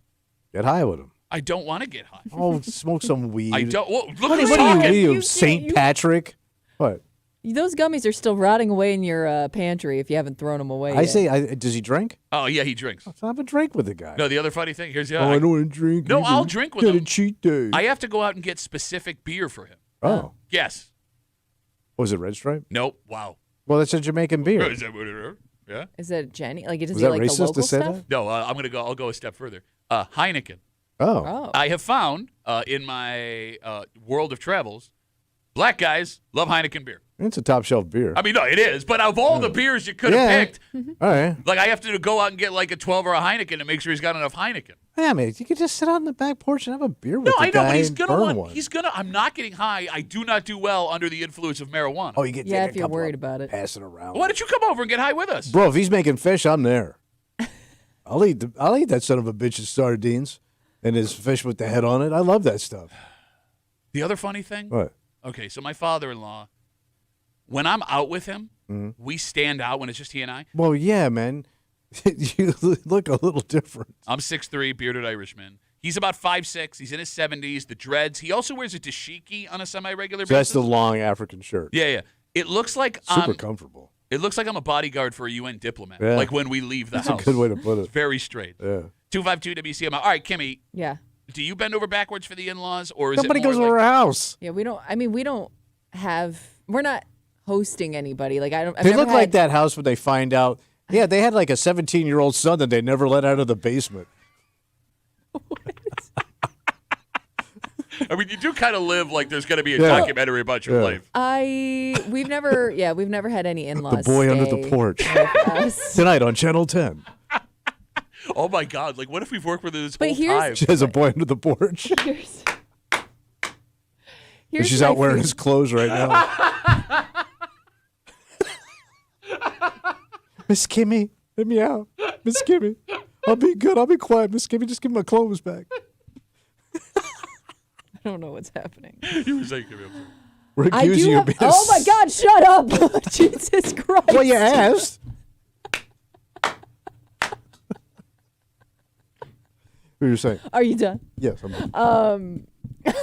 S2: Get high with him.
S1: I don't want to get high.
S2: Oh, smoke some weed.
S1: I don't. Whoa, look
S2: What,
S1: who's
S2: what are
S1: talking.
S2: you,
S3: You
S2: St.
S3: can't-
S2: Patrick? What?
S3: Those gummies are still rotting away in your pantry if you haven't thrown them away.
S2: I
S3: yet.
S2: say, does he drink?
S1: Oh yeah, he drinks.
S2: Let's have a drink with the guy.
S1: No, the other funny thing. Here's the
S2: Oh,
S1: other.
S2: I don't want to drink.
S1: No,
S2: either.
S1: I'll drink with
S2: Got
S1: him.
S2: a cheat day.
S1: I have to go out and get specific beer for him.
S2: Oh.
S1: Yes.
S2: Was it Red Stripe?
S1: Nope. Wow.
S2: Well, that's a Jamaican beer.
S1: Is that what it is? Yeah.
S3: Is it Jenny? Like, does
S2: Was
S3: he
S2: that
S3: like the
S2: racist
S3: local
S2: to say
S3: stuff?
S2: that?
S1: No, I'll go a step further. Heineken.
S2: Oh.
S3: Oh,
S1: I have found in my world of travels, black guys love Heineken beer.
S2: It's a top shelf beer.
S1: I mean, no, it is. But of all the beers you could have
S2: Yeah.
S1: picked,
S2: All right.
S1: like I have to go out and get like a 12 or a Heineken to make sure he's got enough Heineken.
S2: Yeah, man, you could just sit out on the back porch and have a beer with
S1: No,
S2: the
S1: I know,
S2: guy
S1: but he's
S2: and
S1: gonna
S2: burn
S1: want.
S2: one.
S1: He's gonna. I'm not getting high. I do not do well under the influence of marijuana.
S2: Oh, you get
S3: Yeah,
S2: take
S3: if
S2: a
S3: you're
S2: couple
S3: worried
S2: of
S3: about it.
S2: Pass it around.
S1: Why don't you come over and get high with us?
S2: Bro, if he's making fish, I'm there. I'll eat that son of a bitch's sardines and his fish with the head on it. I love that stuff.
S1: The other funny thing.
S2: What?
S1: Okay, so my father-in-law, when I'm out with him,
S2: Mm-hmm.
S1: we stand out when it's just he and I.
S2: Well, yeah, man. You look a little different.
S1: I'm 6'3", bearded Irishman. He's about 5'6". He's in his 70s. The dreads. He also wears a dashiki on a semi-regular
S2: So that's
S1: basis.
S2: the long African shirt.
S1: Yeah. It looks like
S2: Super comfortable.
S1: It looks like I'm a bodyguard for a UN diplomat.
S2: Yeah.
S1: Like when we leave the
S2: That's
S1: house.
S2: a good way to put it.
S1: It's very straight.
S2: Yeah.
S1: 252 WCMF. All right, Kimmy.
S3: Yeah.
S1: Do you bend over backwards for the in-laws, or is
S2: Nobody
S1: it more
S2: goes
S1: like,
S2: over our house.
S3: Yeah, we don't. I mean, we don't have. We're not hosting anybody. Like I don't. I've
S2: They
S3: never
S2: look like
S3: had-
S2: that house when they find out. Yeah, they had like a 17-year-old son that they never let out of the basement.
S1: I mean, you do kind of live like there's going to be a
S2: Yeah.
S1: documentary about your
S2: Yeah.
S1: life.
S3: We've never had any in-laws.
S2: The boy under the
S3: stay
S2: porch.
S3: with us.
S2: Tonight on Channel 10.
S1: Oh my God! Like, what if we've worked with her this
S3: But
S1: whole
S3: here's-
S1: time?
S2: She has a boy under the porch.
S3: Here's,
S2: And
S3: here's
S2: she's
S3: my
S2: out wearing
S3: fear.
S2: his clothes right now. Miss Kimmy, let me out. Miss Kimmy. I'll be good. I'll be quiet. Miss Kimmy, just give me my clothes back.
S3: I don't know what's happening.
S1: You were saying, Kimmy, I'm sorry.
S2: We're
S3: I
S2: accusing
S3: do
S2: you
S3: have.
S2: of being
S3: Oh my God! Shut up! Jesus Christ!
S2: Well, you asked. What were you saying?
S3: Are you done?
S2: Yes, I'm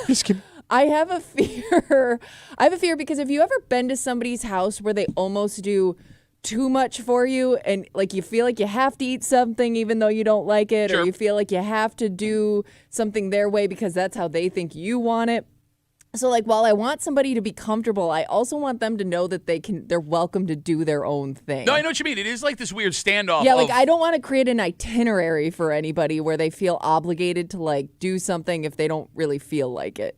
S2: Miss Kimmy.
S3: I have a fear. I have a fear because if you ever been to somebody's house where they almost do too much for you and like you feel like you have to eat something even though you don't like it,
S1: Sure.
S3: or you feel like you have to do something their way because that's how they think you want it. So like while I want somebody to be comfortable, I also want them to know that they're welcome to do their own thing.
S1: No, I know what you mean. It is like this weird standoff.
S3: Yeah, like
S1: of,
S3: I don't want to create an itinerary for anybody where they feel obligated to like do something if they don't really feel like it.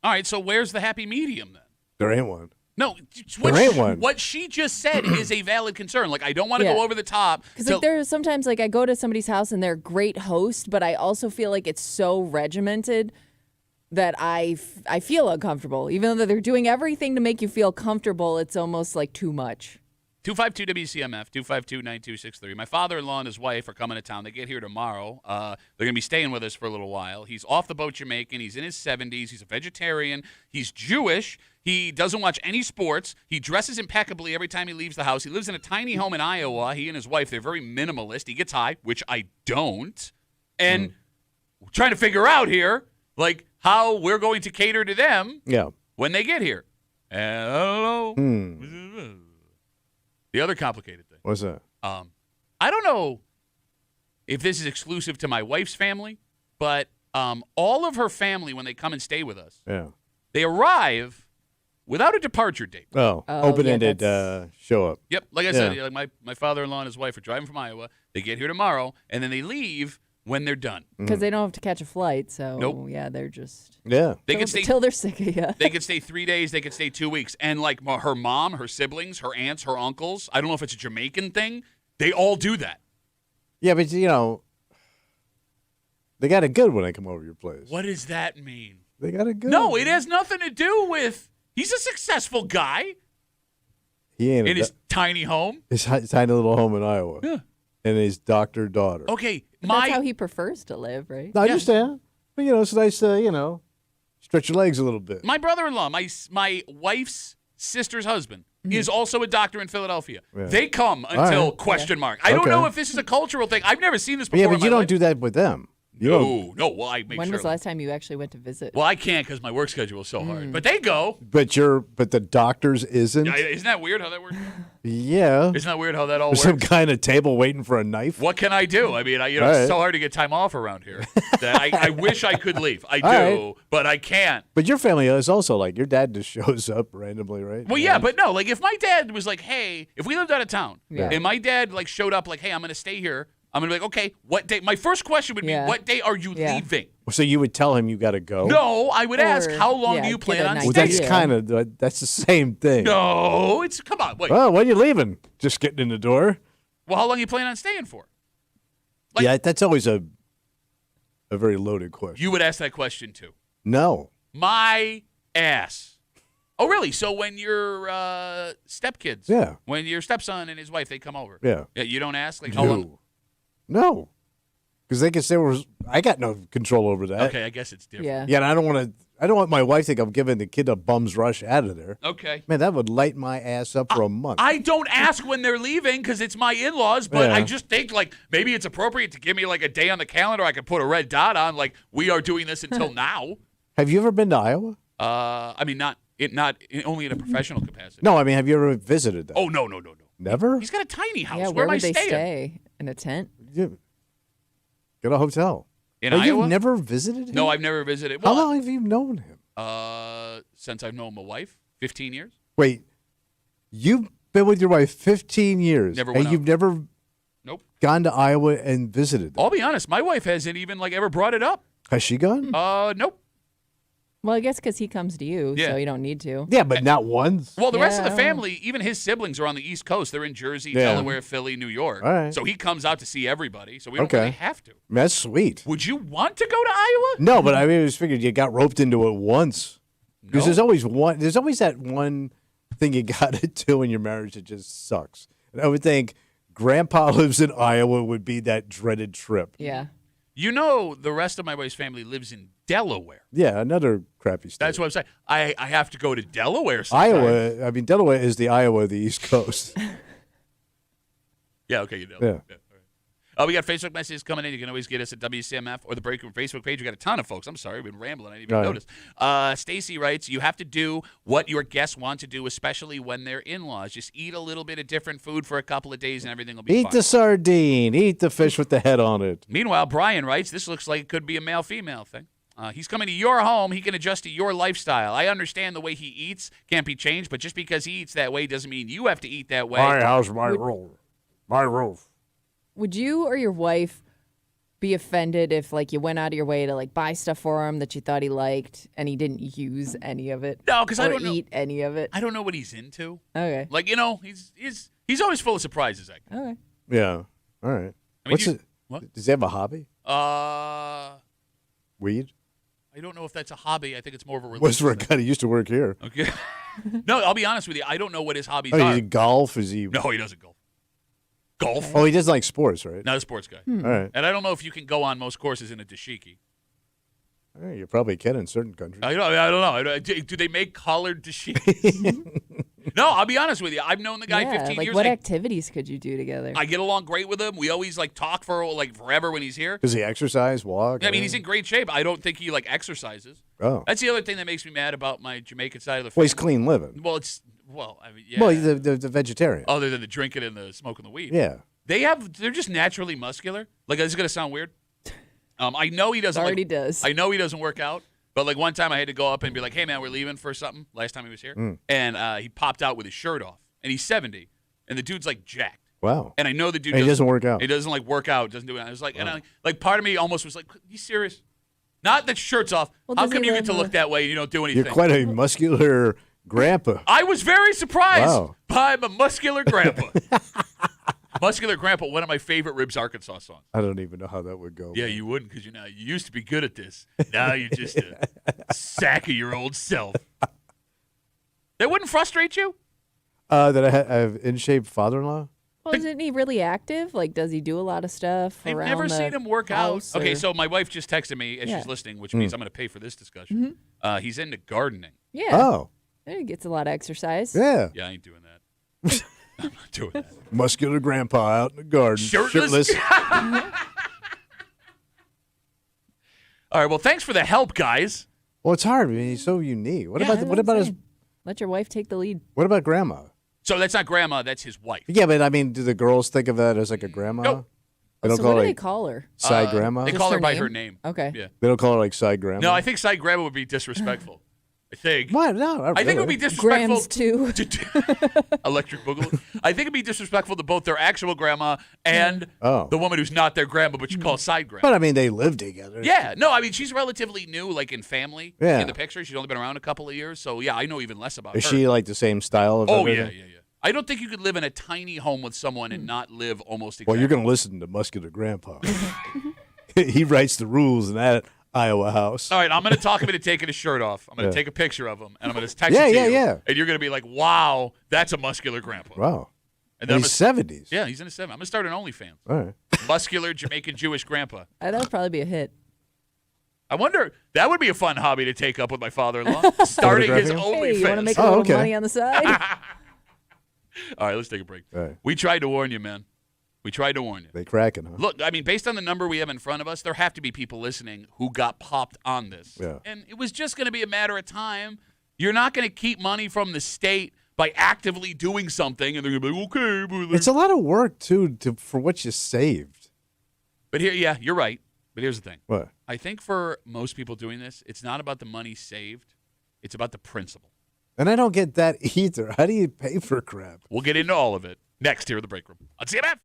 S1: All right, so where's the happy medium then?
S2: There ain't one.
S1: No,
S2: There ain't one.
S1: what she just said is a valid concern. Like, I don't want to
S3: Yeah.
S1: go over the top.
S3: Because like there's sometimes like I go to somebody's house and they're a great host, but I also feel like it's so regimented that I feel uncomfortable. Even though they're doing everything to make you feel comfortable, it's almost like too much.
S1: 252 WCMF, 252-9263. My father-in-law and his wife are coming to town. They get here tomorrow. They're going to be staying with us for a little while. He's off the boat Jamaican. He's in his 70s. He's a vegetarian. He's Jewish. He doesn't watch any sports. He dresses impeccably every time he leaves the house. He lives in a tiny home in Iowa. He and his wife, they're very minimalist. He gets high, which I don't. And we're trying to figure out here, like, how we're going to cater to them
S2: Yeah.
S1: when they get here. And I don't know. The other complicated thing.
S2: What's that?
S1: I don't know if this is exclusive to my wife's family, but all of her family, when they come and stay with us,
S2: Yeah.
S1: they arrive without a departure date.
S2: Oh,
S3: Oh,
S2: open-ended
S3: yeah,
S2: show up.
S1: Yep. Like I said,
S2: Yeah.
S1: like my father-in-law and his wife are driving from Iowa. They get here tomorrow, and then they leave when they're done.
S3: Because they don't have to catch a flight, so
S1: Nope.
S3: yeah, they're just
S2: Yeah.
S1: They can stay.
S3: till they're sick of you.
S1: They could stay 3 days. They could stay 2 weeks. And like her mom, her siblings, her aunts, her uncles. I don't know if it's a Jamaican thing. They all do that.
S2: Yeah, but you know, they got it good when they come over your place.
S1: What does that mean?
S2: They got it good.
S1: No, it has nothing to do with. He's a successful guy
S2: He ain't
S1: in his tiny home.
S2: his tiny little home in Iowa.
S1: Yeah.
S2: And his doctor daughter.
S1: Okay,
S3: That's how he prefers to live, right?
S2: No, I understand. But you know, it's nice to, stretch your legs a little bit.
S1: my brother-in-law, my wife's sister's husband, is also a doctor in Philadelphia.
S2: Yeah.
S1: They come until
S2: right.
S1: question mark. I don't
S2: Okay.
S1: know if this is a cultural thing. I've never seen this before.
S2: Yeah,
S1: in
S2: but
S1: my
S2: you don't
S1: life.
S2: do that with them. You don't.
S1: No. Well, I make
S3: When
S1: sure.
S3: was the last time you actually went to visit?
S1: Well, I can't because my work schedule is so hard. But they go.
S2: But the doctor's isn't.
S1: Isn't that weird how that works?
S2: Yeah.
S1: Isn't that weird how that all
S2: There's
S1: works?
S2: some kind of table waiting for a knife.
S1: What can I do? I mean,
S2: All
S1: it's
S2: right.
S1: so hard to get time off around here that I wish I could leave. I do,
S2: All right.
S1: but I can't.
S2: But your family is also like your dad just shows up randomly, right?
S1: Well, yeah, but no. Like, if my dad was like, "Hey," if we lived out of town,
S3: Yeah.
S1: and my dad like showed up, like, "Hey, I'm going to stay here," I'm going to be like, "Okay, what day?" My first question would be,
S3: Yeah.
S1: "What day are you
S3: Yeah.
S1: leaving?"
S2: So you would tell him you got to go.
S1: No, I would ask,
S3: Or,
S1: "How long
S3: yeah,
S1: do you
S3: get
S1: plan
S3: a
S1: on
S3: nice
S2: Well,
S1: staying?"
S2: that's
S3: idea.
S2: kind of that's the same thing.
S1: No, it's come on. Wait.
S2: Well, when you leaving? Just getting in the door.
S1: Well, how long you plan on staying for? Like-
S2: Yeah, that's always a very loaded question.
S1: You would ask that question too.
S2: No.
S1: My ass. Oh, really? So when your stepkids,
S2: Yeah.
S1: when your stepson and his wife, they come over,
S2: Yeah.
S1: you don't ask like how long?
S2: No. Because they can say I got no control over that.
S1: Okay, I guess it's different.
S3: Yeah.
S2: Yeah, and I don't want to. I don't want my wife to think I'm giving the kid a bum's rush out of there.
S1: Okay.
S2: Man, that would light my ass up for a month.
S1: I don't ask when they're leaving because it's my in-laws, but
S2: Yeah.
S1: I just think like maybe it's appropriate to give me like a day on the calendar. I could put a red dot on like we are doing this until now.
S2: Have you ever been to Iowa?
S1: I mean, only in a professional capacity.
S2: No, I mean, have you ever visited that?
S1: Oh no.
S2: Never?
S1: He's got a tiny house.
S3: Yeah,
S1: Where am I
S3: would they
S1: staying?
S3: stay? In a tent?
S2: Get a hotel.
S1: In
S2: But
S1: Iowa?
S2: you've never visited him?
S1: No, I've never visited.
S2: How
S1: Well,
S2: long have you known him?
S1: since I've known my wife, 15 years.
S2: Wait, you've been with your wife 15 years,
S1: Never
S2: and
S1: went
S2: you've
S1: out.
S2: never
S1: Nope.
S2: gone to Iowa and visited them.
S1: I'll be honest. My wife hasn't even like ever brought it up.
S2: Has she gone?
S1: Nope.
S3: Well, I guess because he comes to you,
S1: Yeah.
S3: so you don't need to.
S2: Yeah, but not once.
S1: Well, the rest of the
S3: Yeah.
S1: family, even his siblings, are on the East Coast. They're in Jersey,
S2: Yeah.
S1: Delaware, Philly, New York.
S2: All right.
S1: So he comes out to see everybody. So we don't
S2: Okay.
S1: really have to.
S2: That's sweet.
S1: Would you want to go to Iowa?
S2: No, but I mean, I just figured you got roped into it once. Because
S1: No.
S2: there's always that one thing you got to do in your marriage that just sucks. And I would think Grandpa lives in Iowa would be that dreaded trip.
S3: Yeah.
S1: You know, the rest of my wife's family lives in Delaware.
S2: Yeah, another crappy state.
S1: That's what I'm saying. I have to go to Delaware sometime.
S2: Iowa. I mean, Delaware is the Iowa of the East Coast.
S1: Yeah, okay, you know.
S2: Yeah.
S1: All right. We got Facebook messages coming in. You can always get us at WCMF or the Break Room Facebook page. We got a ton of folks. I'm sorry, we've been rambling. I didn't even
S2: Right.
S1: notice. Stacy writes, you have to do what your guests want to do, especially when they're in-laws. Just eat a little bit of different food for a couple of days and everything will be
S2: Eat
S1: fine.
S2: the sardine. Eat the fish with the head on it.
S1: Meanwhile, Brian writes, this looks like it could be a male-female thing. He's coming to your home. He can adjust to your lifestyle. I understand the way he eats can't be changed, but just because he eats that way doesn't mean you have to eat that way.
S2: house, my rule. My roof.
S3: Would you or your wife be offended if, like, you went out of your way to, like, buy stuff for him that you thought he liked and he didn't use any of it?
S1: No, because I
S3: Or
S1: don't know.
S3: eat any of it?
S1: I don't know what he's into.
S3: Okay.
S1: Like, you know, he's always full of surprises. That guy.
S3: Okay.
S2: Yeah. All right.
S1: I mean,
S2: What? Does he have a hobby? Weed?
S1: I don't know if that's a hobby. I think it's more of a
S2: Was
S1: religious
S2: for a
S1: thing.
S2: guy that used to work here.
S1: Okay. No, I'll be honest with you. I don't know what his hobbies
S2: Oh,
S1: are.
S2: is he golf? Is he?
S1: No, he doesn't golf. Golf?
S2: Oh, he doesn't like sports, right?
S1: Not a sports guy.
S2: All right.
S1: And I don't know if you can go on most courses in a dashiki.
S2: All right, you probably can in certain countries.
S1: I don't know. Do they make colored dashikis? No, I'll be honest with you. I've known the guy
S3: Yeah,
S1: 15
S3: like,
S1: years.
S3: what activities could you do together?
S1: I get along great with him. We always like talk for like forever when he's here.
S2: Does he exercise, walk?
S1: I mean, he's in great shape. I don't think he like exercises.
S2: Oh.
S1: That's the other thing that makes me mad about my Jamaican side of the
S2: Well,
S1: family.
S2: he's clean living.
S1: I mean, yeah.
S2: Well, he's the vegetarian.
S1: Other than the drinking and the smoking the weed.
S2: Yeah.
S1: They're just naturally muscular. Like, this is gonna sound weird. I know he doesn't.
S3: Already
S1: like,
S3: does.
S1: I know he doesn't work out. But like one time I had to go up and be like, hey man, we're leaving for something. Last time he was here. And he popped out with his shirt off. And he's 70. And the dude's like jacked.
S2: Wow.
S1: And I know the dude
S2: And he doesn't work out.
S1: He doesn't like work out, doesn't do it. I was like, and I, like part of me almost was like, you serious? Not that shirt's off.
S3: Well,
S1: How
S3: does
S1: come
S3: he
S1: you get to
S3: live
S1: look that way and you don't do anything?
S2: You're quite a muscular grandpa.
S1: I was very surprised
S2: Wow.
S1: by my muscular grandpa. Muscular Grandpa, one of my favorite Ribs Arkansas songs.
S2: I don't even know how that would go.
S1: Yeah, you wouldn't because you used to be good at this. Now you're just a sack of your old self. That wouldn't frustrate you?
S2: That I have in shape father-in-law.
S3: Well, isn't he really active? Like, does he do a lot of stuff
S1: I've
S3: around
S1: never
S3: the
S1: seen him work out.
S3: house,
S1: Okay,
S3: or-
S1: so my wife just texted me as
S3: Yeah.
S1: she's listening, which means I'm going to pay for this discussion. He's into gardening.
S3: Yeah.
S2: Oh,
S3: He gets a lot of exercise.
S2: yeah.
S1: Yeah, I ain't doing that. I'm not doing that.
S2: Muscular grandpa out in the garden,
S1: Shirtless? All right, well, thanks for the help, guys.
S2: Well, it's hard. I mean, he's so unique. What
S3: Yeah,
S2: about what about his?
S3: Let your wife take the lead.
S2: What about grandma?
S1: So that's not grandma, that's his wife.
S2: Yeah, but I mean, do the girls think of that as like a grandma?
S1: Nope.
S2: They don't
S3: So
S2: call
S3: what
S2: her
S3: do they
S2: like
S3: call her?
S2: side grandma.
S1: They
S3: Just
S1: call her
S3: her
S1: by
S3: name?
S1: her name.
S3: Okay.
S1: Yeah.
S2: They don't call her like side grandma.
S1: No, I think side grandma would be disrespectful. I think.
S2: What? No,
S1: I think it would be disrespectful.
S3: Grams too.
S1: Electric Boogaloo. I think it'd be disrespectful to both their actual grandma and
S2: Oh.
S1: the woman who's not their grandma, but you call side grandma.
S2: But I mean, they live together.
S1: Yeah, no, I mean she's relatively new, like in family.
S2: Yeah.
S1: In the picture, she's only been around a couple of years, so yeah, I know even less about
S2: Is
S1: her.
S2: she like the same style of
S1: Oh yeah,
S2: everything?
S1: yeah, yeah. I don't think you could live in a tiny home with someone and not live almost exactly.
S2: Well, you're going to listen to Muscular Grandpa. He writes the rules in that Iowa house.
S1: All right, I'm going to talk him into taking his shirt off. I'm going to
S2: Yeah.
S1: take a picture of him, and I'm going to text
S2: Yeah,
S1: it to
S2: yeah,
S1: you.
S2: yeah.
S1: And you're going to be like, wow, that's a muscular grandpa.
S2: Wow.
S1: And
S2: And
S1: then
S2: he's 70s.
S1: yeah, he's in his 70s. I'm going to start an OnlyFans.
S2: All right.
S1: Muscular Jamaican Jewish grandpa.
S3: That would probably be a hit.
S1: I wonder, that would be a fun hobby to take up with my father-in-law. Starting his
S2: Photographing him?
S3: Hey, you want to
S1: OnlyFans.
S3: make a little
S2: okay.
S3: money on the side?
S1: All right, let's take a break.
S2: All right.
S1: We tried to warn you, man. We tried to warn you.
S2: They cracking, huh?
S1: Look, I mean, based on the number we have in front of us, there have to be people listening who got popped on this.
S2: Yeah.
S1: And it was just going to be a matter of time. You're not going to keep money from the state by actively doing something, and they're going to be like, okay. But
S2: It's a lot of work, too, for what you saved.
S1: But here, yeah, you're right. But here's the thing.
S2: What?
S1: I think for most people doing this, it's not about the money saved. It's about the principle.
S2: And I don't get that either. How do you pay for crap?
S1: We'll get into all of it next here at the break room on CMF.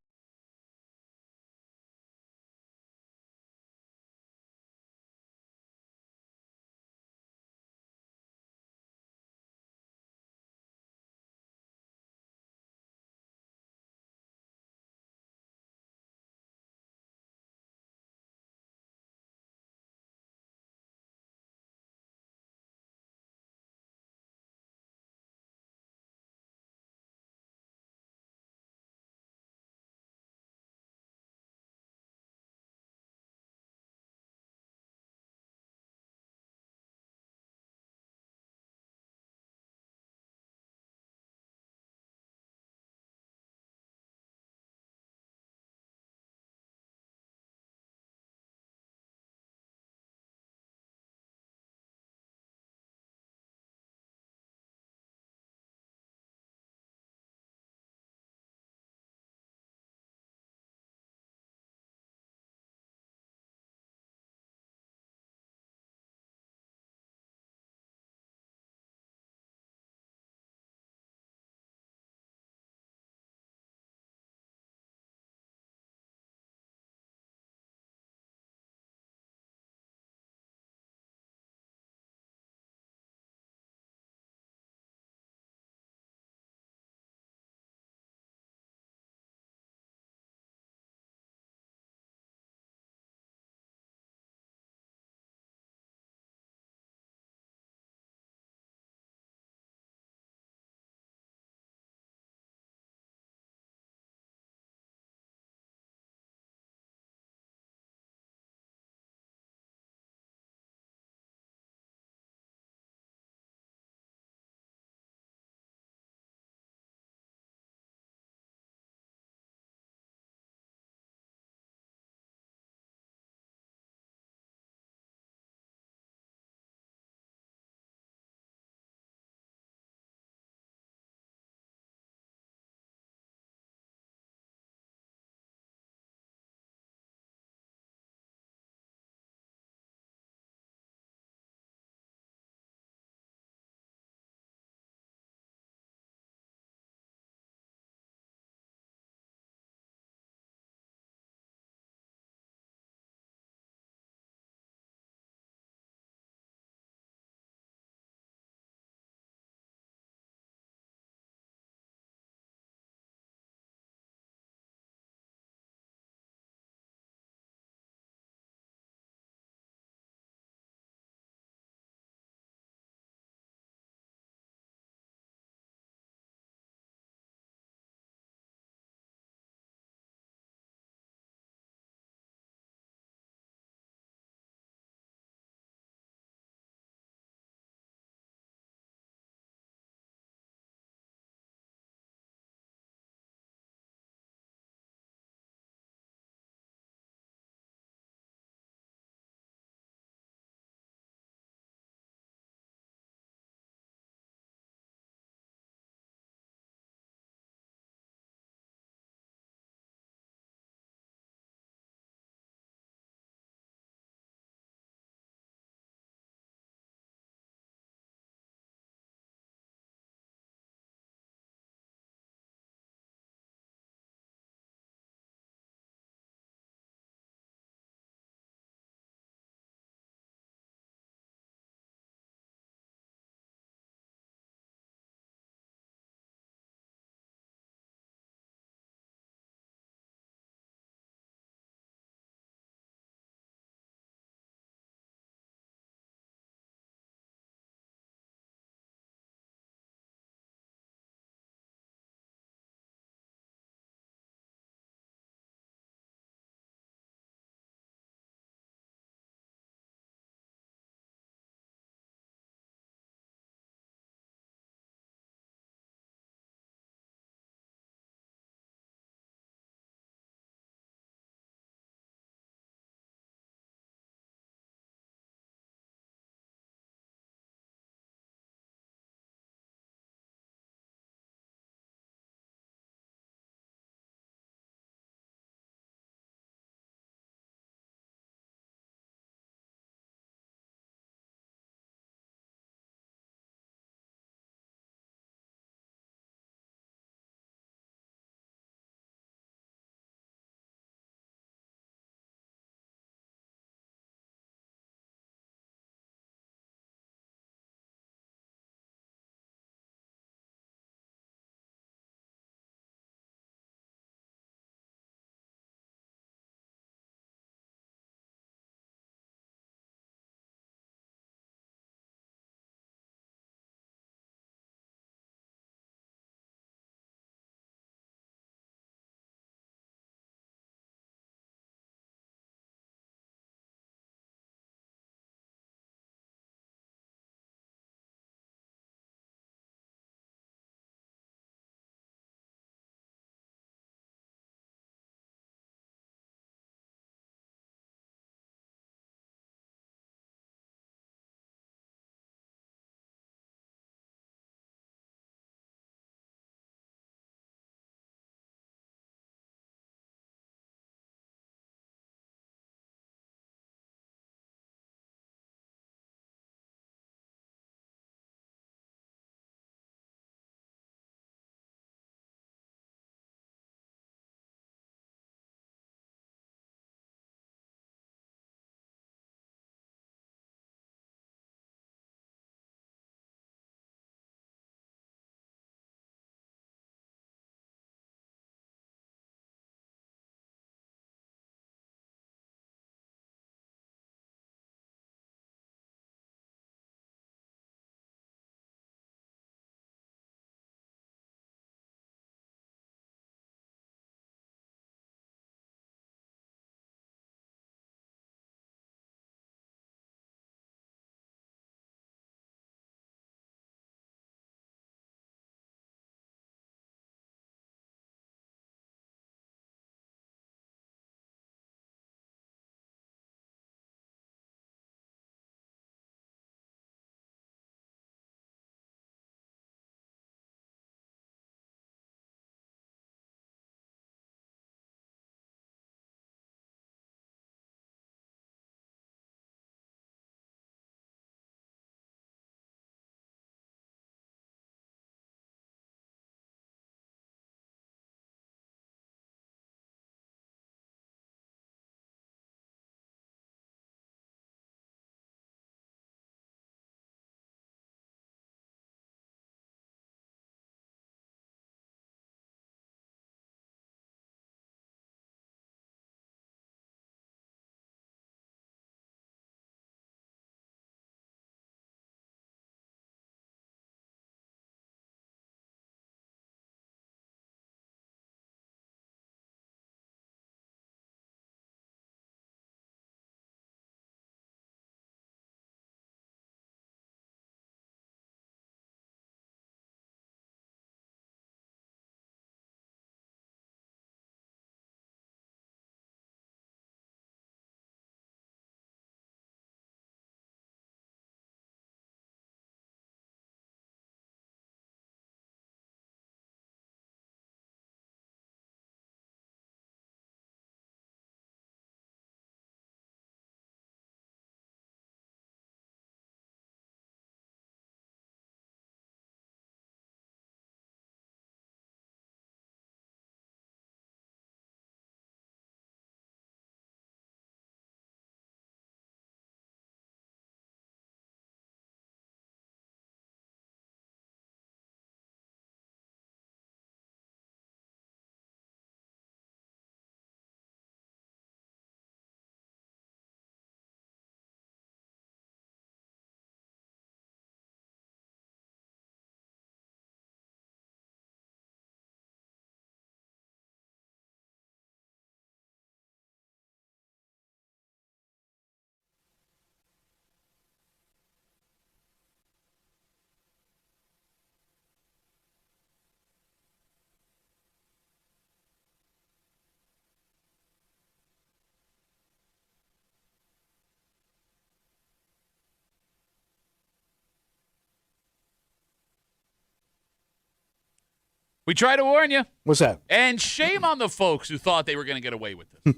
S1: We try to warn you.
S2: What's that?
S1: And shame on the folks who thought they were going to get away with this.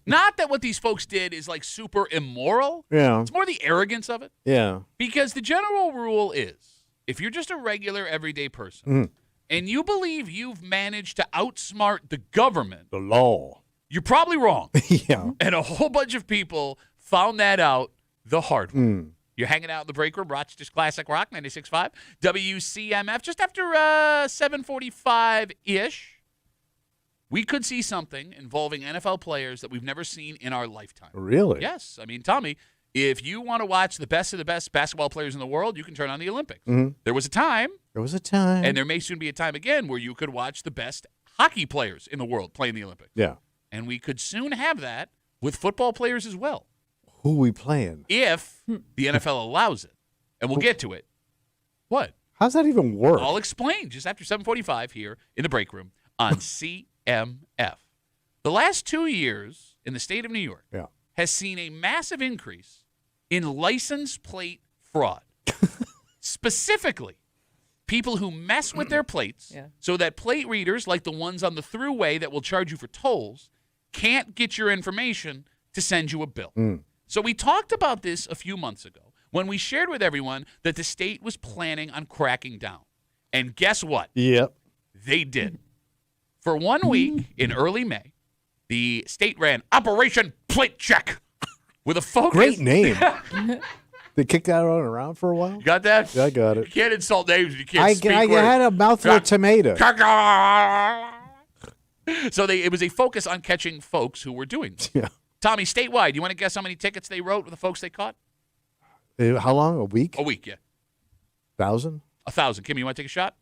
S1: Not that what these folks did is like super immoral.
S2: Yeah.
S1: It's more the arrogance of it.
S2: Yeah.
S1: Because the general rule is if you're just a regular everyday person and you believe you've managed to outsmart the government,
S2: The law.
S1: you're probably wrong.
S2: Yeah.
S1: And a whole bunch of people found that out the hard way. You're hanging out in the break room, Rochester's Classic Rock, 96.5, WCMF. Just after 7:45-ish, we could see something involving NFL players that we've never seen in our lifetime.
S2: Really?
S1: Yes. I mean, Tommy, if you want to watch the best of the best basketball players in the world, you can turn on the Olympics. There was a time,
S2: There was a time.
S1: and there may soon be a time again, where you could watch the best hockey players in the world play in the Olympics.
S2: Yeah.
S1: And we could soon have that with football players as well,
S2: Who we playing?
S1: if the NFL allows it. And we'll get to it. What?
S2: How's that even work?
S1: I'll explain just after 7:45 here in the break room on CMF. The last 2 years in the state of New York
S2: Yeah.
S1: has seen a massive increase in license plate fraud. Specifically, people who mess with their plates so that plate readers, like the ones on the thruway that will charge you for tolls, can't get your information to send you a bill. So we talked about this a few months ago when we shared with everyone that the state was planning on cracking down. And guess what?
S2: Yep.
S1: They did. For 1 week in early May, the state ran Operation Plate Check with a focus.
S2: Great name. They kicked that around for a while?
S1: You got that?
S2: Yeah, I got
S1: You
S2: it.
S1: can't insult names if you can't
S2: I
S1: speak words.
S2: had a mouthful of tomato.
S1: So it was a focus on catching folks who were doing this.
S2: Yeah.
S1: Tommy, statewide, you want to guess how many tickets they wrote with the folks they caught?
S2: How long? A week?
S1: A week, yeah.
S2: 1,000?
S1: 1,000. Kim, you want to take a shot?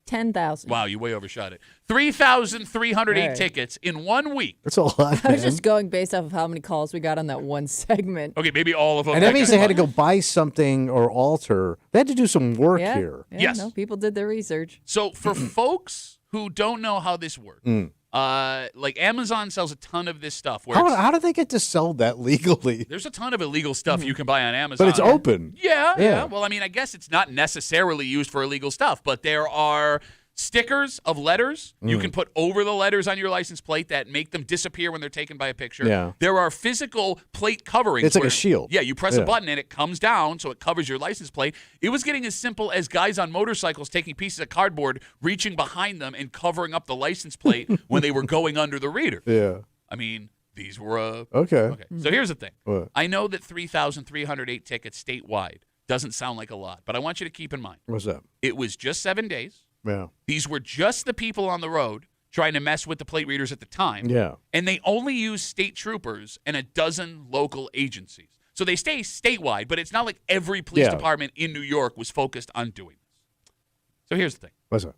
S3: 10,000.
S1: Wow, you way overshot it. 3,308
S3: All right.
S1: tickets in 1 week.
S2: That's a lot,
S3: I was
S2: man.
S3: just going based off of how many calls we got on that one segment.
S1: Okay, maybe all of them.
S2: And that means they had to go buy something or alter. They had to do some work
S3: Yeah.
S2: here.
S3: Yeah,
S1: Yes.
S3: no, people did their research.
S1: So for folks who don't know how this works, like Amazon sells a ton of this stuff. Where it's-
S2: How do they get to sell that legally?
S1: there's a ton of illegal stuff you can buy on Amazon.
S2: But it's open.
S1: Yeah.
S2: Yeah.
S1: Well, I mean, I guess it's not necessarily used for illegal stuff, but there are stickers of letters you can put over the letters on your license plate that make them disappear when they're taken by a picture.
S2: Yeah.
S1: There are physical plate coverings.
S2: It's like a
S1: where-
S2: shield.
S1: Yeah, you press a
S2: Yeah.
S1: button and it comes down so it covers your license plate. It was getting as simple as guys on motorcycles taking pieces of cardboard, reaching behind them and covering up the license plate when they were going under the reader.
S2: Yeah.
S1: I mean, these were
S2: Okay.
S1: Okay, so here's the thing.
S2: What?
S1: I know that 3,308 tickets statewide doesn't sound like a lot, but I want you to keep in mind,
S2: What's that?
S1: it was just 7 days.
S2: Yeah.
S1: These were just the people on the road trying to mess with the plate readers at the time.
S2: Yeah.
S1: And they only used state troopers and a dozen local agencies. So they stay statewide, but it's not like every police
S2: Yeah.
S1: department in New York was focused on doing this. So here's the thing.
S2: What's that?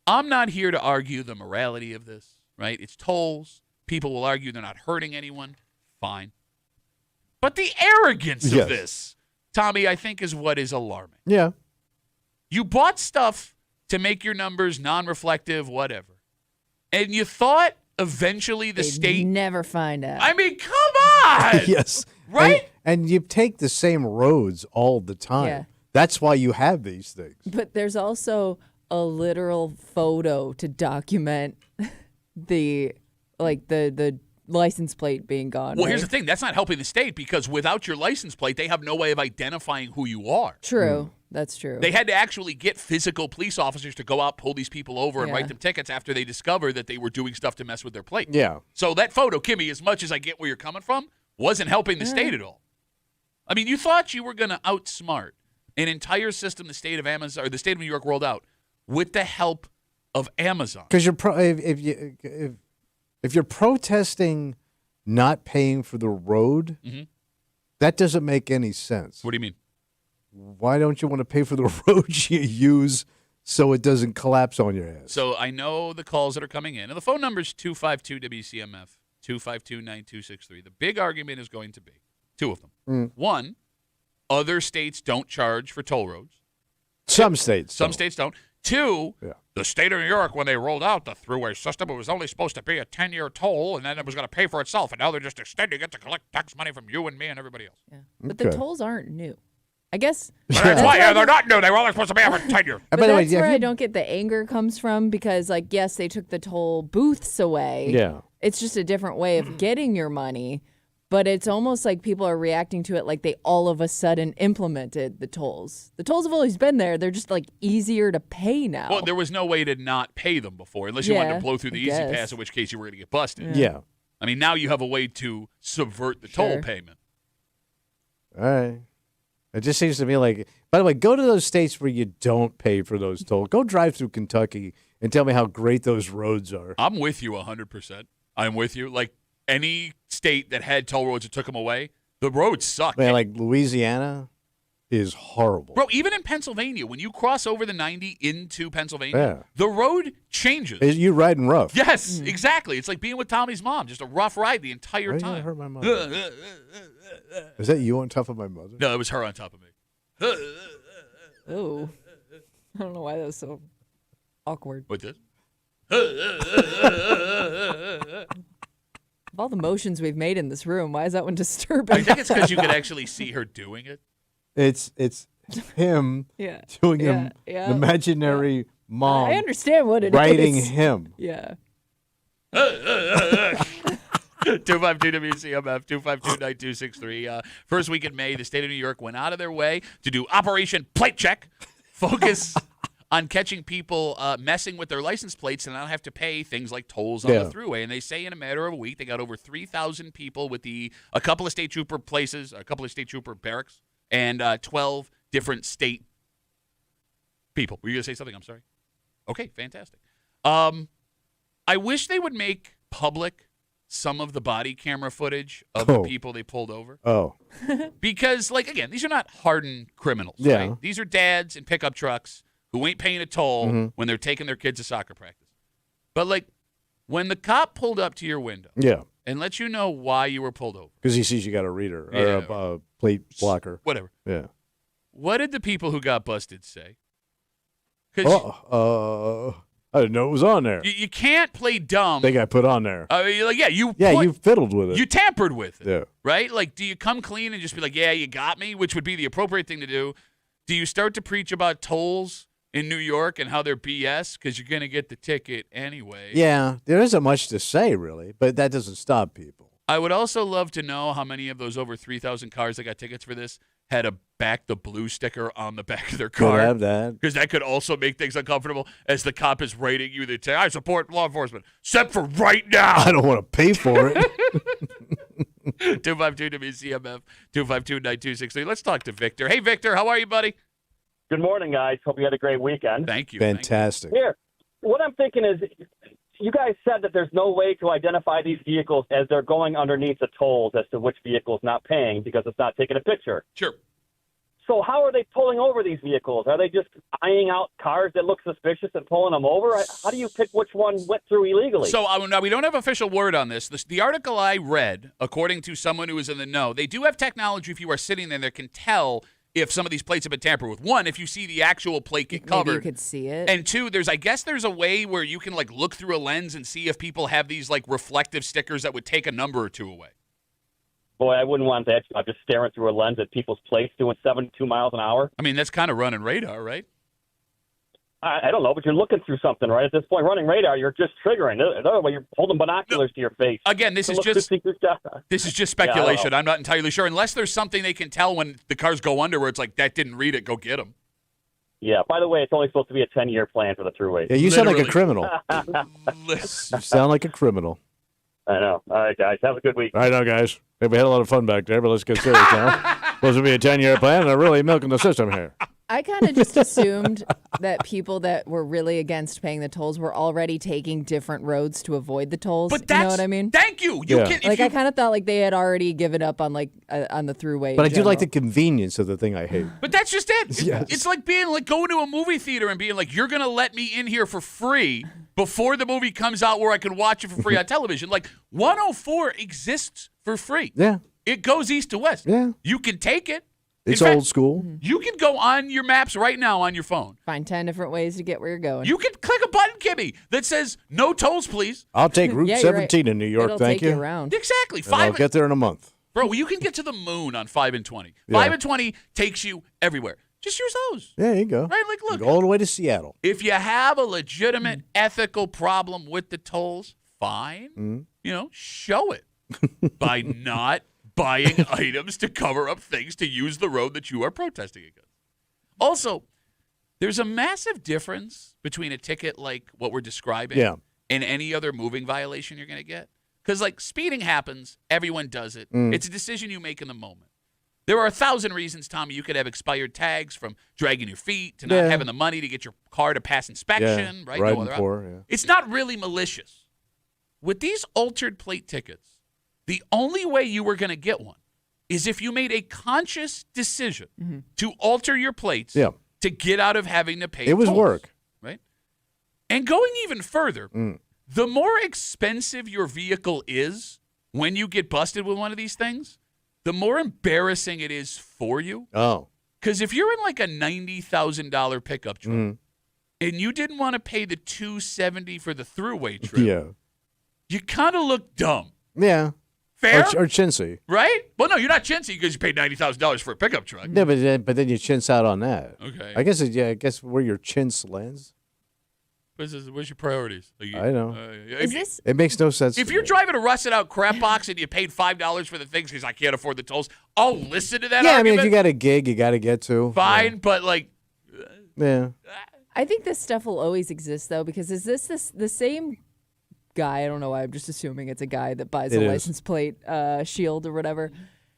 S1: I'm not here to argue the morality of this, right? It's tolls. People will argue they're not hurting anyone. Fine. But the arrogance
S2: Yes.
S1: of this, Tommy, I think is what is alarming.
S2: Yeah.
S1: You bought stuff to make your numbers non-reflective, whatever. And you thought eventually the
S3: They'd
S1: state...
S3: never find out.
S1: I mean, come on!
S2: Yes.
S1: Right?
S2: And you take the same roads all the time.
S3: Yeah.
S2: That's why you have these things.
S3: But there's also a literal photo to document the license plate being gone.
S1: Well,
S3: right?
S1: here's the thing. That's not helping the state because without your license plate, they have no way of identifying who you are.
S3: True. That's true.
S1: They had to actually get physical police officers to go out, pull these people over, and
S3: Yeah.
S1: write them tickets after they discovered that they were doing stuff to mess with their plate.
S2: Yeah.
S1: So that photo, Kimmy, as much as I get where you're coming from, wasn't helping the state at all. I mean, you thought you were going to outsmart an entire system the state of Amazon or the state of New York rolled out with the help of Amazon.
S2: Because if you're protesting not paying for the road, that doesn't make any sense.
S1: What do you mean?
S2: Why don't you want to pay for the road you use so it doesn't collapse on your ass?
S1: So I know the calls that are coming in, and the phone number is 252-WCMF, 252-9263. The big argument is going to be two of them. One, other states don't charge for toll roads.
S2: Some states.
S1: Some
S2: don't.
S1: states don't. Two,
S2: Yeah.
S1: the state of New York, when they rolled out the thruway system, it was only supposed to be a 10-year toll, and then it was going to pay for itself. And now they're just extending it to collect tax money from you and me and everybody else.
S3: Yeah. But the
S2: Okay.
S3: tolls aren't new. I guess
S1: That's why they're not new. They were only supposed to be every 10 years.
S3: But
S2: by the way,
S3: that's where I don't get the anger comes from because, like, yes, they took the toll booths away.
S2: Yeah.
S3: It's just a different way of getting your money. But it's almost like people are reacting to it like they all of a sudden implemented the tolls. The tolls have always been there. They're just, like, easier to pay now.
S1: Well, there was no way to not pay them before, unless you wanted to blow through the easy pass, in which case you were going to get busted.
S2: Yeah.
S1: I mean, now you have a way to subvert the toll payment.
S2: All right. It just seems to me like, by the way, go to those states where you don't pay for those tolls. Go drive through Kentucky and tell me how great those roads are.
S1: I'm with you 100%. I'm with you. Like, any state that had toll roads and took them away, the roads suck.
S2: Man, like Louisiana is horrible.
S1: Bro, even in Pennsylvania, when you cross over the 90 into Pennsylvania, the road changes.
S2: You're riding rough.
S1: Yes, exactly. It's like being with Tommy's mom, just a rough ride the entire
S2: Why
S1: time.
S2: did I hurt my mother? Is that you on top of my mother?
S1: No, it was her on top of me.
S3: Oh. I don't know why that was so awkward.
S1: What this?
S3: Of all the motions we've made in this room, why is that one disturbing?
S1: I think it's because you could actually see her doing it.
S2: It's him doing him an imaginary mom.
S3: I understand what it
S2: writing
S3: is.
S2: him.
S3: Yeah.
S1: 252 WCMF 252-9263. First week in May, the state of New York went out of their way to do Operation Plate Check, focus on catching people messing with their license plates and not have to pay things like tolls on the thruway. And they say in a matter of a week, they got over 3,000 people with a couple of state trooper places, a couple of state trooper barracks, and 12 different state people. Were you going to say something? I'm sorry. Okay, fantastic. I wish they would make public some of the body camera footage of the people they pulled over.
S2: Oh.
S1: Because, like, again, these are not hardened criminals.
S2: Yeah.
S1: Right? These are dads in pickup trucks who ain't paying a toll when they're taking their kids to soccer practice. But, like, when the cop pulled up to your window and let you know why you were pulled over.
S2: Because he sees you got a reader or a plate blocker.
S1: Whatever.
S2: Yeah.
S1: What did the people who got busted say?
S2: I didn't know it was on there.
S1: You can't play dumb.
S2: They got put on there.
S1: You're like, you
S2: fiddled with it.
S1: You tampered with it.
S2: Yeah.
S1: Right? Like, do you come clean and just be like, yeah, you got me, which would be the appropriate thing to do? Do you start to preach about tolls in New York and how they're BS because you're going to get the ticket anyway?
S2: Yeah, there isn't much to say, really, but that doesn't stop people.
S1: I would also love to know how many of those over 3,000 cars that got tickets for this had a Back the Blue sticker on the back of their car.
S2: Could have that.
S1: Because that could also make things uncomfortable as the cop is rating you. They say, I support law enforcement, except for right now.
S2: I don't want to pay for it.
S1: 252 WCMF 252-9263. Let's talk to Victor. Hey, Victor, how are you, buddy?
S5: Good morning, guys. Hope you had a great weekend.
S1: Thank you.
S2: Fantastic.
S5: Here, what I'm thinking is, you guys said that there's no way to identify these vehicles as they're going underneath the tolls as to which vehicle is not paying because it's not taking a picture.
S1: Sure.
S5: So how are they pulling over these vehicles? Are they just eyeing out cars that look suspicious and pulling them over? How do you pick which one went through illegally?
S1: So now we don't have official word on this. The article I read, according to someone who is in the know, they do have technology if you are sitting there that can tell if some of these plates have been tampered with. One, if you see the actual plate get covered.
S3: Maybe you could see it.
S1: And two, I guess there's a way where you can, like, look through a lens and see if people have these, like, reflective stickers that would take a number or two away.
S5: Boy, I wouldn't want that. I'm just staring through a lens at people's plates doing 72 miles an hour.
S1: I mean, that's kind of running radar, right?
S5: I don't know, but you're looking through something, right? At this point, running radar, you're just triggering. Another way, you're holding binoculars to your face.
S1: Again, this is just speculation. I'm not entirely sure, unless there's something they can tell when the cars go under where it's like, that didn't read it, go get them.
S5: Yeah, by the way, it's only supposed to be a 10-year plan for the throughway.
S2: Yeah, you sound like a criminal. You
S1: Listen.
S2: sound like a criminal.
S5: I know. All right, guys, have a good week.
S2: All right, now, guys. Hey, we had a lot of fun back there, but let's get serious now. Supposed to be a 10-year plan, and they're really milking the system here.
S3: I kind of just assumed that people that were really against paying the tolls were already taking different roads to avoid the tolls.
S1: But
S3: you know what I mean?
S1: Thank you.
S3: I kind of thought like they had already given up on on the throughway.
S2: But I do like the convenience of the thing I hate.
S1: But that's just it.
S2: Yes.
S1: It's like going to a movie theater and being like, you're going to let me in here for free before the movie comes out where I can watch it for free on television. Like, 104 exists for free.
S2: Yeah.
S1: It goes east to west.
S2: Yeah.
S1: You can take it.
S2: It's
S1: In fact,
S2: old school.
S1: You can go on your maps right now on your phone.
S3: Find 10 different ways to get where you're going.
S1: You can click a button, Kimmy, that says no tolls, please.
S2: I'll take Route
S3: Yeah, you're
S2: 17
S3: right.
S2: in New York,
S3: It'll
S2: thank
S3: take you
S2: you.
S3: around.
S1: Exactly.
S2: And I'll get there in a month.
S1: Bro, you can get to the moon on 5 and 20.
S2: Yeah.
S1: 5 and 20 takes you everywhere. Just use those.
S2: Yeah, there you go.
S1: Right? Like,
S2: You
S1: look.
S2: go all the way to Seattle.
S1: If you have a legitimate ethical problem with the tolls, fine.
S2: Mm-hmm.
S1: Show it by not buying items to cover up things to use the road that you are protesting against. Also, there's a massive difference between a ticket like what we're describing and any other moving violation you're going to get. Because, like, speeding happens. Everyone does it. It's a decision you make in the moment. There are 1,000 reasons, Tommy, you could have expired tags from dragging your feet to not having the money to get your car to pass inspection, right?
S2: Riding poor,
S1: It's not really malicious. With these altered plate tickets, the only way you were going to get one is if you made a conscious decision to alter your plates to get out of having to pay
S2: It was
S1: tolls,
S2: work.
S1: right? And going even further, the more expensive your vehicle is when you get busted with one of these things, the more embarrassing it is for you.
S2: Oh.
S1: Because if you're in like a $90,000 pickup truck and you didn't want to pay the $270 for the throughway trip, you kind of look dumb.
S2: Yeah.
S1: Fair?
S2: Or chintzy.
S1: Right? Well, no, you're not chintzy because you paid $90,000 for a pickup truck.
S2: Yeah, but then you chintz out on that.
S1: Okay.
S2: I guess where your chintz lands.
S1: What's your priorities?
S2: I know.
S3: Is this
S2: It makes no sense.
S1: If
S2: to
S1: you're
S2: me.
S1: driving a rusted out crap box and you paid $5 for the things because I can't afford the tolls, I'll listen to that
S2: Yeah, I
S1: argument.
S2: mean, if you got a gig, you got to get to.
S1: Fine, but like,
S2: Yeah.
S3: I think this stuff will always exist though, because is this the same guy? I don't know why. I'm just assuming it's a guy that buys
S2: It
S3: a
S2: is.
S3: license plate shield or whatever.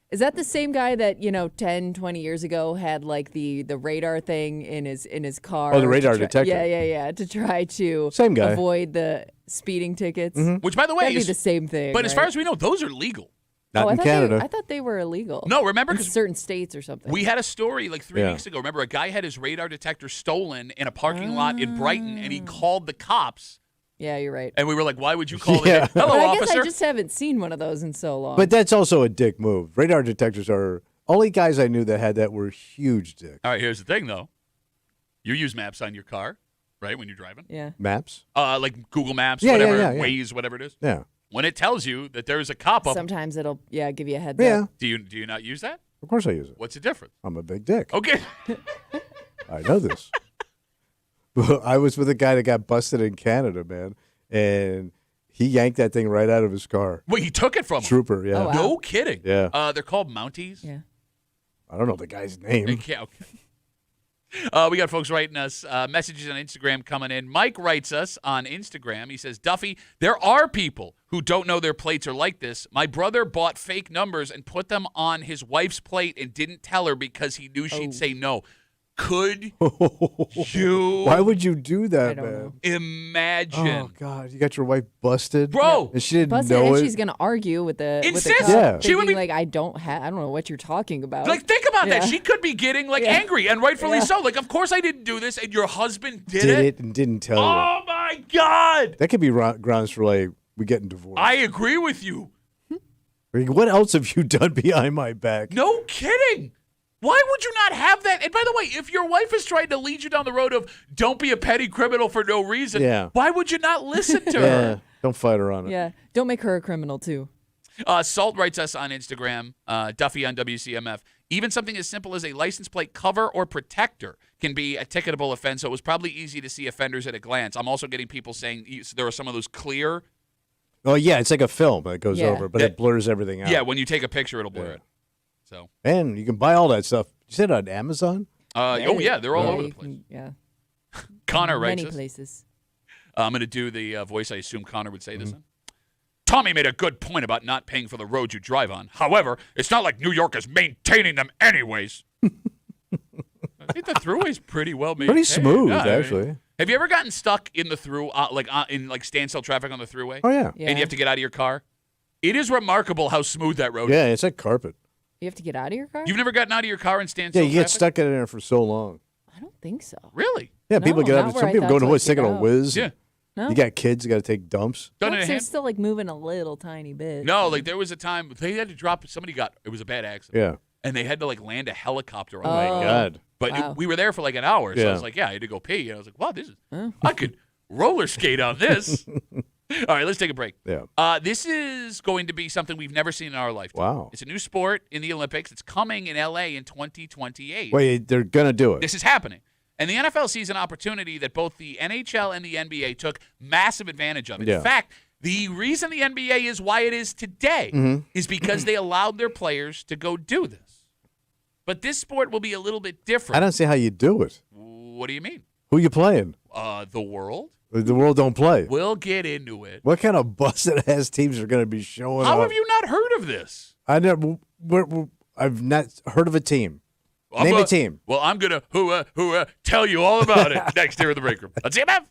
S3: Is that the same guy that 10, 20 years ago had like the radar thing in his car?
S2: Oh, the radar
S3: to try-
S2: detector.
S3: Yeah, to try to
S2: Same guy.
S3: avoid the speeding tickets.
S1: which by the way
S3: That'd be
S1: is
S3: the same thing.
S1: But as far
S3: right?
S1: as we know, those are legal.
S2: Not in
S3: I
S2: Canada.
S3: thought they were illegal.
S1: No, remember
S3: in
S1: because
S3: certain states or something.
S1: we had a story like 3
S2: Yeah.
S1: weeks ago. Remember, a guy had his radar detector stolen in a parking lot in Brighton, and he called the cops.
S3: Yeah, you're right.
S1: And we were like, "Why would you call
S2: Yeah.
S1: it? Hello,
S3: But I guess
S1: officer."
S3: I just haven't seen one of those in so long.
S2: But that's also a dick move. Radar detectors are only guys I knew that had that were huge dicks.
S1: All right, here's the thing, though. You use maps on your car, right, when you're driving?
S3: yeah.
S2: Maps?
S1: Like Google Maps,
S2: Yeah,
S1: whatever,
S2: yeah.
S1: Waze, whatever it is.
S2: Yeah.
S1: When it tells you that there's a cop up,
S3: Sometimes it'll give you a heads
S2: Yeah.
S3: up.
S1: do you not use that?
S2: Of course I use it.
S1: What's the difference?
S2: I'm a big dick.
S1: Okay.
S2: I know this. I was with a guy that got busted in Canada, man, and he yanked that thing right out of his car.
S1: Well, he took it from him.
S2: Trooper, yeah.
S3: Oh, wow.
S1: No kidding.
S2: Yeah.
S1: They're called Mounties.
S3: Yeah.
S2: I don't know the guy's
S1: They
S2: name.
S1: can't- okay. We got folks writing us messages on Instagram coming in. Mike writes us on Instagram. He says, Duffy, there are people who don't know their plates are like this. My brother bought fake numbers and put them on his wife's plate and didn't tell her because he knew she'd say no. Could you
S2: Why would you do that,
S3: I don't
S2: man?
S3: know.
S1: imagine?
S2: Oh God, you got your wife busted,
S1: Bro.
S2: and she didn't
S3: Plus,
S2: know
S3: and
S2: it.
S3: she's gonna argue with the
S1: Insist.
S3: cop,
S2: Yeah.
S1: She would
S3: thinking,
S1: be-
S3: like, I don't know what you're talking about.
S1: Like, think about that.
S3: Yeah.
S1: She could be getting, like,
S3: Yeah.
S1: angry, and rightfully
S3: Yeah.
S1: so. Like, of course I didn't do this, and your husband did
S2: did it and didn't tell you.
S1: Oh, my God.
S2: That could be grounds for like we getting divorced.
S1: I agree with you.
S2: Like, what else have you done behind my back?
S1: No kidding. Why would you not have that? And by the way, if your wife is trying to lead you down the road of don't be a petty criminal for no reason,
S2: Yeah.
S1: why would you not listen to
S2: Yeah,
S1: her?
S2: don't fight her on it.
S3: yeah, don't make her a criminal too.
S1: Salt writes us on Instagram, Duffy on WCMF. Even something as simple as a license plate cover or protector can be a ticketable offense, so it was probably easy to see offenders at a glance. I'm also getting people saying there are some of those clear.
S2: Oh yeah, it's like a film that goes
S3: Yeah.
S2: over, but it blurs everything out.
S1: Yeah, when you take a picture, it'll blur
S2: Yeah.
S1: it. So,
S2: And you can buy all that stuff. You said on Amazon?
S1: oh, yeah, they're all
S3: Yeah,
S1: over the
S3: you
S1: place.
S3: can- yeah,
S1: Connor writes
S3: many
S1: us.
S3: places.
S1: I'm going to do the voice I assume Connor would say this in. Tommy made a good point about not paying for the roads you drive on. However, it's not like New York is maintaining them anyways. I think the thruway's pretty well maintained.
S2: Pretty smooth,
S1: Yeah, I mean,
S2: actually.
S1: have you ever gotten stuck in the through, in standstill traffic on the thruway?
S2: Oh yeah.
S3: Yeah,
S1: And you have to get out of your car? It is remarkable how smooth that road is.
S2: Yeah, it's like carpet.
S3: you have to get out of your car.
S1: You've never gotten out of your car in
S2: Yeah,
S1: standstill
S2: you get
S1: traffic?
S2: stuck in there for so long.
S3: I don't think so.
S1: Really?
S2: Yeah, people
S3: No,
S2: get
S3: not
S2: out.
S3: where
S2: Some
S3: I
S2: people
S3: thought
S2: go to
S3: to,
S2: what's
S3: like,
S2: taking
S3: get
S2: a
S3: out.
S2: whiz.
S1: Yeah.
S3: No,
S2: You got kids, you got to take dumps.
S1: Done
S3: no,
S1: it in a
S3: so
S1: hand?
S3: it's still like moving a little tiny bit.
S1: No, like there was a time they had to drop. It was a bad accident.
S2: Yeah.
S1: And they had to like land a helicopter on
S2: Oh my
S1: the
S2: God.
S1: But
S3: Wow.
S1: we were there for like an hour, so I
S2: Yeah.
S1: was like, yeah, I had to go pee. And I was like, wow, this is I could roller skate on this. All right, let's take a break.
S2: Yeah.
S1: This is going to be something we've never seen in our lifetime.
S2: Wow.
S1: It's a new sport in the Olympics. It's coming in L.A. in 2028.
S2: Wait, they're going to do it.
S1: This is happening. And the NFL sees an opportunity that both the NHL and the NBA took massive advantage of.
S2: Yeah.
S1: In fact, the reason the NBA is why it is today is because they allowed their players to go do this. But this sport will be a little bit different.
S2: I don't see how you do it.
S1: What do you mean?
S2: Who you playing?
S1: The world.
S2: The world don't play.
S1: We'll get into it.
S2: What kind of busted-ass teams are going to be showing
S1: How
S2: up?
S1: have you not heard of this?
S2: I've not heard of a team. Name a team.
S1: Well, I'm going to tell you all about it next here in the break room. WCMF.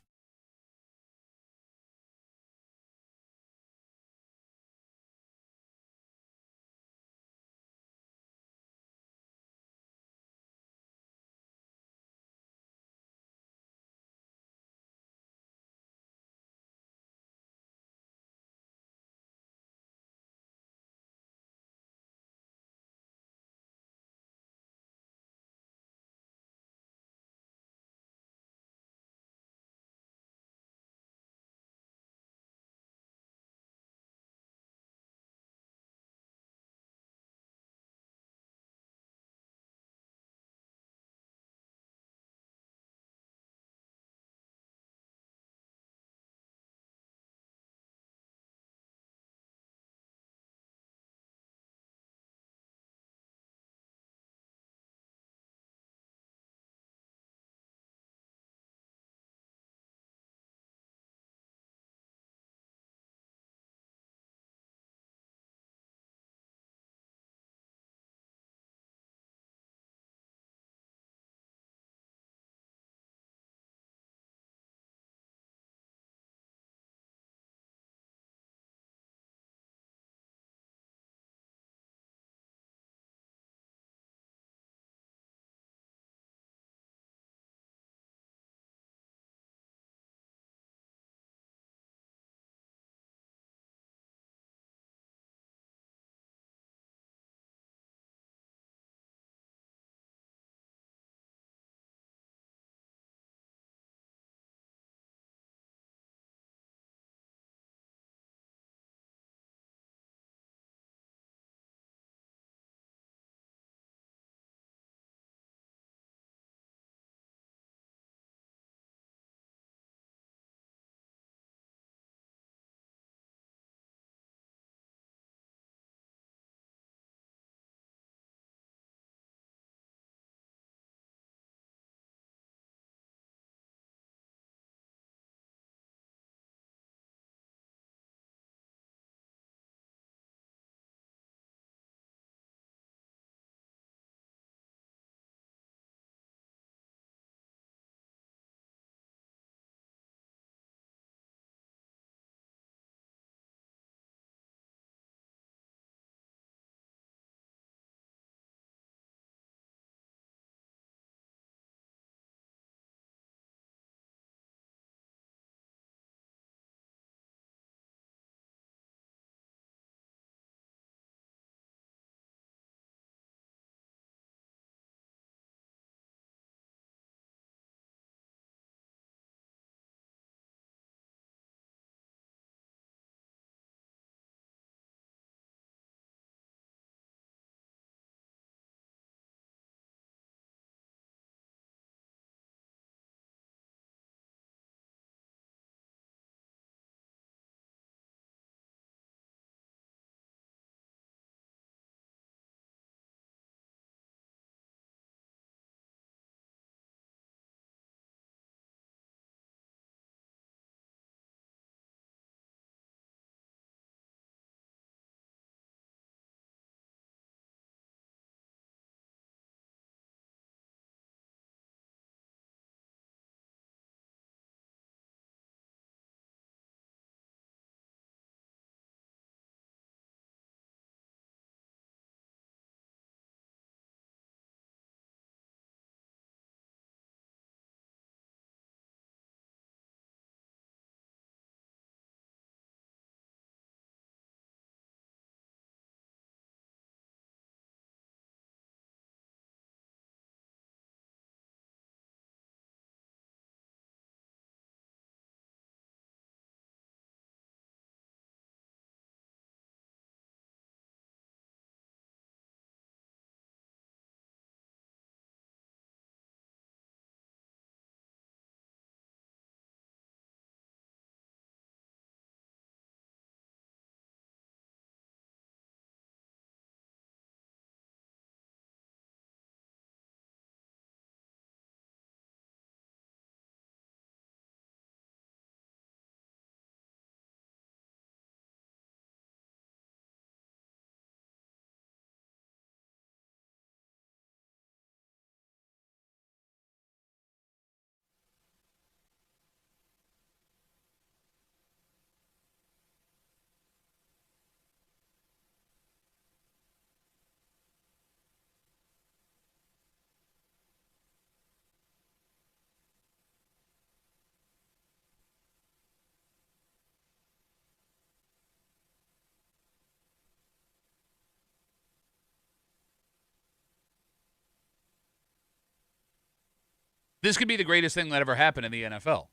S1: This could be the greatest thing that ever happened in the NFL.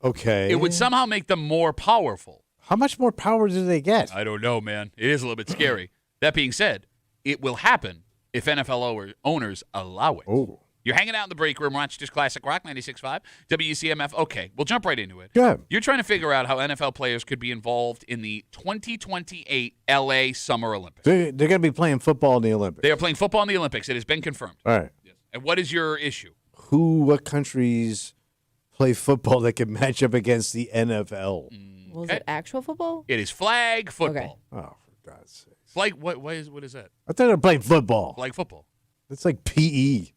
S2: Okay.
S1: It would somehow make them more powerful.
S2: How much more power do they get?
S1: I don't know, man. It is a little bit scary. That being said, it will happen if NFL owners allow it.
S2: Oh.
S1: You're hanging out in the break room, Rochester's Classic Rock 96.5, WCMF. Okay, we'll jump right into it.
S2: Good.
S1: You're trying to figure out how NFL players could be involved in the 2028 LA Summer Olympics.
S2: They're going to be playing football in the Olympics.
S1: They are playing football in the Olympics. It has been confirmed.
S2: All right.
S1: Yes. And what is your issue?
S2: What countries play football that can match up against the NFL?
S3: Was it actual football?
S1: It is flag football.
S2: Oh, for God's sake.
S1: Flag, what is that?
S2: I thought they were playing football.
S1: Flag football.
S2: It's like PE.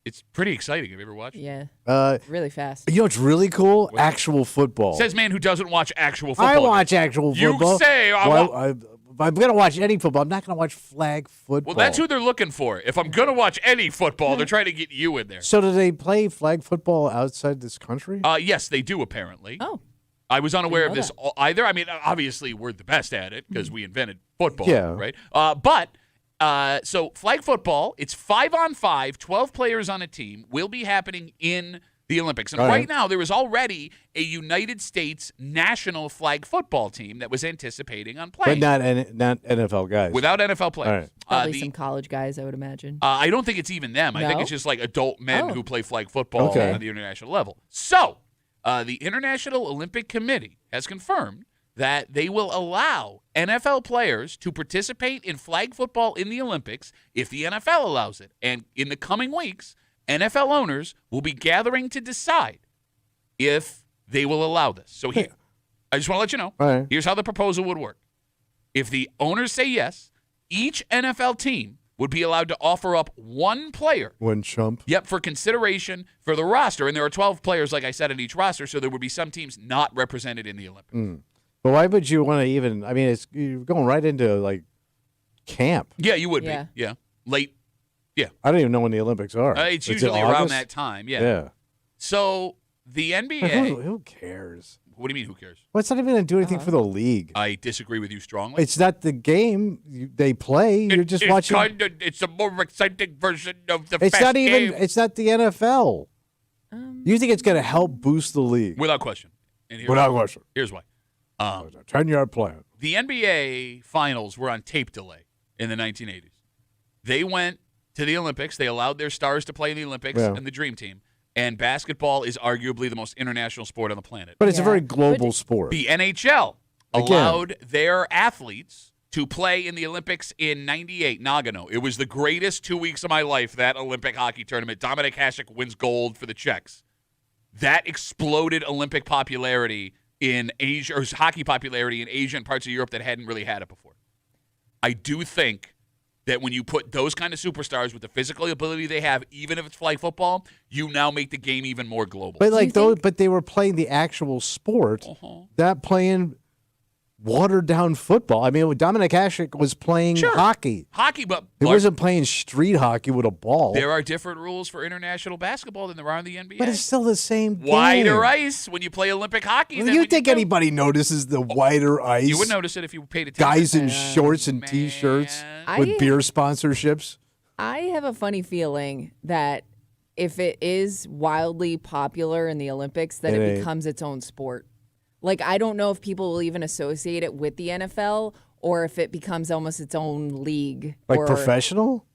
S1: It's pretty exciting. Have you ever watched it?
S3: Yeah. Really fast.
S2: You know what's really cool? Actual football.
S1: Says man who doesn't watch actual football.
S2: I watch actual football.
S1: You say
S2: if I'm going to watch any football, I'm not going to watch flag football.
S1: Well, that's who they're looking for. If I'm going to watch any football, they're trying to get you in there.
S2: So do they play flag football outside this country?
S1: Yes, they do, apparently.
S3: Oh.
S1: I was unaware of
S3: know
S1: this either. I mean, obviously, we're the best at it because we invented football,
S2: Yeah.
S1: right? So flag football, it's 5-on-5, 12 players on a team, will be happening in the Olympics. And right now, there is already a United States national flag football team that was anticipating on playing.
S2: But not NFL guys.
S1: Without NFL players.
S3: Probably some college guys, I would imagine.
S1: I don't think it's even them. I think
S3: No?
S1: it's just like adult men who play flag football
S2: Okay.
S1: on the international level. So, the International Olympic Committee has confirmed that they will allow NFL players to participate in flag football in the Olympics if the NFL allows it. And in the coming weeks, NFL owners will be gathering to decide if they will allow this. So here, I just want to let you know,
S2: All right.
S1: here's how the proposal would work. If the owners say yes, each NFL team would be allowed to offer up one player.
S2: One chump.
S1: Yep, for consideration for the roster. And there are 12 players, like I said, in each roster, so there would be some teams not represented in the Olympics.
S2: But why would you want to even? I mean, you're going right into like camp.
S1: Yeah, you would
S3: Yeah.
S1: be. Yeah. Late.
S2: I don't even know when the Olympics are.
S1: It's
S2: Is it
S1: usually around
S2: August?
S1: that time. Yeah.
S2: Yeah.
S1: So the NBA.
S2: Who cares?
S1: What do you mean, who cares?
S2: Well, it's not even going to do anything for the league.
S1: I disagree with you strongly.
S2: It's not the game they play. You're just watching.
S1: It's a more exciting version of the
S2: It's
S1: fast
S2: not even.
S1: game.
S2: It's not the NFL. You think it's going to help boost the league?
S1: Without question. And
S2: Without question.
S1: Here's why.
S2: It's a 10-yard plan.
S1: The NBA finals were on tape delay in the 1980s. They went to the Olympics. They allowed their stars to play in the Olympics and the Dream Team. And basketball is arguably the most international sport on the planet.
S2: But it's a
S3: Yeah.
S2: very global sport.
S1: The NHL allowed their athletes to play in the Olympics in 98, Nagano. It was the greatest 2 weeks of my life, that Olympic hockey tournament. Dominik Hasek wins gold for the Czechs. That exploded Olympic popularity in Asia, or hockey popularity in Asia and parts of Europe that hadn't really had it before. I do think that when you put those kind of superstars with the physical ability they have, even if it's flag football, you now make the game even more global.
S2: But like those, but they were playing the actual sport, not playing watered down football. I mean, Dominik Hasek was playing hockey.
S1: Hockey, but
S2: He wasn't playing street hockey with a ball.
S1: there are different rules for international basketball than there are in the NBA.
S2: But it's still the same game.
S1: Wider ice when you play Olympic hockey.
S2: Well,
S1: than
S2: you
S1: when
S2: think
S1: don't.
S2: anybody notices the wider ice?
S1: You would notice it if you paid attention.
S2: Guys in shorts and T-shirts with beer sponsorships.
S3: I have a funny feeling that if it is wildly popular in the Olympics, that
S2: It
S3: it
S2: ain't.
S3: becomes its own sport. Like, I don't know if people will even associate it with the NFL or if it becomes almost its own league.
S2: Like
S3: or,
S2: professional?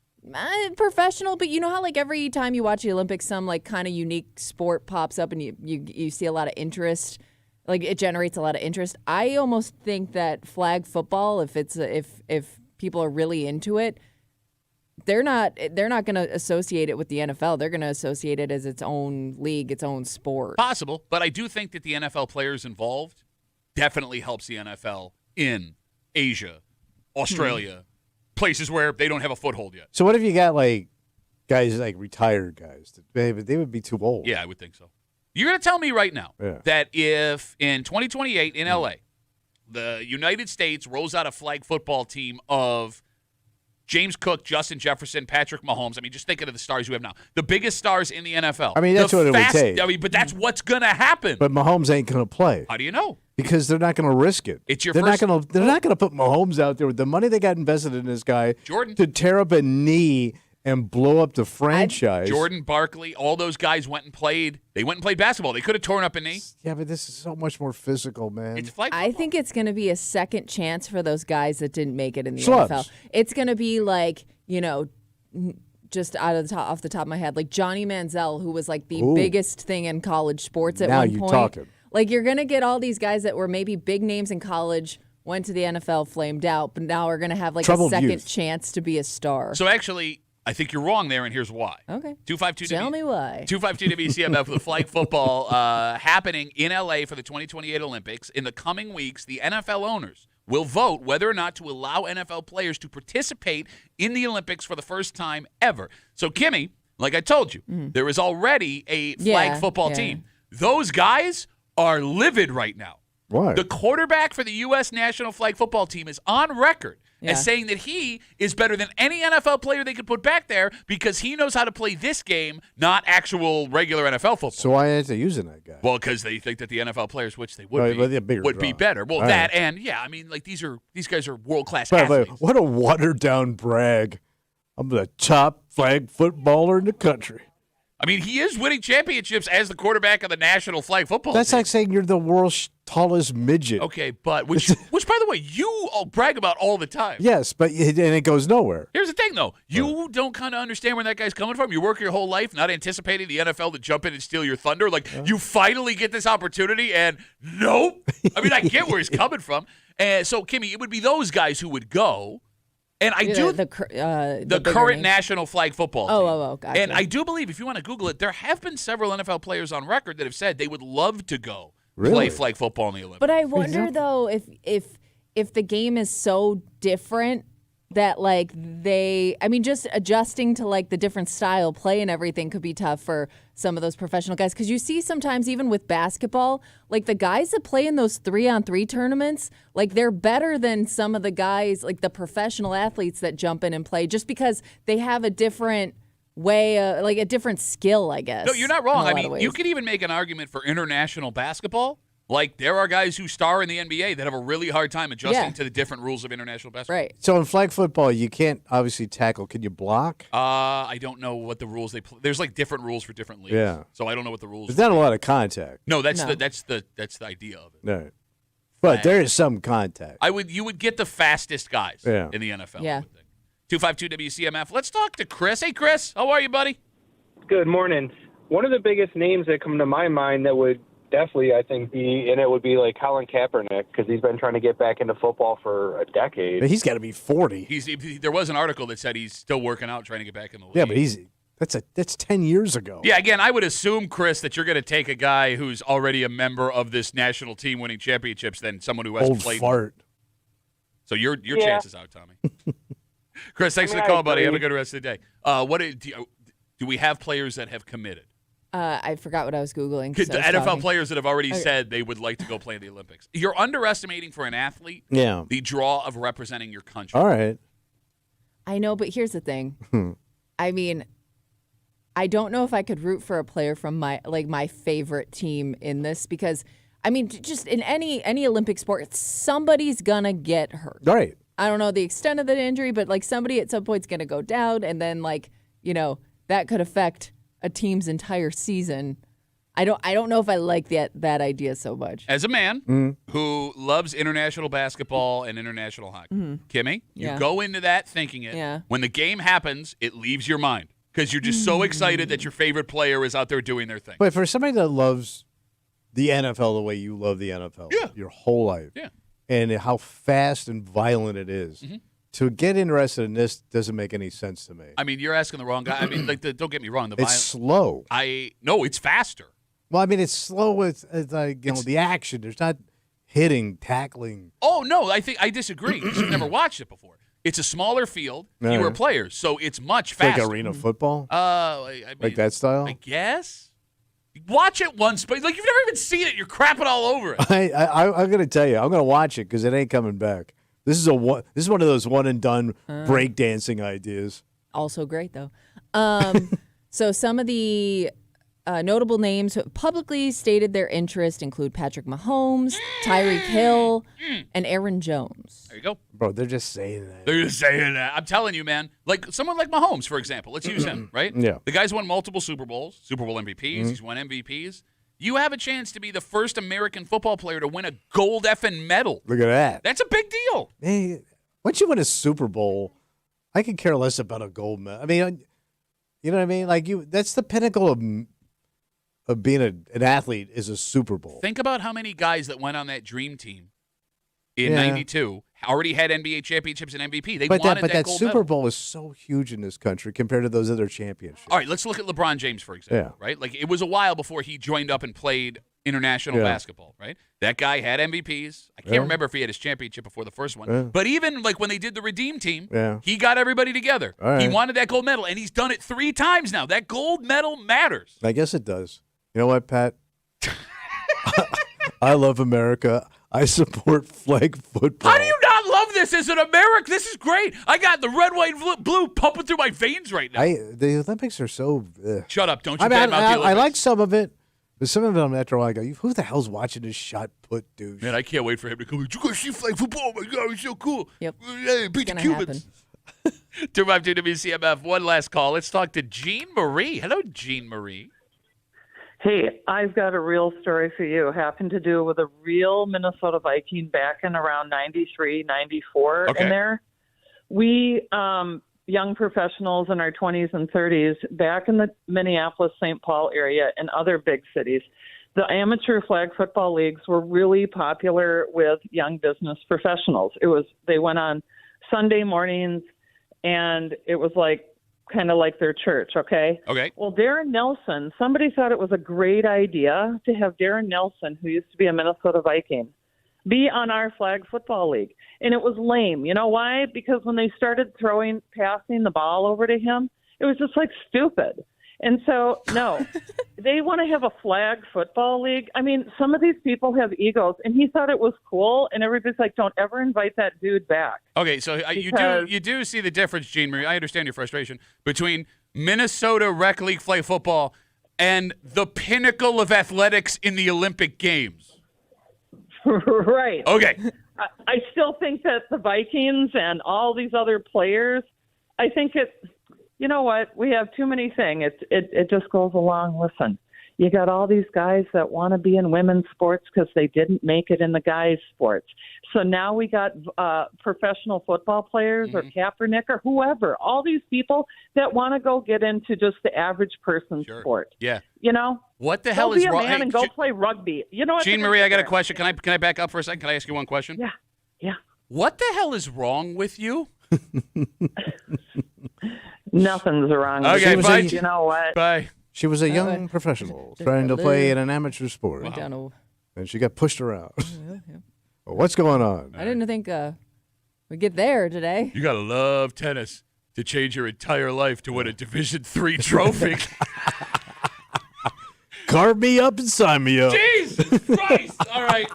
S3: Professional, but you know how like every time you watch the Olympics, some like kind of unique sport pops up and you see a lot of interest. Like it generates a lot of interest. I almost think that flag football, if people are really into it, they're not going to associate it with the NFL. They're going to associate it as its own league, its own sport.
S1: Possible, but I do think that the NFL players involved definitely helps the NFL in Asia, Australia, places where they don't have a foothold yet.
S2: So what if you got like guys like retired guys? They would be too old.
S1: Yeah, I would think so. You're going to tell me right now
S2: Yeah.
S1: that if in 2028 in LA, the United States rolls out a flag football team of James Cook, Justin Jefferson, Patrick Mahomes. I mean, just think of the stars you have now. The biggest stars in the NFL.
S2: I mean, that's what it would take.
S1: I mean, but that's what's going to happen.
S2: But Mahomes ain't going to play
S1: How do you know?
S2: because they're not going to risk it.
S1: It's your
S2: they're
S1: first-
S2: They're not going to put Mahomes out there with the money they got invested in this guy
S1: Jordan.
S2: to tear up a knee and blow up the franchise.
S1: Jordan, Barkley, all those guys went and played. They went and played basketball. They could have torn up a knee.
S2: Yeah, but this is so much more physical, man.
S1: It's flag football.
S3: I think it's going to be a second chance for those guys that didn't make it in the
S2: Schlubs.
S3: NFL. It's going to be like, just off the top of my head, like Johnny Manziel, who was like the biggest thing in college sports at
S2: now
S3: one
S2: you're
S3: point.
S2: talking.
S3: Like you're going to get all these guys that were maybe big names in college, went to the NFL, flamed out, but now are going to have like
S2: Troubled
S3: a second
S2: youth.
S3: chance to be a star.
S1: So actually, I think you're wrong there, and here's why.
S3: Okay.
S1: 252.
S3: Tell me why.
S1: 252 WCMF with flag football happening in LA for the 2028 Olympics. In the coming weeks, the NFL owners will vote whether or not to allow NFL players to participate in the Olympics for the first time ever. So, Kimmy, like I told you, there is already a flag football team. Those guys are livid right now.
S2: Why?
S1: The quarterback for the U.S. national flag football team is on record as saying that he is better than any NFL player they could put back there because he knows how to play this game, not actual regular NFL football.
S2: So why aren't they using that guy?
S1: Well, because they think that the NFL players, which they would
S2: Right,
S1: be,
S2: but they're bigger
S1: would be
S2: draw.
S1: better. Well,
S2: All
S1: that
S2: right.
S1: and I mean, like these guys are world class
S2: But
S1: athletes.
S2: what a watered down brag. I'm the top flag footballer in the country.
S1: I mean, he is winning championships as the quarterback of the national flag football
S2: That's
S1: team.
S2: like saying you're the world's tallest midget.
S1: Okay, but which by the way, you all brag about all the time.
S2: Yes, but it goes nowhere.
S1: Here's the thing, though. You don't kind of understand where that guy's coming from. You work your whole life not anticipating the NFL to jump in and steal your thunder. Like, you finally get this opportunity, and nope. I mean, I get where he's coming from. And so, Kimmy, it would be those guys who would go. And I do
S3: the
S1: the
S3: bigger
S1: current
S3: names.
S1: national flag football team.
S3: Oh, gotcha.
S1: And I do believe, if you want to Google it, there have been several NFL players on record that have said they would love to go play
S2: Really?
S1: flag football in the Olympics.
S3: But I wonder though if the game is so different that like just adjusting to like the different style play and everything could be tough for some of those professional guys, because you see sometimes even with basketball, like the guys that play in those 3-on-3 tournaments, like they're better than some of the guys, like the professional athletes that jump in and play, just because they have a different way, like a different skill, I guess.
S1: No, you're not wrong.
S3: in a
S1: I
S3: lot of
S1: mean,
S3: ways.
S1: you could even make an argument for international basketball. Like, there are guys who star in the NBA that have a really hard time adjusting to the different rules of international basketball.
S3: Right.
S2: So in flag football, you can't obviously tackle. Can you block?
S1: I don't know what the rules they play. There's like different rules for different leagues.
S2: Yeah.
S1: So I don't know what the rules.
S2: There's not a lot of contact.
S1: No, that's
S3: No.
S1: the idea of it.
S2: No. But there is some contact.
S1: You would get the fastest guys in the NFL.
S3: Yeah.
S1: I would think. 252 WCMF. Let's talk to Chris. Hey, Chris, how are you, buddy?
S6: Good morning. One of the biggest names that come to my mind that would definitely, I think, it would be like Colin Kaepernick, because he's been trying to get back into football for a decade.
S2: He's got to be 40.
S1: There was an article that said he's still working out, trying to get back in the league.
S2: Yeah, but that's 10 years ago.
S1: Yeah, again, I would assume, Chris, that you're going to take a guy who's already a member of this national team winning championships than someone who hasn't
S2: Old
S1: played.
S2: fart.
S1: So your chance is out, Tommy. Chris, thanks for the call, buddy. Have a good rest of the day. Do we have players that have committed?
S3: I forgot what I was Googling. 'cause
S1: The
S3: I was
S1: NFL
S3: talking.
S1: players that have already said they would like to go play in the Olympics. You're underestimating for an athlete
S2: Yeah.
S1: the draw of representing your country.
S2: All right.
S3: I know, but here's the thing. I mean, I don't know if I could root for a player from my favorite team in this, because I mean, just in any Olympic sport, somebody's gonna get hurt.
S2: All right.
S3: I don't know the extent of the injury, but like somebody at some point is gonna go down, and then that could affect a team's entire season. I don't know if I like that idea so much.
S1: As a man who loves international basketball and international hockey, Kimmy, you
S3: Yeah.
S1: go into that thinking it.
S3: Yeah.
S1: When the game happens, it leaves your mind because you're just so excited that your favorite player is out there doing their thing.
S2: But for somebody that loves the NFL the way you love the NFL your whole life, and how fast and violent it is, to get interested in this doesn't make any sense to me.
S1: I mean, you're asking the wrong guy. I mean, don't get me wrong.
S2: It's slow.
S1: No, it's faster.
S2: Well, I mean, it's slow with like the action. There's not hitting, tackling.
S1: Oh no, I disagree. You've never watched it before. It's a smaller field, fewer players, so it's much faster.
S2: Like arena football,
S1: I mean,
S2: like that style.
S1: I guess. Watch it once, but like you've never even seen it. You're crapping all over it.
S2: I'm gonna tell you, I'm gonna watch it because it ain't coming back. This is one of those one and done breakdancing ideas.
S3: Also great though. So some of the notable names who have publicly stated their interest include Patrick Mahomes, Tyreek Hill, and Aaron Jones.
S1: There you go.
S2: Bro, they're just saying that.
S1: They're just saying that. I'm telling you, man. Like someone like Mahomes, for example. Let's use him, right?
S2: Yeah.
S1: The guy's won multiple Super Bowls, Super Bowl MVPs. He's won MVPs. You have a chance to be the first American football player to win a gold effing medal.
S2: Look at that.
S1: That's a big deal.
S2: Hey, once you win a Super Bowl, I could care less about a gold medal. I mean, you know what I mean? Like that's the pinnacle of being an athlete is a Super Bowl.
S1: Think about how many guys that went on that dream team in
S2: Yeah.
S1: '92 already had NBA championships and MVP. They
S2: But
S1: wanted
S2: that
S1: gold
S2: Super
S1: medal.
S2: Bowl is so huge in this country compared to those other championships.
S1: All right, let's look at LeBron James, for example, right? Like, it was a while before he joined up and played international basketball, right? That guy had MVPs. I can't remember if he had his championship before the first one. But even, like, when they did the Redeem Team, he got everybody together. He wanted that gold medal, and he's done it 3 times now. That gold medal matters.
S2: I guess it does. You know what, Pat? I love America. I support flag football.
S1: How do you not love this as an American? This is great. I got the red, white, blue pumping through my veins right now.
S2: The Olympics are so.
S1: Shut up. Don't you
S2: I mean,
S1: badmouth the Olympics.
S2: I like some of it, but some of them after a while I go, who the hell's watching this shot put douche?
S1: Man, I can't wait for him to come. You guys see flag football? Oh my God, it's so cool.
S3: Yep.
S1: Hey, beat the
S3: Gonna
S1: Cubans. 252 WCMF. One last call. Let's talk to Jean Marie. Hello, Jean Marie.
S7: Hey, I've got a real story for you. Happened to do with a real Minnesota Viking back in around 93, 94.
S1: Okay.
S7: And there, we, young professionals in our 20s and 30s, back in the Minneapolis, St. Paul area and other big cities, the amateur flag football leagues were really popular with young business professionals. They went on Sunday mornings, and it was like, kind of like their church, okay?
S1: Okay.
S7: Well, Darren Nelson, somebody thought it was a great idea to have Darren Nelson, who used to be a Minnesota Viking, be on our flag football league. And it was lame. You know why? Because when they started passing the ball over to him, it was just like stupid. And so, no, they want to have a flag football league. I mean, some of these people have egos, and he thought it was cool, and everybody's like, don't ever invite that dude back.
S1: Okay, so you do see the difference, Jean Marie. I understand your frustration between Minnesota Rec League flag football and the pinnacle of athletics in the Olympic Games.
S7: Right.
S1: Okay.
S7: I still think that the Vikings and all these other players, I think you know what? We have too many things. It just goes along. Listen, you got all these guys that want to be in women's sports because they didn't make it in the guys' sports. So now we got professional football players or Kaepernick or whoever, all these people that want to go get into just the average person's sport.
S1: Yeah.
S7: You know?
S1: What the hell is wrong?
S7: Go be a man and go play rugby. You know what?
S1: Jean Marie, I got a question. Can I back up for a second? Can I ask you one question?
S7: Yeah.
S1: What the hell is wrong with you?
S7: Nothing's wrong.
S1: Okay,
S7: with
S1: bye.
S7: it. You know what?
S1: Bye.
S2: She was a young professional trying to play in an amateur sport, and she got pushed around. Well, what's going on?
S3: I didn't think we'd get there today.
S1: You gotta love tennis to change your entire life to win a Division III trophy.
S2: Carve me up and sign me up.
S1: Jesus Christ! All right,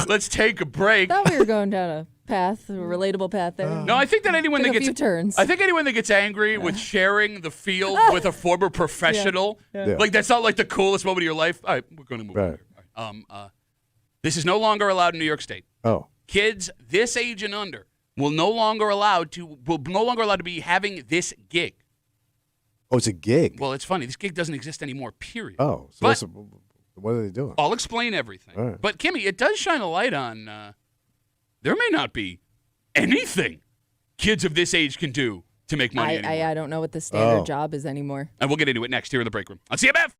S1: let's take a break.
S3: Thought we were going down a relatable path there.
S1: No, I think that anyone
S3: Took
S1: that
S3: a few
S1: gets
S3: turns.
S1: I think anyone that gets angry with sharing the field with a former professional,
S2: Yeah.
S1: like that's not like the coolest moment of your life. All right, we're going to move on. Here. This is no longer allowed in New York State.
S2: Oh,
S1: Kids this age and under will no longer allowed to be having this gig.
S2: oh, it's a gig.
S1: Well, it's funny. This gig doesn't exist anymore. Period.
S2: Oh, so
S1: But-
S2: what are they doing?
S1: I'll explain everything.
S2: All right.
S1: But Kimmy, it does shine a light on there may not be anything kids of this age can do to make money anymore.
S3: I don't know what the standard
S2: Oh.
S3: job is anymore.
S1: And we'll get into it next here in the break room on CMF.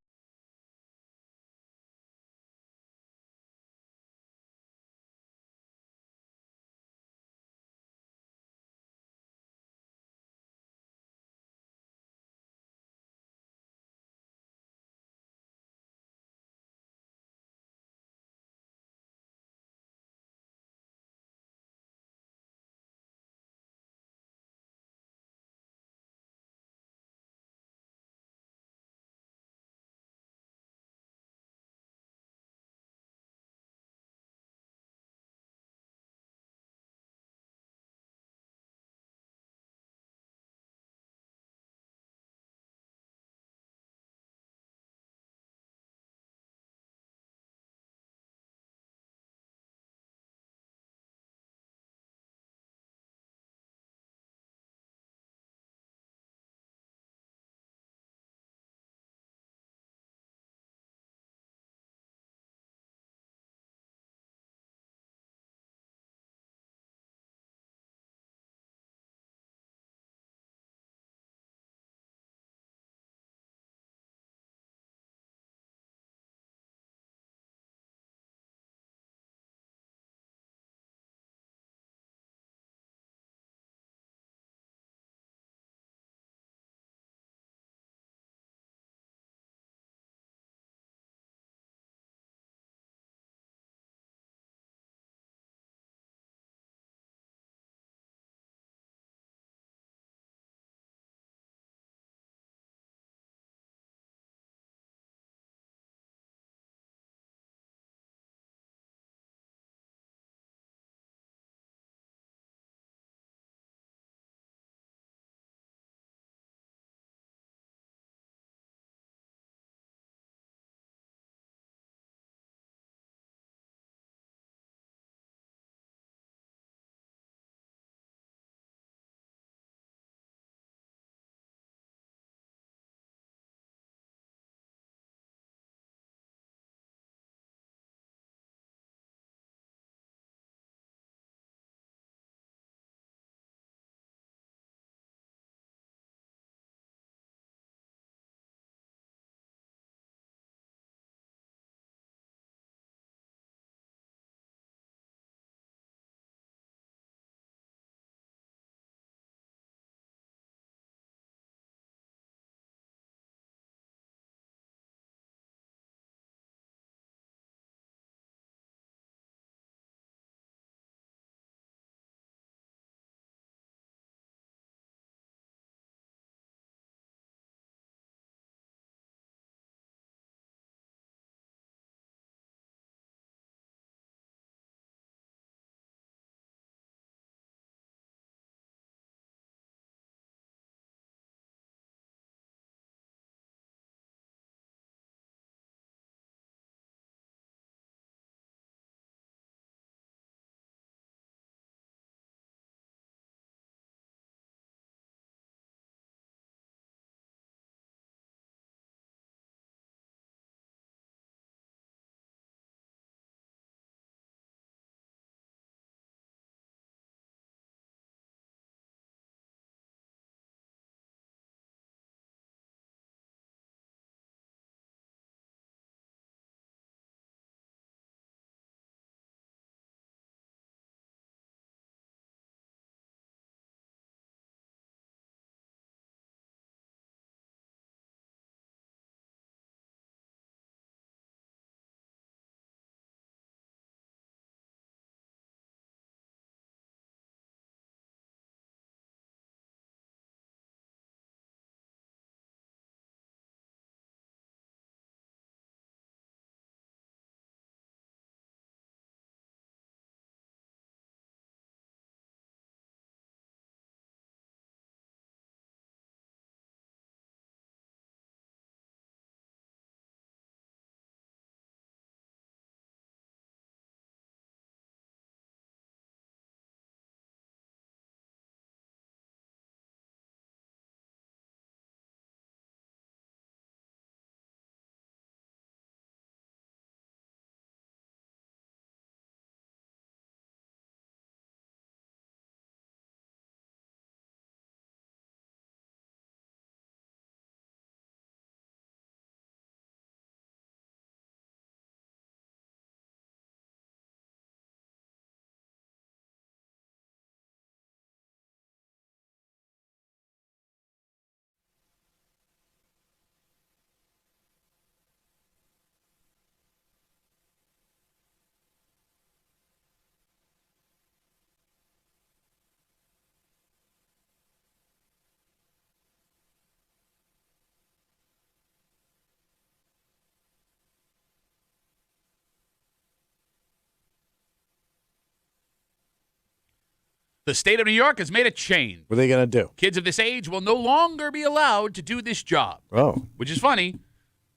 S1: The state of New York has made a change.
S2: What are they going to do?
S1: Kids of this age will no longer be allowed to do this job.
S2: Oh.
S1: Which is funny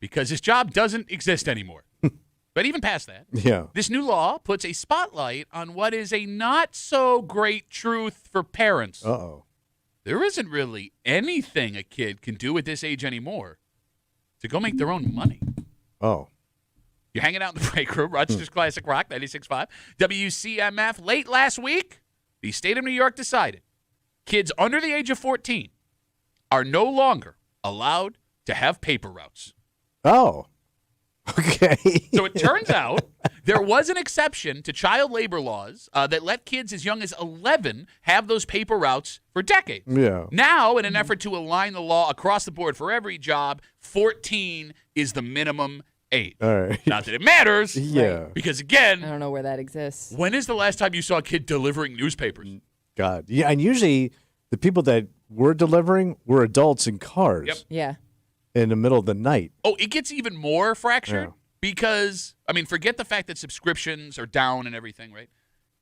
S1: because this job doesn't exist anymore. But even past that,
S2: Yeah.
S1: this new law puts a spotlight on what is a not so great truth for parents.
S2: Uh-oh.
S1: There isn't really anything a kid can do at this age anymore to go make their own money.
S2: Oh.
S1: You're hanging out in the break room, Rochester's Classic Rock, 96.5. WCMF. Late last week, the state of New York decided kids under the age of 14 are no longer allowed to have paper routes.
S2: Oh. Okay.
S1: So it turns out there was an exception to child labor laws that let kids as young as 11 have those paper routes for decades.
S2: Yeah.
S1: Now, in an effort to align the law across the board for every job, 14 is the minimum age.
S2: All right.
S1: Not that it matters.
S2: Yeah.
S1: Because,
S3: I
S1: again,
S3: don't know where that exists.
S1: when is the last time you saw a kid delivering newspapers?
S2: God. Yeah, and usually the people that were delivering were adults in cars
S1: Yep.
S3: Yeah.
S2: in the middle of the night.
S1: Oh, it gets even more fractured
S2: Yeah.
S1: because, I mean, forget the fact that subscriptions are down and everything, right?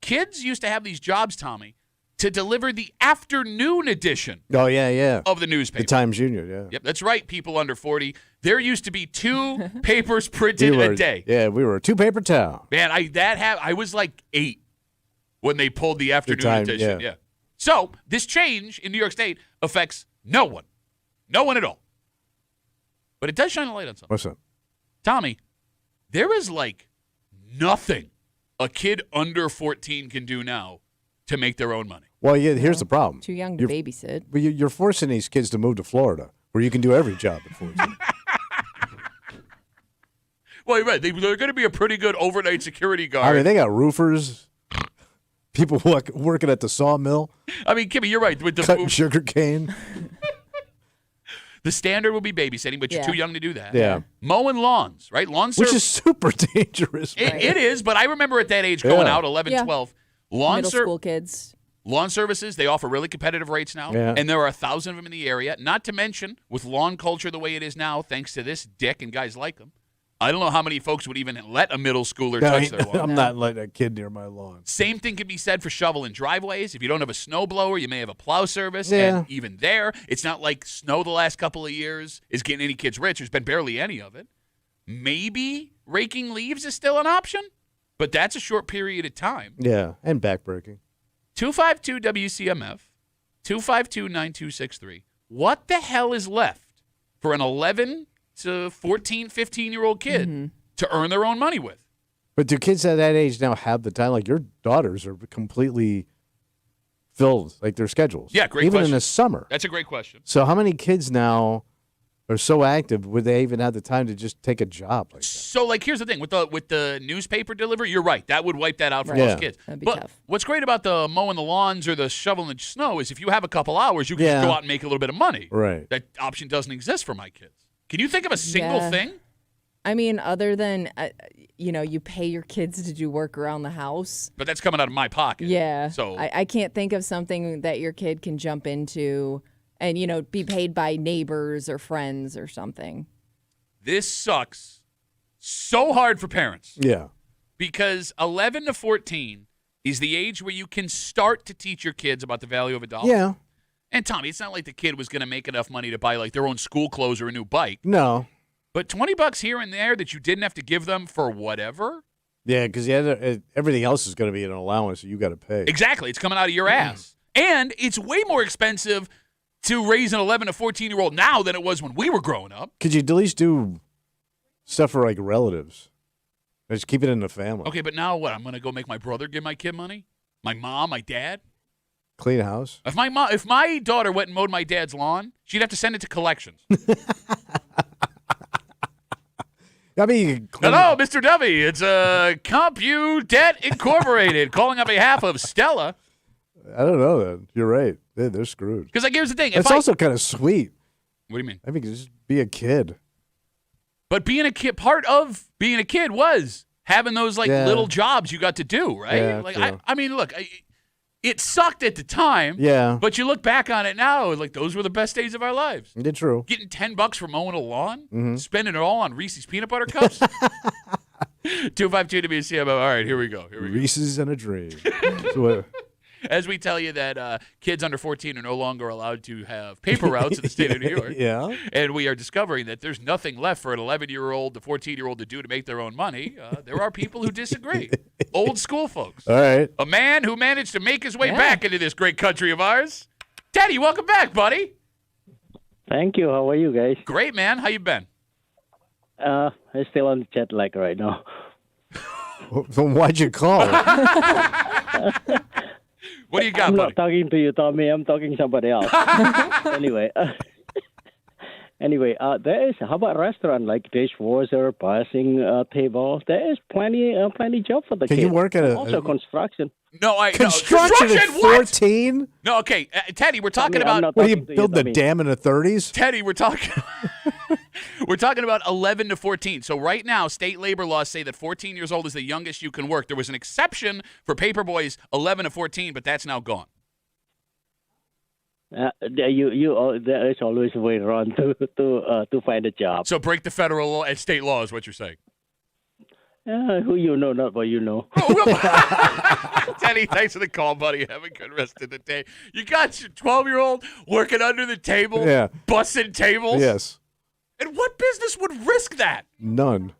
S1: Kids used to have these jobs, Tommy, to deliver the afternoon edition
S2: Oh, yeah.
S1: of the newspaper.
S2: The Times Junior, yeah.
S1: Yep, that's right, people under 40. There used to be 2 papers printed a day.
S2: Yeah, we were a two-paper town.
S1: Man, I was like 8 when they pulled the afternoon
S2: time,
S1: edition.
S2: yeah.
S1: Yeah. So this change in New York State affects no one at all. But it does shine a light on something.
S2: What's up?
S1: Tommy, there is like nothing a kid under 14 can do now to make their own money.
S2: Well, yeah, here's the problem.
S3: Too young to babysit.
S2: Well, you're forcing these kids to move to Florida, where you can do every job at 14.
S1: Well, you're right. They're going to be a pretty good overnight security guard.
S2: I mean, they got roofers, people working at the sawmill,
S1: I mean, Kimmy, you're right. With
S2: cutting sugar cane.
S1: the standard will be babysitting, but you're
S3: Yeah.
S1: too young to do that.
S2: Yeah.
S1: Mowing lawns, right? Lawn
S2: Which
S1: service.
S2: is super dangerous.
S1: It is, but I remember at that age going
S2: Yeah.
S1: out 11,
S3: Yeah.
S1: 12.
S3: Middle school kids.
S1: Lawn services, they offer really competitive rates now,
S2: Yeah.
S1: and there are 1,000 of them in the area. Not to mention, with lawn culture the way it is now, thanks to this dick and guys like him, I don't know how many folks would even let a middle schooler touch their lawn.
S2: I'm not letting a kid near my lawn.
S1: Same thing can be said for shoveling driveways. If you don't have a snow blower, you may have a plow service.
S2: Yeah.
S1: And even there, it's not like snow the last couple of years is getting any kids rich. There's been barely any of it. Maybe raking leaves is still an option, but that's a short period of time.
S2: Yeah, and backbreaking.
S1: 252 WCMF, 252-9263. What the hell is left for an 11 to 14, 15-year-old kid to earn their own money with?
S2: But do kids at that age now have the time? Like your daughters are completely filled, like their schedules.
S1: Yeah, great
S2: Even
S1: question.
S2: in the summer.
S1: That's a great question.
S2: So how many kids now are so active, would they even have the time to just take a job like that?
S1: So, like, here's the thing. With the newspaper delivery, you're right. That would wipe that out for
S3: Right.
S1: most
S2: Yeah.
S1: kids.
S3: That'd be
S1: but
S3: tough.
S1: what's great about the mowing the lawns or the shoveling the snow is if you have a couple hours, you can
S2: Yeah.
S1: just go out and make a little bit of money.
S2: Right.
S1: That option doesn't exist for my kids. Can you think of a single
S3: Yeah.
S1: thing?
S3: I mean, other than, you pay your kids to do work around the house.
S1: But that's coming out of my pocket.
S3: Yeah.
S1: So
S3: I can't think of something that your kid can jump into and, be paid by neighbors or friends or something.
S1: this sucks so hard for parents.
S2: Yeah.
S1: Because 11 to 14 is the age where you can start to teach your kids about the value of a dollar.
S2: Yeah.
S1: And Tommy, it's not like the kid was going to make enough money to buy like their own school clothes or a new bike.
S2: No.
S1: But $20 here and there that you didn't have to give them for whatever.
S2: Yeah, because everything else is going to be an allowance that you got to pay.
S1: Exactly. It's coming out of your ass. And it's way more expensive to raise an 11 to 14-year-old now than it was when we were growing up.
S2: Could you at least do stuff for like relatives? Just keep it in the family.
S1: Okay, but now what? I'm going to go make my brother give my kid money? My mom, my dad?
S2: Clean house.
S1: If my daughter went and mowed my dad's lawn, she'd have to send it to collections.
S2: I mean, you can clean
S1: Hello, Mr. Dovey. It's Compu Debt Incorporated calling on behalf of Stella.
S2: I don't know that. You're right. They're screwed.
S1: Because like, here's the thing.
S2: It's also kind of sweet.
S1: What do you mean?
S2: I mean, just be a kid.
S1: But being a kid, part of being a kid was having those like
S2: Yeah.
S1: little jobs you got to do, right?
S2: Yeah,
S1: like
S2: true.
S1: I mean, look, it sucked at the time.
S2: Yeah.
S1: But you look back on it now, like those were the best days of our lives.
S2: You're true.
S1: Getting $10 for mowing a lawn,
S2: Mm-hmm.
S1: spending it all on Reese's peanut butter cups. 252 WCMF. All right, here we go.
S2: Reese's and a dream. So,
S1: As we tell you that kids under 14 are no longer allowed to have paper routes in the state of New York.
S2: Yeah.
S1: And we are discovering that there's nothing left for an 11-year-old to 14-year-old to do to make their own money. There are people who disagree. Old school folks.
S2: All right.
S1: A man who managed to make his way back into this great country of ours. Teddy, welcome back, buddy.
S8: Thank you. How are you guys?
S1: Great, man. How you been?
S8: I'm still on the jet lag right now.
S2: So why'd you call?
S1: What do you got,
S8: I'm
S1: buddy?
S8: not talking to you, Tommy. I'm talking to somebody else. Anyway, there is. How about restaurant like dishwasher, passing table? There is plenty job for the
S2: Can
S8: kids.
S2: you work at
S8: also construction?
S2: construction at
S1: what?
S2: 14?
S1: No, okay, Teddy, we're talking
S8: Tommy, I'm
S1: about.
S8: not
S2: What do you
S8: talking to
S2: build the
S8: Tommy.
S2: dam in the 30s?
S1: Teddy, we're talking. We're talking about 11 to 14. So right now, state labor laws say that 14 years old is the youngest you can work. There was an exception for paper boys 11 to 14, but that's now gone.
S8: There is always a way around to find a job.
S1: So break the federal law and state law is what you're saying.
S8: Who you know, not what you know.
S1: Teddy, thanks for the call, buddy. Have a good rest of the day. You got your 12-year-old working under the table, bussing tables.
S2: Yes.
S1: And what business would risk that?
S2: None.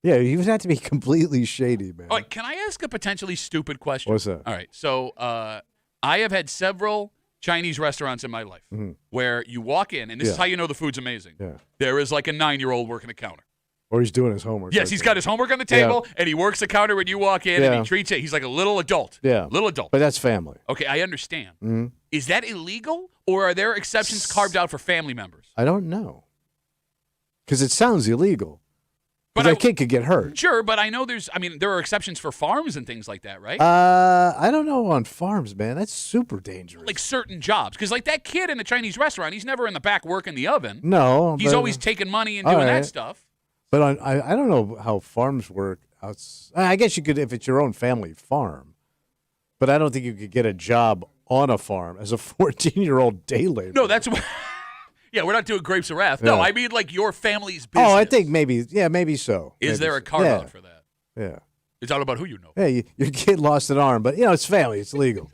S2: Yeah, he would have to be completely shady, man.
S1: All right, can I ask a potentially stupid question?
S2: What's that?
S1: All right, so I have had several Chinese restaurants in my life where you walk in, and this is how you know the food's amazing.
S2: Yeah.
S1: There is like a 9-year-old working the counter.
S2: Or he's doing his homework.
S1: Yes, he's got his homework on the table, and he works the counter when you walk in, and he treats it. He's like a little adult.
S2: Yeah.
S1: Little adult.
S2: But that's family.
S1: Okay, I understand. Is that illegal, or are there exceptions carved out for family members?
S2: I don't know. Because it sounds illegal.
S1: But
S2: that kid could get hurt.
S1: Sure, but I know there are exceptions for farms and things like that, right?
S2: I don't know on farms, man. That's super dangerous.
S1: Like certain jobs. Because like that kid in the Chinese restaurant, he's never in the back working the oven.
S2: No.
S1: He's
S2: but-
S1: always taking money and doing that stuff.
S2: But I don't know how farms work. I guess you could if it's your own family farm. But I don't think you could get a job on a farm as a 14-year-old day laborer.
S1: No, that's what. Yeah, we're not doing grapes of wrath. No,
S2: Yeah.
S1: I mean like your family's business.
S2: Oh, I think maybe so.
S1: Is
S2: Maybe
S1: there a
S2: so.
S1: carve out for that?
S2: Yeah.
S1: It's all about who you know.
S2: Hey, your kid lost an arm, but it's family. It's legal.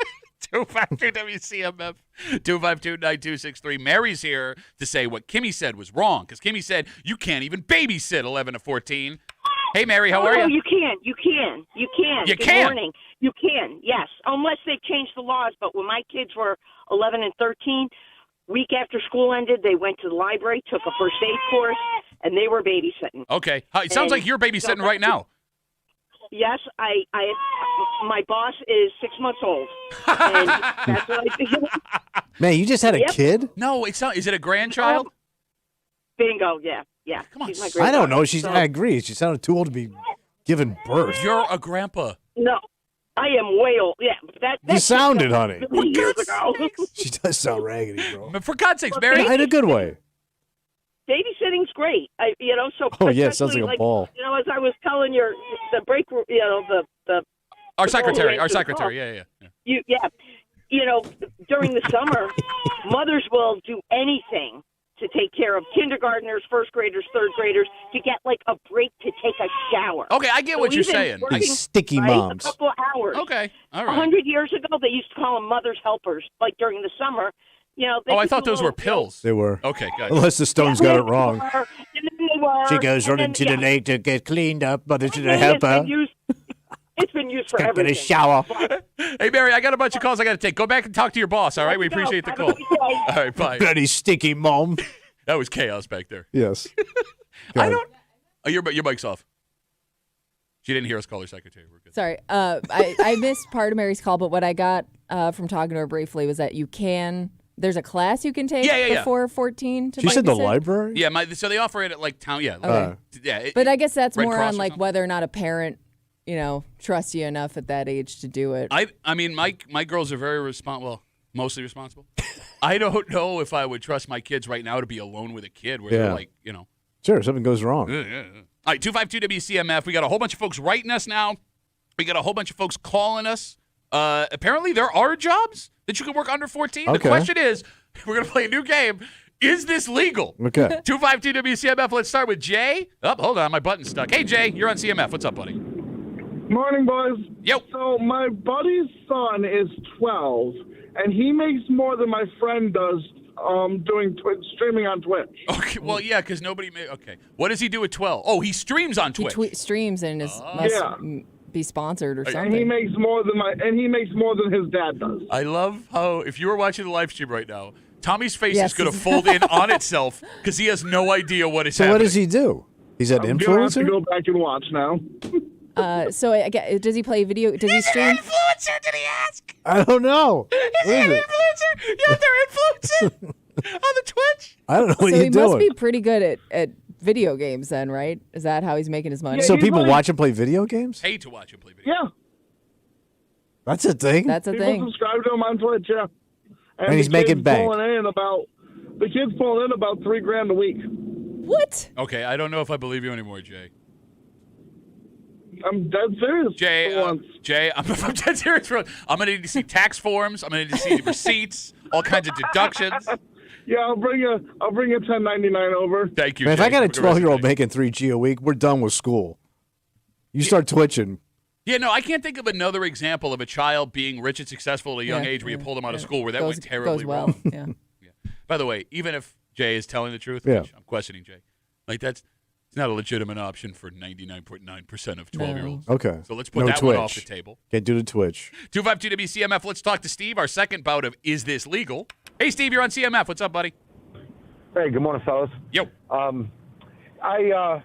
S1: 252 WCMF 252-9263. Mary's here to say what Kimmy said was wrong because Kimmy said you can't even babysit 11 to 14. Hey, Mary, how are you?
S9: Oh, you can. You can.
S1: You
S9: Good
S1: can?
S9: morning. You can, yes, unless they've changed the laws. But when my kids were 11 and 13, week after school ended, they went to the library, took a first aid course, and they were babysitting.
S1: Okay. It sounds like you're babysitting right now.
S9: Yes, my boss is 6 months old, and that's what I do.
S2: Man, you just had a
S9: Yep.
S2: kid?
S1: No, it's not. Is it a grandchild?
S9: Bingo, yeah.
S1: Come on.
S9: She's my
S2: I don't know.
S9: granddaughter,
S2: I agree. She sounded too old to be giving birth.
S1: You're a grandpa.
S9: No, I am way old. Yeah,
S2: You sounded, honey.
S9: Years ago.
S2: She does sound raggedy, bro.
S1: But for God's sakes, Mary.
S2: In a good way.
S9: Babysitting's great. So
S2: Oh, yeah, it sounds
S9: especially,
S2: like a ball.
S9: as I was telling the break, the
S1: Our
S9: the
S1: secretary.
S9: whole
S1: Our
S9: answer to the
S1: secretary.
S9: call. During the summer, mothers will do anything to take care of kindergartners, first graders, third graders, to get like a break to take a shower.
S1: Okay, I get
S9: So
S1: what you're
S9: even
S1: saying.
S9: working,
S2: These sticky
S9: right,
S2: moms.
S9: A couple of hours.
S1: Okay, all right.
S9: 100 years ago, they used to call them mother's helpers. Like during the summer, they
S1: I
S9: could
S1: thought
S9: do
S1: those
S9: a
S1: were
S9: little-
S1: pills.
S2: They were.
S1: Okay, gotcha.
S2: Unless the Stones got it wrong. She goes
S9: and
S2: running
S9: then,
S2: to the lake to get cleaned up, but it's to
S9: It's
S2: help
S9: been
S2: her.
S9: It's been used for
S2: Get
S9: everything.
S2: a shower.
S1: Hey, Mary, I got a bunch of calls I got to take. Go back and talk to your boss, all right? We appreciate the
S9: Have a
S1: call.
S9: great day.
S1: All right, bye.
S2: Bloody sticky mom.
S1: That was chaos back there.
S2: Yes.
S1: I don't. Oh, your mic's off. She didn't hear us call her secretary. We're good.
S3: Sorry. I missed part of Mary's call, but what I got from talking to her briefly was that there's a class you can take before 14 to
S2: She said the
S3: babysit?
S2: library?
S1: Yeah, so they offer it at like town. Yeah,
S3: Okay.
S1: yeah.
S3: But I guess that's
S1: Red
S3: more
S1: Cross
S3: on
S1: or
S3: like
S1: something?
S3: whether or not a parent, trusts you enough at that age to do it.
S1: I mean, my girls are very mostly responsible. I don't know if I would trust my kids right now to be alone with a kid where they're like,
S2: Sure, something goes wrong.
S1: All right, 252 WCMF. We got a whole bunch of folks writing us now. We got a whole bunch of folks calling us. Apparently, there are jobs that you can work under 14. The
S2: Okay.
S1: question is, we're going to play a new game. Is this legal?
S2: Okay.
S1: 252 WCMF. Let's start with Jay. Oh, hold on. My button's stuck. Hey, Jay, you're on CMF. What's up, buddy?
S10: Morning, boys.
S1: Yep.
S10: So my buddy's son is 12, and he makes more than my friend does doing streaming on Twitch.
S1: Okay, well, yeah, because nobody okay. What does he do at 12? Oh, he streams on Twitch.
S3: He streams and must be sponsored or something.
S10: And he makes more than his dad does.
S1: I love how, if you were watching the live stream right now, Tommy's face is going to fold in on itself because he has no idea what is happening.
S2: So what does he do? He's an
S10: I'm gonna have to
S2: influencer?
S10: go back and watch now.
S3: So does he play video? Does he stream?
S1: An influencer, did he ask?
S2: I don't know.
S1: Is he an influencer? Yeah, they're influencing on the Twitch.
S2: I don't know what
S3: So
S2: he's
S3: he
S2: doing.
S3: must be pretty good at video games then, right? Is that how he's making his money?
S2: So people watch him play video games?
S1: Pay to watch him play video
S10: Yeah.
S2: That's a thing?
S3: That's a
S10: People
S3: thing.
S10: subscribe to him on Twitch, yeah.
S2: And he's
S10: the
S2: making
S10: kid's
S2: bank.
S10: The kid's pulling in about $3,000 a week.
S3: What?
S1: Okay, I don't know if I believe you anymore, Jay.
S10: I'm dead serious.
S1: Jay, I'm dead serious. I'm going to need to see tax forms. I'm going to need to see receipts, all kinds of deductions.
S10: Yeah, I'll bring a 1099 over.
S1: Thank you,
S2: Man, if
S1: Jay.
S2: I got a
S1: Have good rest of your
S2: 12-year-old
S1: day.
S2: making $3,000 a week, we're done with school. You start twitching.
S1: Yeah, no, I can't think of another example of a child being rich and successful at a young age where you pulled them out of school where that went terribly
S3: goes well.
S1: wrong.
S3: Yeah.
S1: By the way, even if Jay is telling the truth,
S2: Yeah.
S1: which I'm questioning Jay, like it's not a legitimate option for 99.9% of 12-year-olds.
S2: Okay.
S1: So let's put
S2: No
S1: that
S2: Twitch.
S1: one off the table.
S2: Can't do the Twitch.
S1: 252 WCMF. Let's talk to Steve. Our second bout of Is This Legal? Hey, Steve, you're on CMF. What's up, buddy?
S11: Hey, good morning, fellas.
S1: Yo.
S11: I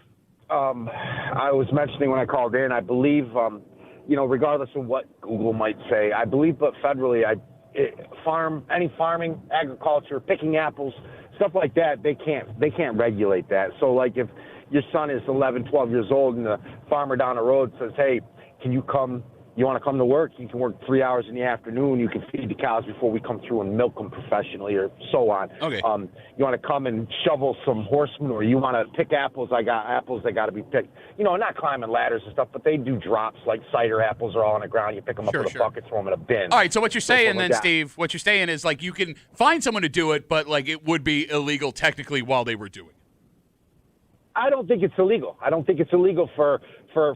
S11: was mentioning when I called in, I believe, regardless of what Google might say, I believe, but federally, any farming, agriculture, picking apples, stuff like that, they can't regulate that. So, like, if your son is 11, 12 years old and the farmer down the road says, hey, can you come? You want to come to work? You can work 3 hours in the afternoon. You can feed the cows before we come through and milk them professionally, or so on.
S1: Okay.
S11: You want to come and shovel some horse manure? You want to pick apples? I got apples that got to be picked. Not climbing ladders and stuff, but they do drops like cider apples are all on the ground. You pick them up with a bucket, throw them in a bin.
S1: All right, so what you're saying then,
S11: like that.
S1: Steve, what you're saying is like you can find someone to do it, but like it would be illegal technically while they were doing it.
S11: I don't think it's illegal. I don't think it's illegal for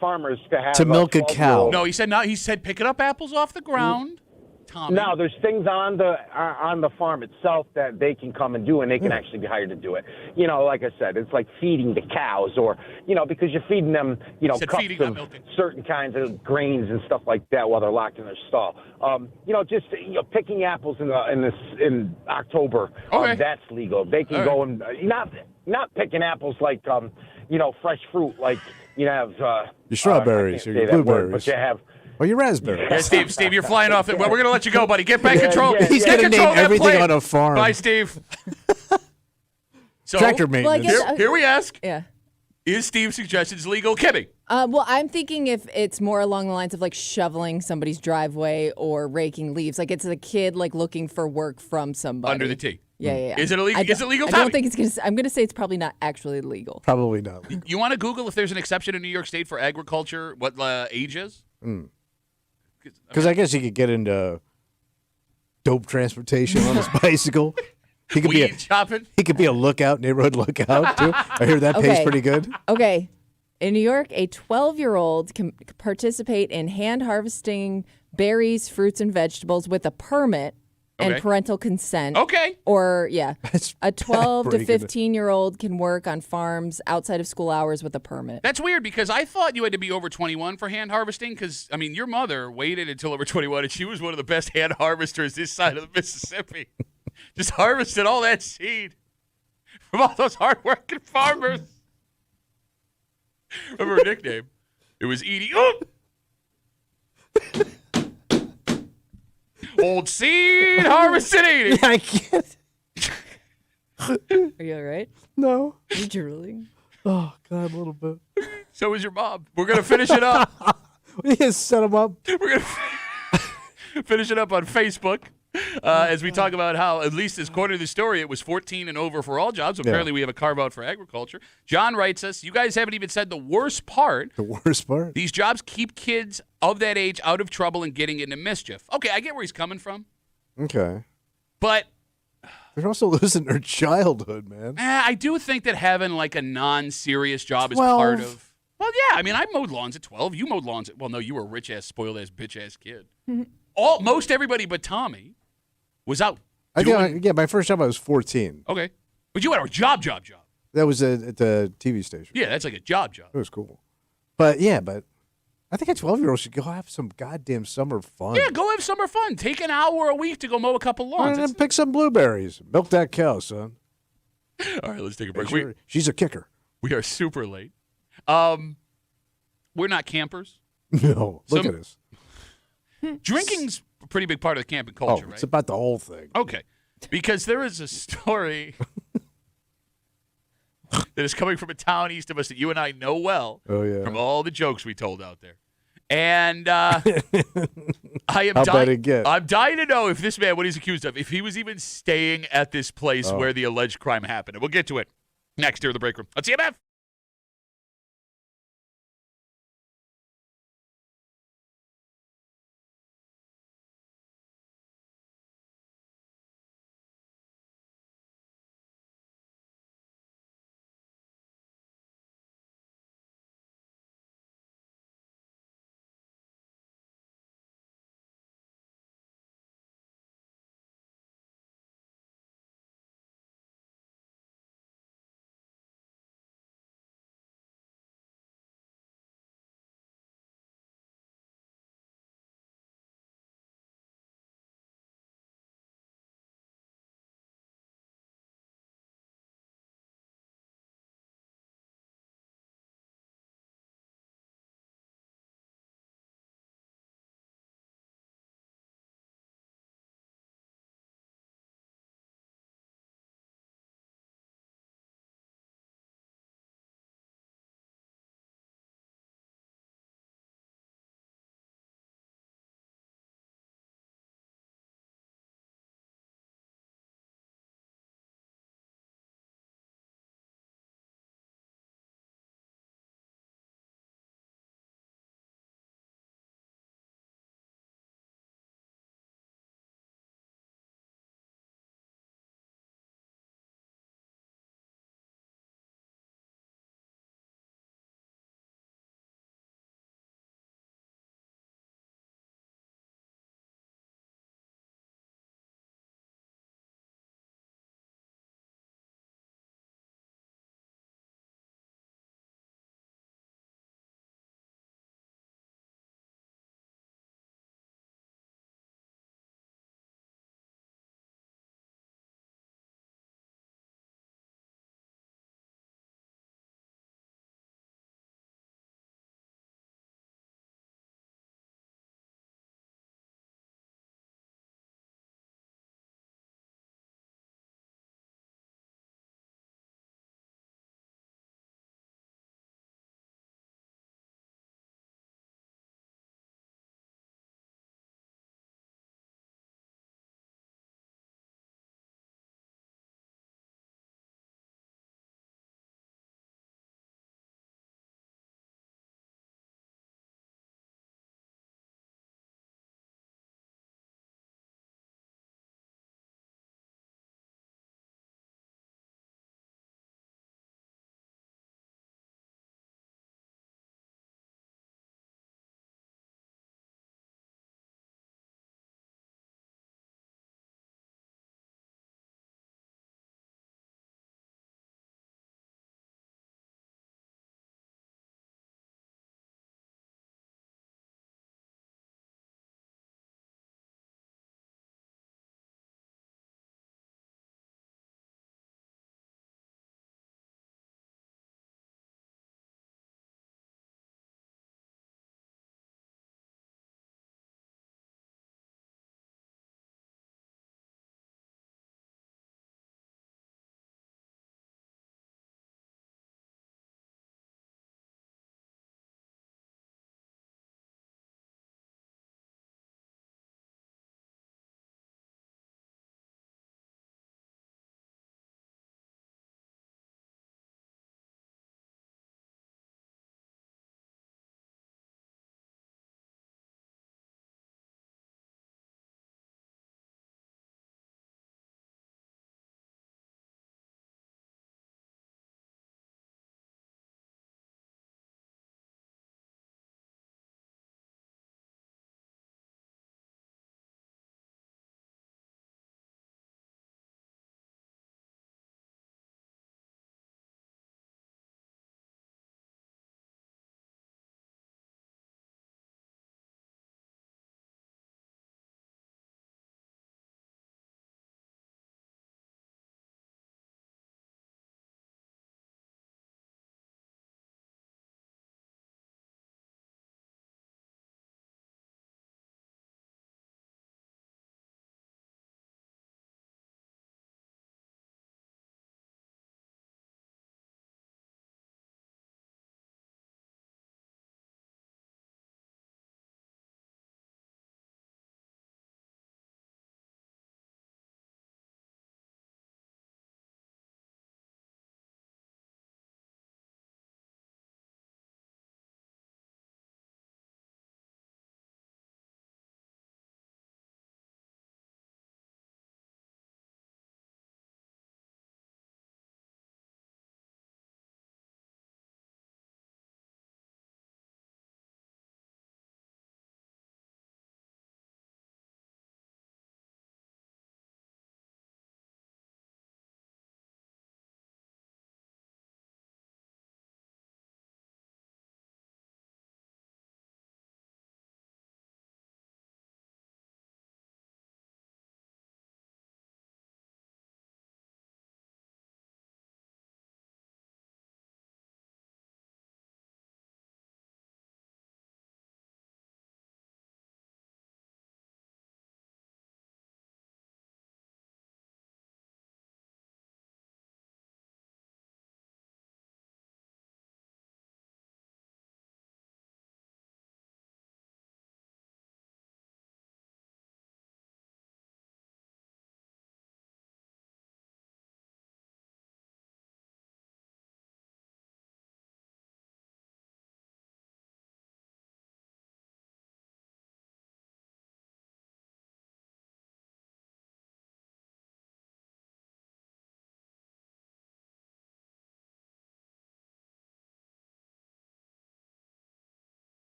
S11: farmers to have
S2: To milk a
S11: 12-year-old
S2: cow.
S1: No, he said not. He said picking up apples off the ground. Tommy.
S11: No, there's things on the farm itself that they can come and do, and they can actually be hired to do it. Like I said, it's like feeding the cows, or because you're feeding them, cups
S1: feeding,
S11: of certain kinds of grains and stuff like that while they're locked in their stall. Picking apples in October,
S1: Okay.
S11: that's legal. They can go and not picking apples like fresh fruit, like you have
S2: Your strawberries
S11: I
S2: or
S11: can't
S2: your
S11: say that word,
S2: blueberries.
S11: but you have.
S2: Or your raspberries.
S1: Yeah, Steve, you're flying off. We're going to let you go, buddy. Get back control.
S2: He's
S1: Get
S2: going to
S1: control
S2: name
S1: of that
S2: everything
S1: plane.
S2: on a farm.
S1: Bye, Steve. So,
S2: Tractor maintenance.
S1: Here we ask,
S3: Yeah.
S1: is Steve's suggestions legal? Kimmy.
S3: Well, I'm thinking if it's more along the lines of like shoveling somebody's driveway or raking leaves, like it's a kid like looking for work from somebody.
S1: Under the T.
S3: Yeah.
S1: Is it illegal? Is it legal,
S3: I
S1: Tommy?
S3: don't think it's gonna. I'm gonna say it's probably not actually legal.
S2: Probably not.
S1: You want to Google if there's an exception in New York State for agriculture, what age is?
S2: Because I guess he could get into dope transportation on his bicycle. He could
S1: Weed shopping.
S2: He could be a neighborhood lookout too. I hear that pays pretty good.
S3: Okay. In New York, a 12-year-old can participate in hand harvesting berries, fruits, and vegetables with a permit and
S1: Okay.
S3: parental consent.
S1: Okay.
S3: Or, a 12 to
S2: pretty good.
S3: 15-year-old can work on farms outside of school hours with a permit.
S1: That's weird because I thought you had to be over 21 for hand harvesting because, your mother waited until over 21 and she was one of the best hand harvesters this side of the Mississippi. Just harvested all that seed from all those hardworking farmers. Remember her nickname? It was Edie. Oh! Old seed harvested Edie.
S2: I can't.
S3: Are you all right?
S2: No.
S3: Are you drooling?
S2: Oh, God, a little bit.
S1: So is your mom. We're going to finish it up.
S2: We can set him up.
S1: We're going to finish it up on Facebook as we talk about how, at least according to the story, it was 14 and over for all jobs. Apparently, we have a carve-out for agriculture. John writes us, you guys haven't even said the worst part.
S2: The worst part?
S1: These jobs keep kids of that age out of trouble and getting into mischief. Okay, I get where he's coming from.
S2: Okay.
S1: But
S2: they're also losing their childhood, man.
S1: I do think that having like a non-serious job is part of... Well, yeah. I mean, I mowed lawns at 12. You mowed lawns at, well, no, you were a rich ass, spoiled ass, bitch ass kid. Most everybody but Tommy was out.
S2: My first job I was 14.
S1: Okay. But you had a job.
S2: That was at the TV station.
S1: Yeah, that's like a job.
S2: It was cool. But I think a 12-year-old should go have some goddamn summer fun.
S1: Yeah, go have summer fun. Take an hour a week to go mow a couple lawns.
S2: And then pick some blueberries. Milk that cow, son.
S1: All right, let's take a break.
S2: She's a kicker.
S1: We are super late. We're not campers.
S2: No, look at us.
S1: Drinking's a pretty big part of the camping culture, right?
S2: It's about the whole thing.
S1: Okay. Because there is a story that is coming from a town east of us that you and I know well.
S2: Oh, yeah.
S1: From all the jokes we told out there. And I'm dying to know if this man, what he's accused of, if he was even staying at this place where the alleged crime happened. And we'll get to it next here in the break room. WCMF.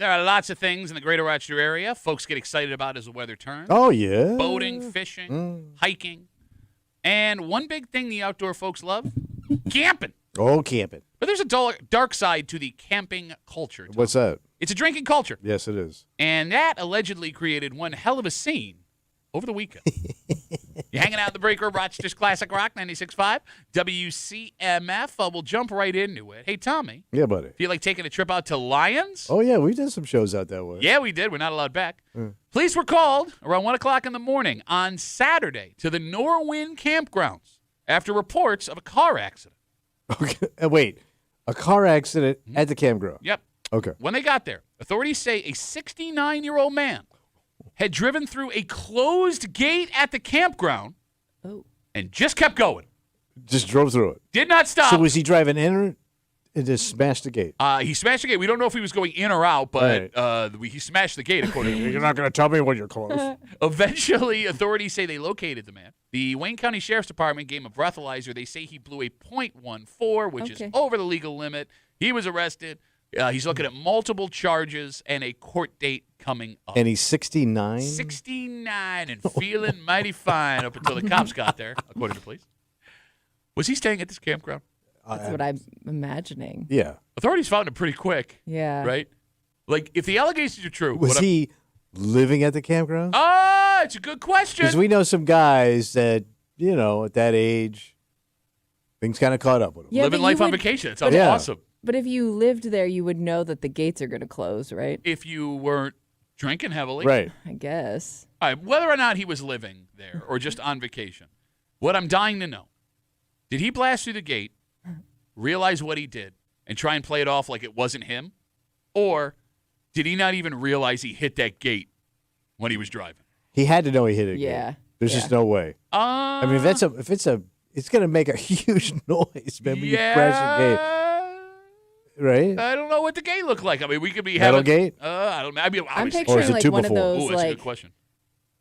S1: There are lots of things in the greater Rochester area folks get excited about as the weather turns.
S2: Oh, yeah.
S1: Boating, fishing, hiking. And one big thing the outdoor folks love, camping.
S2: Oh, camping.
S1: But there's a dark side to the camping culture, Tom.
S2: What's that?
S1: It's a drinking culture.
S2: Yes, it is.
S1: And that allegedly created one hell of a scene over the weekend. You hanging out in the break room, Rochester's Classic Rock 96.5, WCMF. We'll jump right into it. Hey, Tommy.
S2: Yeah, buddy.
S1: Feel like taking a trip out to Lyons?
S2: Oh, yeah, we did some shows out that way.
S1: Yeah, we did. We're not allowed back. Police were called around 1 o'clock in the morning on Saturday to the Norwin campgrounds after reports of a car accident.
S2: Okay. Wait, a car accident at the campground?
S1: Yep.
S2: Okay.
S1: When they got there, authorities say a 69-year-old man had driven through a closed gate at the campground and just kept going.
S2: Just drove through it.
S1: Did not stop.
S2: So was he driving in or and just smashed the gate?
S1: He smashed the gate. We don't know if he was going in or out, but he smashed the gate, according to
S2: You're not going to tell me when you're close.
S1: Eventually, authorities say they located the man. The Wayne County Sheriff's Department gave him a breathalyzer. They say he blew a .14, which is over the legal limit. He was arrested. He's looking at multiple charges and a court date coming up.
S2: And he's 69?
S1: 69 and feeling mighty fine up until the cops got there, according to police. Was he staying at this campground?
S3: That's what I'm imagining.
S2: Yeah.
S1: Authorities found him pretty quick.
S3: Yeah.
S1: Right? Like, if the allegations are true.
S2: Was he living at the campground?
S1: It's a good question.
S2: Because we know some guys that, at that age, things kind of caught up with them.
S3: Yeah,
S1: living life on vacation. It sounds awesome.
S3: But if you lived there, you would know that the gates are going to close, right?
S1: If you weren't drinking heavily.
S2: Right.
S3: I guess.
S1: All right, whether or not he was living there or just on vacation, what I'm dying to know, did he blast through the gate, realize what he did, and try and play it off like it wasn't him? Or did he not even realize he hit that gate when he was driving?
S2: He had to know he hit it.
S3: Yeah.
S2: There's just no way. I mean, it's going to make a huge noise, man, when you crash the gate. Right?
S1: I don't know what the gate looked like. I mean, we could be
S2: Metal
S1: having
S2: gate?
S1: I don't know. I mean,
S3: I'm picturing like one of those.
S1: That's a good question.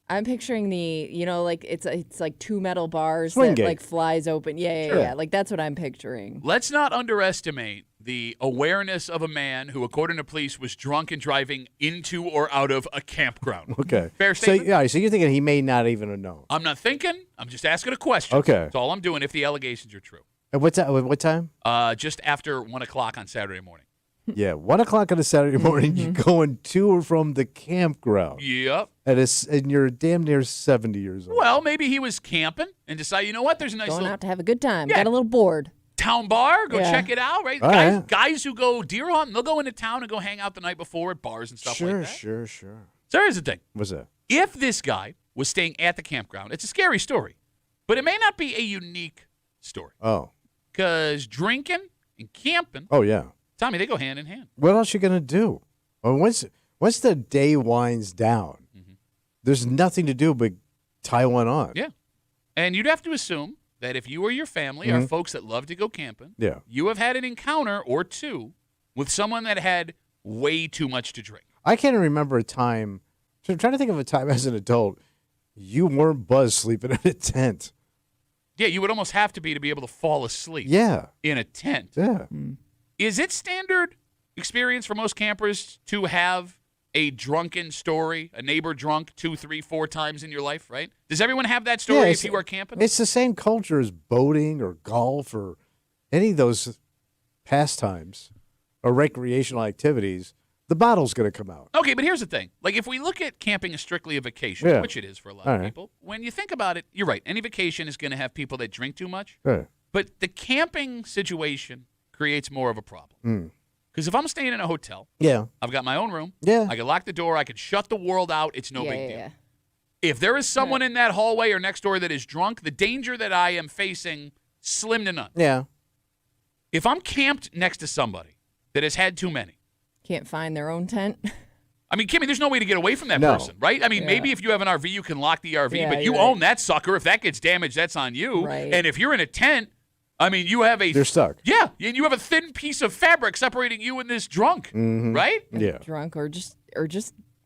S3: I'm picturing like it's like two metal bars
S2: Swing
S3: that
S2: gate.
S3: like flies open. Yeah. Like that's what I'm picturing.
S1: Let's not underestimate the awareness of a man who, according to police, was drunk and driving into or out of a campground.
S2: Okay.
S1: Fair statement?
S2: So you're thinking he may not even have known.
S1: I'm not thinking. I'm just asking a question.
S2: Okay.
S1: That's all I'm doing if the allegations are true.
S2: At what time?
S1: Just after 1 o'clock on Saturday morning.
S2: Yeah, 1 o'clock on a Saturday morning, you're going to or from the campground.
S1: Yep.
S2: And you're damn near 70 years old.
S1: Well, maybe he was camping and decided, you know what, there's a nice
S3: Going
S1: little
S3: out to have a good time.
S1: Yeah.
S3: Got a little bored.
S1: town bar, go
S3: Yeah.
S1: check it out, right?
S2: All
S1: Guys,
S2: right.
S1: guys who go deer hunting, they'll go into town and go hang out the night before at bars and stuff like that.
S2: Sure.
S1: So here's the thing.
S2: What's that?
S1: If this guy was staying at the campground, it's a scary story, but it may not be a unique story.
S2: Oh.
S1: Because drinking and camping,
S2: Oh, yeah.
S1: Tommy, they go hand in hand.
S2: What else you going to do? Well, once the day winds down, there's nothing to do but tie one on.
S1: Yeah. And you'd have to assume that if you or your family are folks that love to go camping,
S2: Yeah.
S1: you have had an encounter or two with someone that had way too much to drink.
S2: I can't remember a time. So I'm trying to think of a time as an adult you weren't buzzed sleeping in a tent.
S1: Yeah, you would almost have to be able to fall asleep
S2: Yeah.
S1: in a tent.
S2: Yeah.
S1: Is it standard experience for most campers to have a drunken story, a neighbor drunk 2, 3, 4 times in your life, right? Does everyone have that story if you are camping?
S2: It's the same culture as boating or golf or any of those pastimes or recreational activities. The bottle's going to come out.
S1: Okay, but here's the thing. Like, if we look at camping as strictly a vacation,
S2: Yeah.
S1: which it is for a lot
S2: All
S1: of
S2: right.
S1: people, when you think about it, you're right. Any vacation is going to have people that drink too much.
S2: Yeah.
S1: But the camping situation creates more of a problem. Because if I'm staying in a hotel,
S2: Yeah.
S1: I've got my own room.
S2: Yeah.
S1: I can lock the door. I can shut the world out. It's no big deal.
S3: Yeah.
S1: If there is someone in that hallway or next door that is drunk, the danger that I am facing, slim to none.
S2: Yeah.
S1: If I'm camped next to somebody that has had too many,
S3: Can't find their own tent.
S1: I mean, Kimmy, there's no way to get away from that
S2: No.
S1: person, right? I mean,
S3: Yeah.
S1: maybe if you have an RV, you can lock the RV,
S3: Yeah,
S1: but you
S3: you're
S1: own
S3: right.
S1: that sucker. If that gets damaged, that's on you.
S3: Right.
S1: And if you're in a tent, I mean, you have a
S2: You're stuck.
S1: Yeah, and you have a thin piece of fabric separating you and this drunk, right?
S2: Yeah.
S3: Drunk or just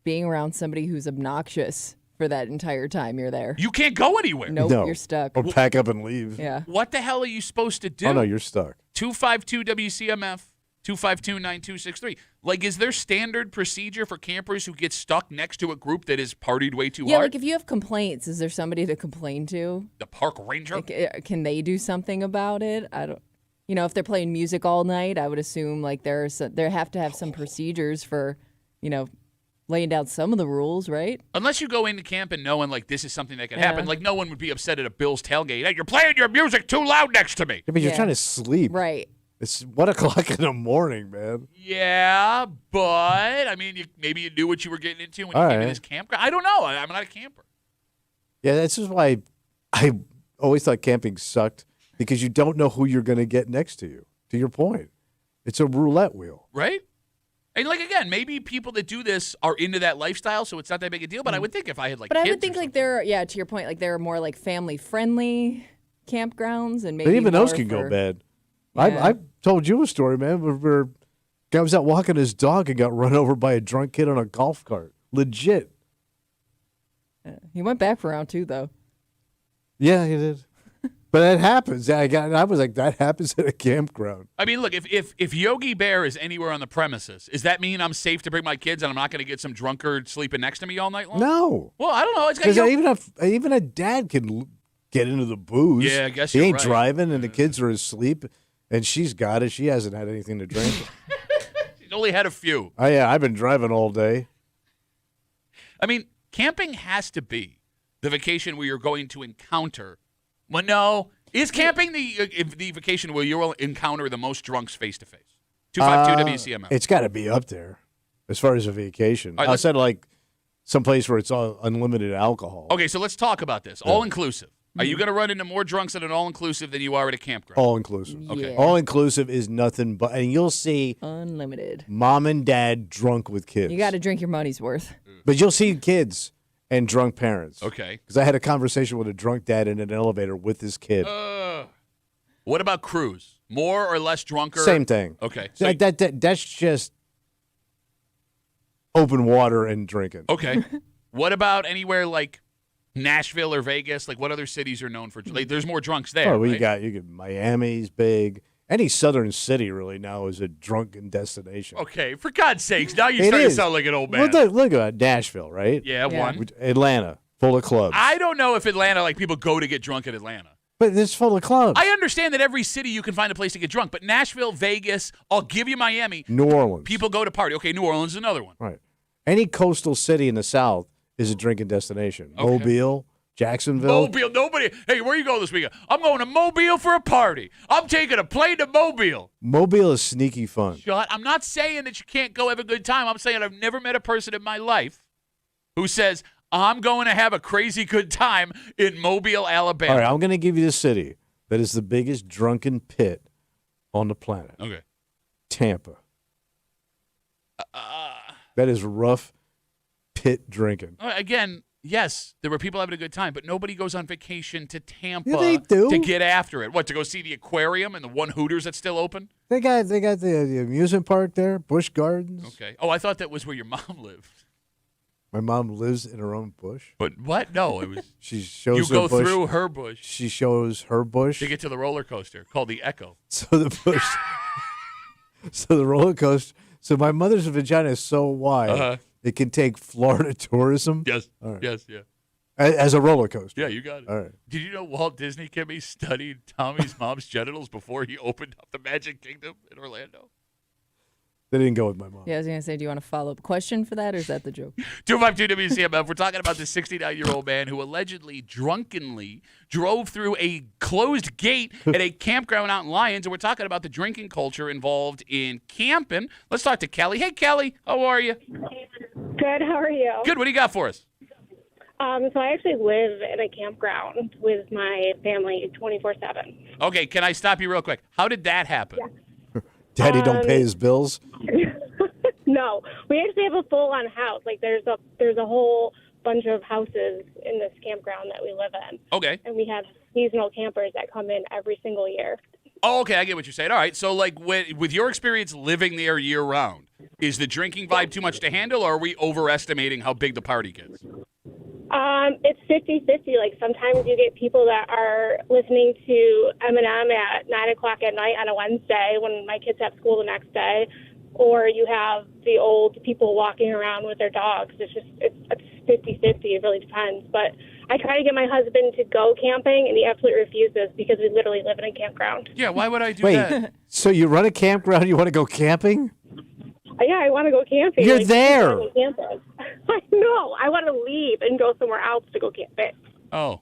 S3: being around somebody who's obnoxious for that entire time you're there.
S1: You can't go anywhere.
S3: Nope,
S2: No.
S3: you're stuck.
S2: Or pack up and leave.
S3: Yeah.
S1: What the hell are you supposed to do?
S2: Oh, no, you're stuck.
S1: 252 WCMF, 252-9263. Like, is there standard procedure for campers who get stuck next to a group that is partied way too
S3: Yeah,
S1: hard?
S3: like if you have complaints, is there somebody to complain to?
S1: The park ranger?
S3: Like, can they do something about it? I don't. If they're playing music all night, I would assume like there have to have some procedures for, laying down some of the rules, right?
S1: Unless you go into camp and knowing, like, this is something that could happen. Like, no one would be upset at a Bills tailgate. Hey, you're playing your music too loud next to me.
S2: I mean, you're trying to sleep.
S3: Right.
S2: It's 1 o'clock in the morning, man.
S1: Yeah, but, I mean, maybe you knew what you were getting into when you came to this campground. I don't know. I'm not a camper.
S2: Yeah, that's just why I always thought camping sucked, because you don't know who you're going to get next to you. To your point. It's a roulette wheel.
S1: Right? And, like, again, maybe people that do this are into that lifestyle, so it's not that big a deal. But I would think if I had, like,
S3: But I
S1: kids
S3: would think, like, to your point, like, there are more, like, family-friendly campgrounds and maybe
S2: But even
S3: more
S2: those can go bad.
S3: Yeah.
S2: I told you a story, man, where guy was out walking his dog and got run over by a drunk kid on a golf cart. Legit.
S3: He went back for round 2, though.
S2: Yeah, he did. But that happens. I was like, that happens at a campground.
S1: I mean, look, if Yogi Bear is anywhere on the premises, does that mean I'm safe to bring my kids and I'm not going to get some drunkard sleeping next to me all night long?
S2: No.
S1: Well, I don't know. It's
S2: Because
S1: got
S2: even a dad can get into the booze.
S1: Yeah, I guess
S2: he
S1: you're
S2: ain't
S1: right.
S2: driving, and the kids are asleep, and she's got it. She hasn't had anything to drink.
S1: She's only had a few.
S2: Oh yeah, I've been driving all day.
S1: I mean, camping has to be the vacation where you're going to encounter. Well, no. Is camping the vacation where you will encounter the most drunks face to face? 252 WCMF.
S2: It's got to be up there as far as a vacation.
S1: All right,
S2: Outside of like some place where it's all unlimited alcohol.
S1: Okay, so let's talk about this. All inclusive. Are you going to run into more drunks at an all inclusive than you are at a campground?
S2: All inclusive.
S1: Okay.
S3: Yeah.
S2: All inclusive is nothing but, and you'll see
S3: Unlimited.
S2: mom and dad drunk with kids.
S3: You got to drink your money's worth.
S2: But you'll see kids and drunk parents.
S1: Okay.
S2: Because I had a conversation with a drunk dad in an elevator with his kid.
S1: What about cruise? More or less drunker?
S2: Same thing.
S1: Okay.
S2: So that's just open water and drinking.
S1: Okay. What about anywhere like Nashville or Vegas? Like, what other cities are known for? Like, there's more drunks there.
S2: Oh,
S1: right?
S2: you got Miami's big. Any southern city really now is a drunken destination.
S1: Okay, for God's sakes, now you're
S2: It
S1: starting to
S2: is.
S1: sound like an old man.
S2: Well, look at Nashville, right?
S1: Yeah, one.
S2: Atlanta, full of clubs.
S1: I don't know if Atlanta, like, people go to get drunk in Atlanta.
S2: But it's full of clubs.
S1: I understand that every city you can find a place to get drunk, but Nashville, Vegas, I'll give you Miami.
S2: New Orleans.
S1: People go to party. Okay, New Orleans is another one.
S2: Right. Any coastal city in the South is a drinking destination.
S1: Okay.
S2: Mobile, Jacksonville.
S1: Mobile, nobody. Hey, where you going this weekend? I'm going to Mobile for a party. I'm taking a plane to Mobile.
S2: Mobile is sneaky fun.
S1: I'm not saying that you can't go have a good time. I'm saying I've never met a person in my life who says, I'm going to have a crazy good time in Mobile, Alabama.
S2: All right, I'm going to give you the city that is the biggest drunken pit on the planet.
S1: Okay.
S2: Tampa. That is rough pit drinking.
S1: Again, yes, there were people having a good time, but nobody goes on vacation to Tampa
S2: Yeah, they do.
S1: to get after it. What, to go see the aquarium and the one Hooters that's still open?
S2: They got the amusement park there, Busch Gardens.
S1: Okay. Oh, I thought that was where your mom lived.
S2: My mom lives in her own bush.
S1: But what? No, it was.
S2: She shows
S1: You
S2: her
S1: go
S2: bush.
S1: through her bush
S2: She shows her bush.
S1: to get to the roller coaster called the Echo.
S2: So the bush. So the roller coaster. So my mother's vagina is so wide it can take Florida tourism.
S1: Yes.
S2: All right.
S1: Yes. Yeah.
S2: As a roller coaster.
S1: Yeah, you got it.
S2: All right.
S1: Did you know Walt Disney Kimmy studied Tommy's mom's genitals before he opened up the Magic Kingdom in Orlando?
S2: They didn't go with my mom.
S3: Yeah, I was going to say, do you want a follow-up question for that, or is that the joke?
S1: 252 WCMF. We're talking about this 69-year-old man who allegedly drunkenly drove through a closed gate at a campground out in Lyons. And we're talking about the drinking culture involved in camping. Let's talk to Kelly. Hey, Kelly. How are you?
S12: Good. How are you?
S1: Good. What do you got for us?
S12: So I actually live in a campground with my family 24/7.
S1: Okay. Can I stop you real quick? How did that happen?
S12: Yeah.
S2: Daddy don't pay his bills.
S12: No, we actually have a full-on house. Like there's a whole bunch of houses in this campground that we live in.
S1: Okay.
S12: And we have seasonal campers that come in every single year.
S1: Oh, okay. I get what you're saying. All right. So, like, with your experience living there year-round, is the drinking vibe too much to handle, or are we overestimating how big the party gets?
S12: It's 50-50. Like sometimes you get people that are listening to Eminem at 9 o'clock at night on a Wednesday when my kids have school the next day. or you have the old people walking around with their dogs. It's 50-50. It really depends. But I try to get my husband to go camping, and he absolutely refuses because we literally live in a campground.
S1: Yeah, why would I do that?
S2: So you run a campground, you want to go camping?
S12: Yeah, I want to go camping.
S2: You're there.
S12: I know. I want to leave and go somewhere else to go camping.
S1: Oh.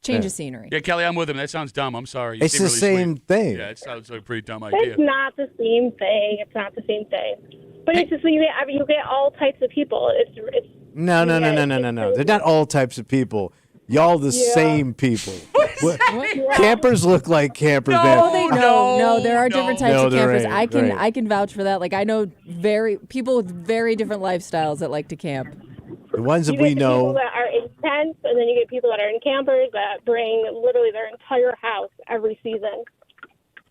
S3: Change of scenery.
S1: Yeah, Kelly, I'm with him. That sounds dumb. I'm sorry.
S2: It's the same thing.
S1: Yeah, it sounds like a pretty dumb idea.
S12: It's not the same thing. It's not the same thing. But it's just you get all types of people. It's
S2: No. They're not all types of people. Y'all the same people. Campers look like campers.
S3: No, there are different types of campers.
S2: Right.
S3: I can vouch for that. Like I know people with very different lifestyles that like to camp.
S2: The ones that
S12: you
S2: we
S12: get
S2: know.
S12: people that are in tents, and then you get people that are in campers that bring literally their entire house every season.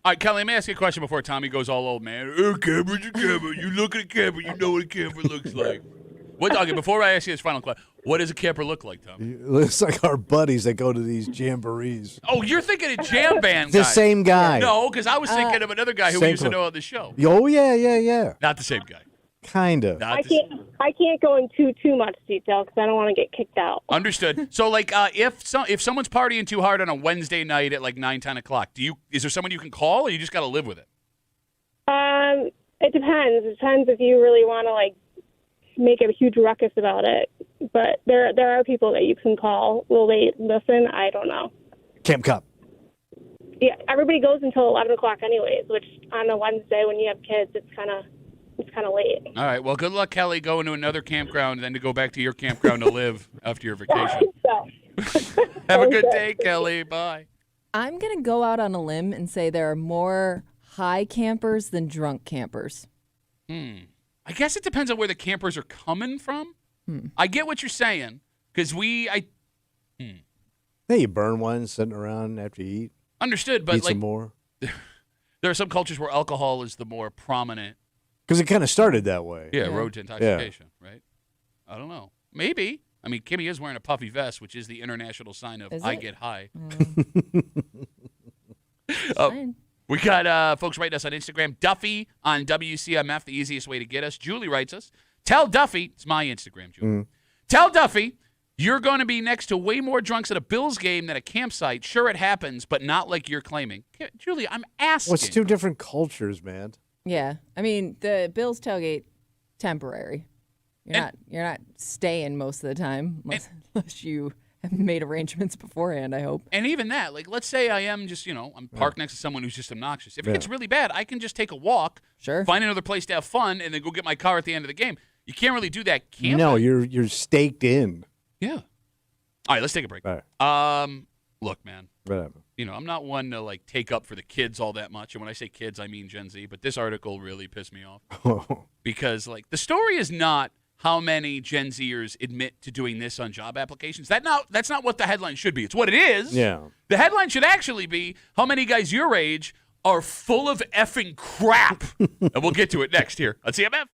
S1: All right, Kelly, let me ask you a question before Tommy goes all old man. Camper's a camper. You look at a camper, you know what a camper looks like. Okay, before I ask you this final question, what does a camper look like, Tommy?
S2: It looks like our buddies that go to these jamborees.
S1: Oh, you're thinking of Jam Band guy.
S2: The same guy.
S1: No, because I was thinking of another guy who we used to know on the show.
S2: Oh, yeah.
S1: Not the same guy.
S2: Kind of.
S12: I can't go into too much detail because I don't want to get kicked out.
S1: Understood. So, like, if someone's partying too hard on a Wednesday night at like 9, 10 o'clock, is there someone you can call, or you just got to live with it?
S12: It depends. It depends if you really want to like make a huge ruckus about it. But there are people that you can call. Will they listen? I don't know.
S2: Camp Cup.
S12: Yeah, everybody goes until 11 o'clock anyways, which on a Wednesday when you have kids, it's kind of late.
S1: All right. Well, good luck, Kelly, going to another campground and then to go back to your campground to live after your vacation. Have a good day, Kelly. Bye.
S3: I'm going to go out on a limb and say there are more high campers than drunk campers.
S1: I guess it depends on where the campers are coming from. I get what you're saying because
S2: Yeah, you burn one sitting around after you eat.
S1: Understood, but
S2: eat some more.
S1: There are some cultures where alcohol is the more prominent.
S2: Because it kind of started that way.
S1: Yeah, road to intoxication, right? I don't know. Maybe. I mean, Kimmy is wearing a puffy vest, which is the international sign of I get high. We got folks writing us on Instagram. Duffy on WCMF, the easiest way to get us. Julie writes us. Tell Duffy, it's my Instagram, Julie. Tell Duffy, you're going to be next to way more drunks at a Bills game than a campsite. Sure, it happens, but not like you're claiming. Julie, I'm asking.
S2: Well, it's two different cultures, man.
S3: Yeah, I mean the Bills tailgate, temporary. You're not staying most of the time unless you have made arrangements beforehand. I hope.
S1: And even that, like, let's say I am just, I'm parked next to someone who's just obnoxious. If it gets really bad, I can just take a walk, find another place to have fun, and then go get my car at the end of the game. You can't really do that camping.
S2: No, you're staked in.
S1: Yeah. All right, let's take a break.
S2: All right.
S1: Look, man.
S2: Whatever.
S1: I'm not one to like take up for the kids all that much. And when I say kids, I mean Gen Z. But this article really pissed me off because like the story is not how many Gen Zers admit to doing this on job applications. That's not what the headline should be. It's what it is.
S2: Yeah.
S1: The headline should actually be how many guys your age are full of effing crap. And we'll get to it next here on CMF.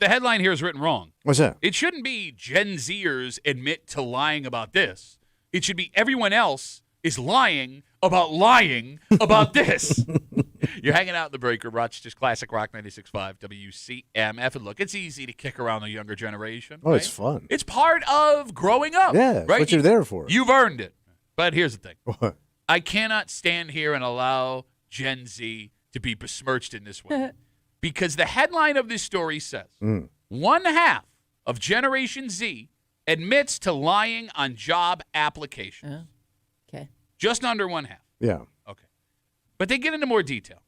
S1: the headline here is written wrong.
S2: What's that?
S1: It shouldn't be Gen Zers admit to lying about this. It should be everyone else is lying about this. You're hanging out in the break room, Rochester's Classic Rock 96.5 WCMF. And look, it's easy to kick around the younger generation.
S2: Oh,
S1: right?
S2: it's fun.
S1: It's part of growing up.
S2: Yeah, that's
S1: right?
S2: what you're there for.
S1: You've earned it. But here's the thing.
S2: What?
S1: I cannot stand here and allow Gen Z to be besmirched in this way. Because the headline of this story says, 1/2 of Generation Z admits to lying on job applications.
S3: Okay.
S1: Just under 1/2.
S2: Yeah.
S1: Okay. But they get into more detail.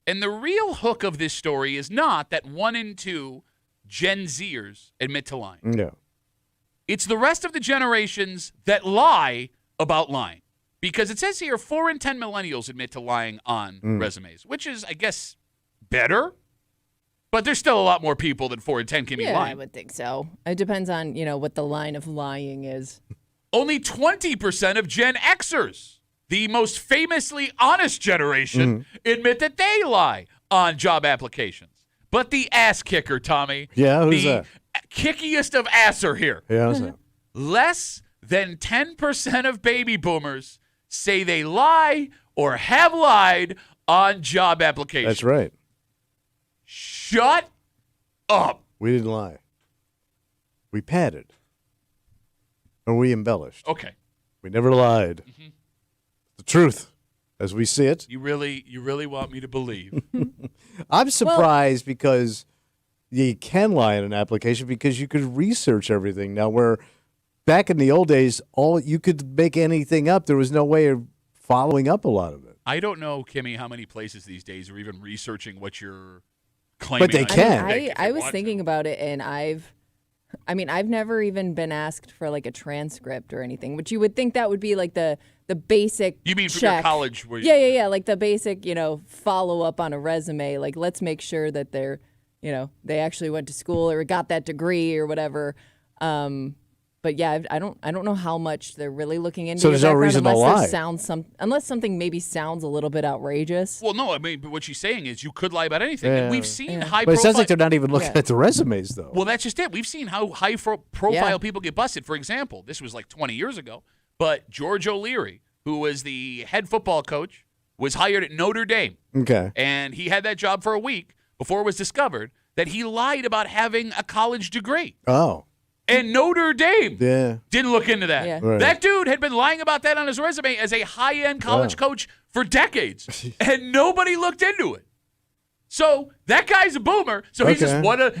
S1: And the real hook of this story is not that 1 in 2 Gen Zers admit to lying.
S2: No.
S1: It's the rest of the generations that lie about lying. Because it says here 4 in 10 millennials admit to lying on resumes, which is, I guess, better. But there's still a lot more people than 4 in 10 can be lying.
S3: I would think so. It depends on, what the line of lying is.
S1: Only 20% of Gen Xers, the most famously honest generation, admit that they lie on job applications. But the ass kicker, Tommy.
S2: Yeah, who's
S1: the
S2: that?
S1: Kickiest of asser here.
S2: Yeah, who's that?
S1: Less than 10% of baby boomers say they lie or have lied on job applications.
S2: That's right.
S1: Shut up.
S2: We didn't lie. We padded. Or we embellished.
S1: Okay.
S2: We never lied. The truth, as we see it.
S1: You really want me to believe.
S2: I'm surprised because you can lie in an application because you could research everything. Now, where back in the old days, all you could make anything up. There was no way of following up a lot of it.
S1: I don't know, Kimmy, how many places these days are even researching what you're claiming.
S2: But they can.
S3: I was thinking about it, and I've never even been asked for like a transcript or anything, which you would think that would be like the basic.
S1: You mean for
S3: check.
S1: your college? Where
S3: Yeah, like the basic, follow up on a resume. Like, let's make sure that they're, they actually went to school or got that degree or whatever. But yeah, I don't know how much they're really looking into.
S2: So there's no reason to lie.
S3: Unless something maybe sounds a little bit outrageous.
S1: Well, no, I mean, but what she's saying is you could lie about anything. And we've seen high
S2: But
S1: profile.
S2: it sounds like they're not even looking at the resumes, though.
S1: Well, that's just it. We've seen how high profile people get busted. For example, this was like 20 years ago, but George O'Leary, who was the head football coach, was hired at Notre Dame.
S2: Okay.
S1: And he had that job for a week before it was discovered that he lied about having a college degree.
S2: Oh.
S1: And Notre Dame didn't look into that.
S3: Yeah.
S2: Right.
S1: That dude had been lying about that on his resume as a high-end college coach for decades, and nobody looked into it. So that guy's a boomer. So he's just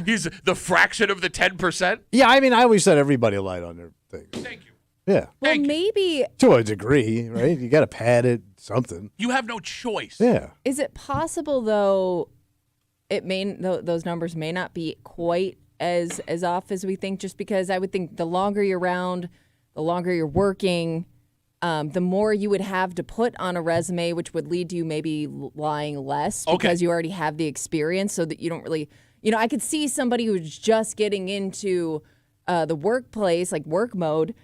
S1: he's the fraction of the 10%.
S2: Yeah, I mean, I always said everybody lied on their things.
S1: Thank you.
S2: Yeah.
S3: Well, maybe.
S2: To a degree, right? You got to pad it, something.
S1: You have no choice.
S2: Yeah.
S3: Is it possible, though, those numbers may not be quite as off as we think, just because I would think the longer you're around, the longer you're working, the more you would have to put on a resume, which would lead to you maybe lying less because you already have the experience, so that you don't really, I could see somebody who's just getting into the workplace, like work mode.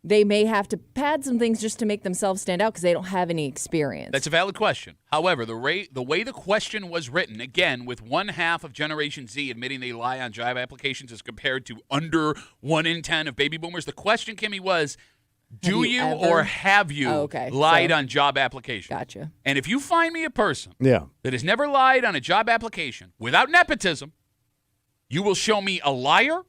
S3: They may have to pad some things just to make themselves stand out because they don't have any experience.
S1: That's a valid question. However, the way the question was written, again, with 1/2 of Generation Z admitting they lie on job applications as compared to under 1 in 10 of baby boomers, the question, Kimmy, was, do you or have you lied on job applications?
S3: Gotcha.
S1: And if you find me a person that has never lied on a job application without nepotism, you will show me a liar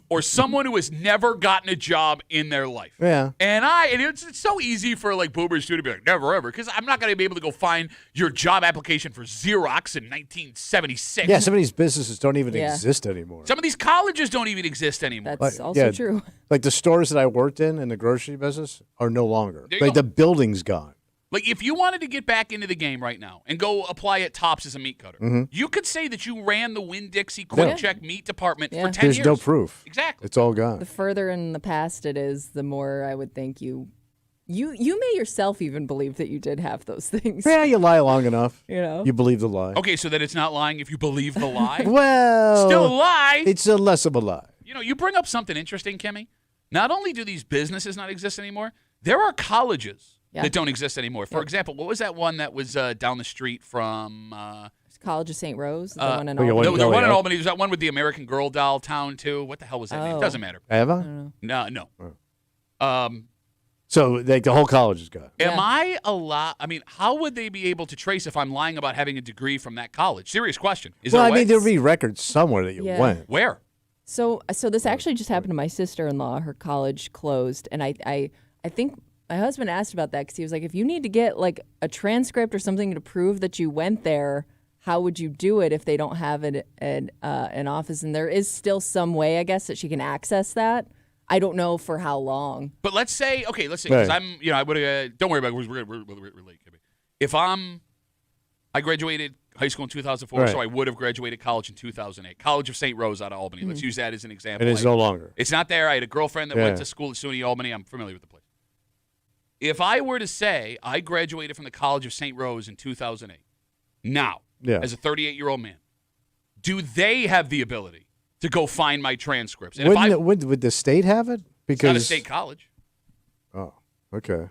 S1: or someone who has never gotten a job in their life.
S2: Yeah.
S1: And it's so easy for like boomers to be like, never ever, because I'm not going to be able to go find your job application for Xerox in 1976.
S2: Yeah, some of these businesses don't even exist anymore.
S1: Some of these colleges don't even exist anymore.
S3: That's also true.
S2: Like the stores that I worked in the grocery business are no longer.
S1: There you
S2: Like
S1: go.
S2: the building's gone.
S1: Like, if you wanted to get back into the game right now and go apply at Tops as a meat cutter, you could say that you ran the Winn-Dixie Quick Check meat department for 10
S2: There's
S1: years.
S2: no proof.
S1: Exactly.
S2: It's all gone.
S3: The further in the past it is, the more I would think you may yourself even believe that you did have those things.
S2: Yeah, you lie long enough.
S3: You
S2: believe the lie.
S1: Okay, so that it's not lying if you believe the lie?
S2: Well,
S1: Still a lie.
S2: It's a less of a lie.
S1: You bring up something interesting, Kimmy. Not only do these businesses not exist anymore, there are colleges that don't exist anymore. For example, what was that one that was down the street from
S3: College of St. Rose, the one in
S2: Oh, yeah,
S3: Albany.
S1: No, there's one in
S2: yeah.
S1: Albany. There's that one with the American Girl doll town too. What the hell was that name?
S3: Oh.
S1: Doesn't matter.
S2: Ava?
S1: No.
S2: So like the whole college is gone.
S1: Am I allowed? I mean, how would they be able to trace if I'm lying about having a degree from that college? Serious question. Is
S2: Well,
S1: there a
S2: I
S1: way?
S2: mean, there'll be records somewhere that you
S3: Yeah.
S2: went.
S1: Where?
S3: So this actually just happened to my sister-in-law. Her college closed, and I think my husband asked about that because he was like, if you need to get like a transcript or something to prove that you went there, how would you do it if they don't have an office? And there is still some way, I guess, that she can access that. I don't know for how long.
S1: But let's say, because
S2: Right.
S1: I would have. Don't worry about it. We're late. If I graduated high school in 2004,
S2: Right.
S1: so I would have graduated college in 2008. College of St. Rose out of Albany. Let's use that as an example.
S2: And it's no longer.
S1: It's not there. I had a girlfriend that
S2: Yeah.
S1: went to school at SUNY Albany. I'm familiar with the place. If I were to say I graduated from the College of St. Rose in 2008, now, as a 38-year-old man, do they have the ability to go find my transcripts? And
S2: Would the state have it?
S1: it's not a state college.
S2: Oh, okay.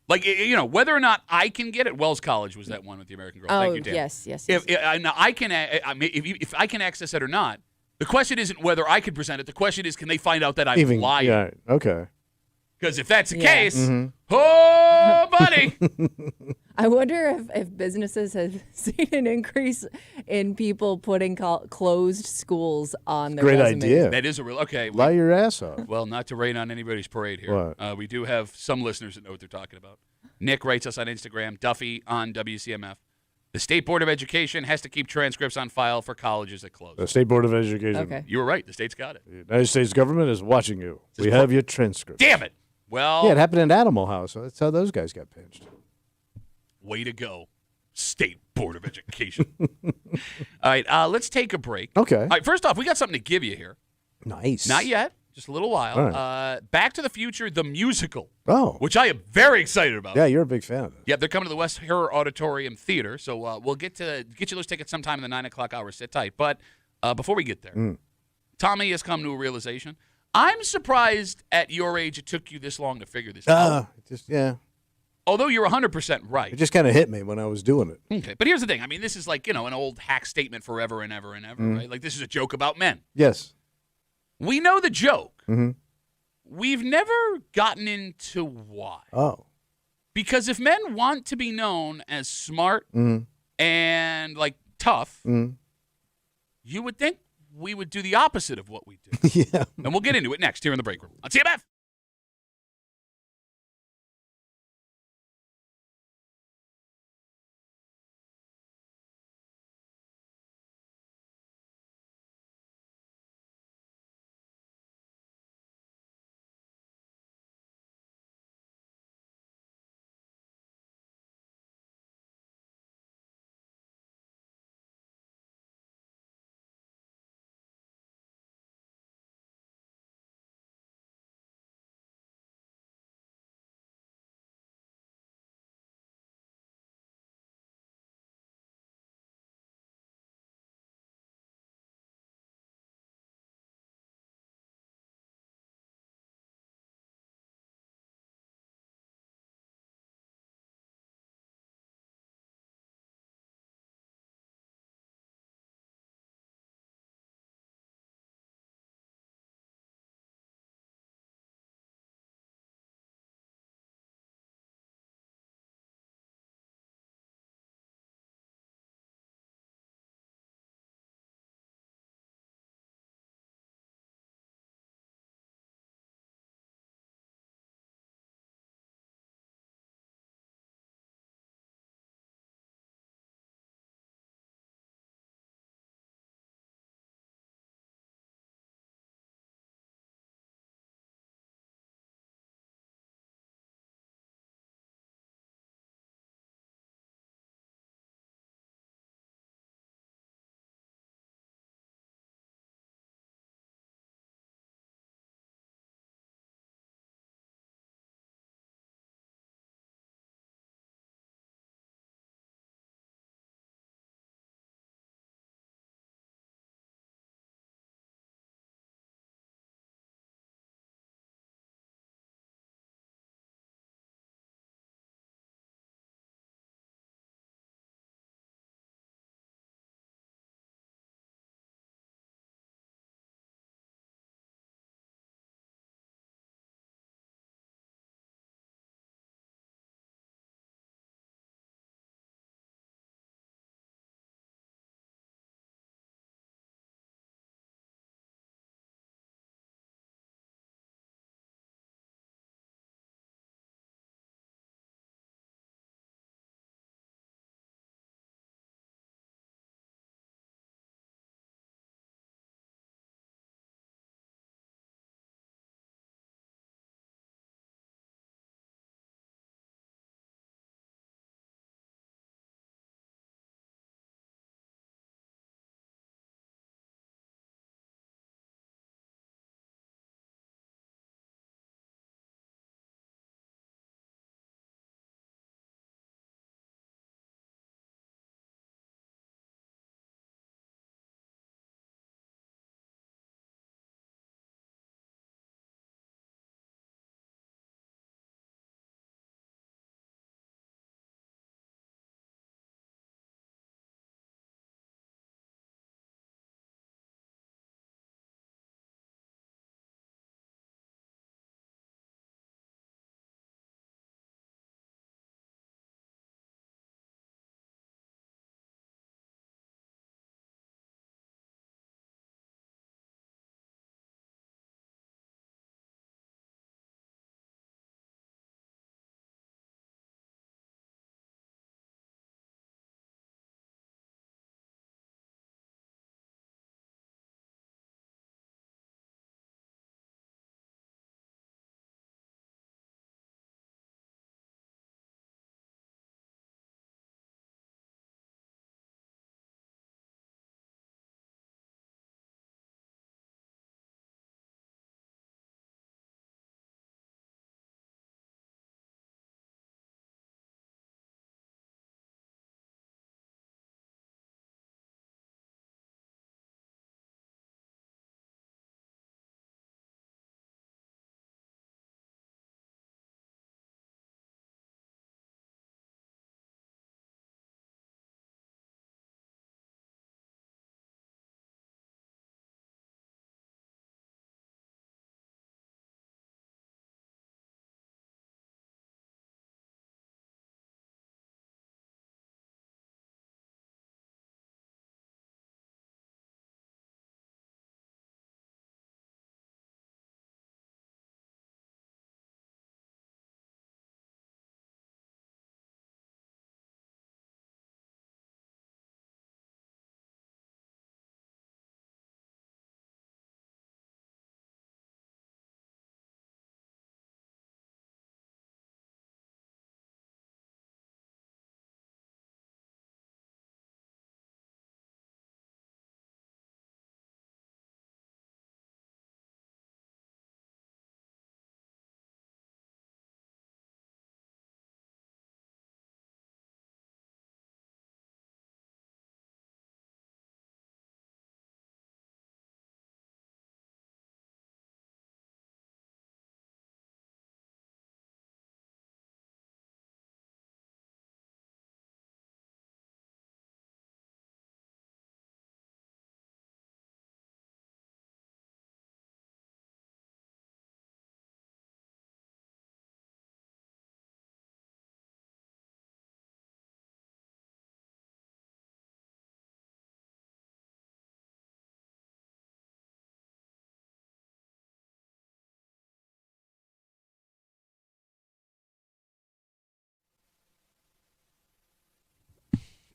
S1: Like, whether or not I can get it. Wells College was that one with the American Girl. Thank you, Dan.
S3: yes.
S1: If I can, if I can access it or not, the question isn't whether I can present it. The question is, can they find out that I'm lying?
S2: Yeah, okay.
S1: Because if that's the
S3: Yeah.
S1: case,
S2: Mm-hmm.
S1: oh, buddy.
S3: I wonder if businesses have seen an increase in people putting closed schools on their
S2: Great
S3: resumes.
S2: idea.
S1: That is a real, okay.
S2: Lie your ass off.
S1: Well, not to rain on anybody's parade here.
S2: What?
S1: We do have some listeners that know what they're talking about. Nick writes us on Instagram, Duffy on WCMF. The State Board of Education has to keep transcripts on file for colleges that close.
S2: The State Board of Education.
S3: Okay.
S1: You were right. The state's got it.
S2: The United States government is watching you. We have your transcripts.
S1: Damn it. Well,
S2: Yeah, it happened in Animal House. That's how those guys got pinched.
S1: way to go, State Board of Education. All right, let's take a break.
S2: Okay.
S1: All right, first off, we got something to give you here.
S2: Nice.
S1: Not yet. Just a little while.
S2: All right.
S1: Back to the Future, the musical.
S2: Oh.
S1: Which I am very excited about.
S2: Yeah, you're a big fan of it.
S1: Yeah, they're coming to the West Horror Auditorium Theater, so we'll get you those tickets sometime in the 9 o'clock hour. Sit tight. But before we get there, Tommy has come to a realization. I'm surprised at your age it took you this long to figure this out.
S2: Yeah.
S1: Although you're 100% right.
S2: It just kind of hit me when I was doing it.
S1: Okay, but here's the thing. I mean, this is like, an old hack statement forever and ever and ever, right? Like, this is a joke about men.
S2: Yes.
S1: We know the joke.
S2: Mm-hmm.
S1: We've never gotten into why.
S2: Oh.
S1: Because if men want to be known as smart and, like, tough, you would think we would do the opposite of what we do.
S2: Yeah.
S1: And we'll get into it next here in the break room on CMF.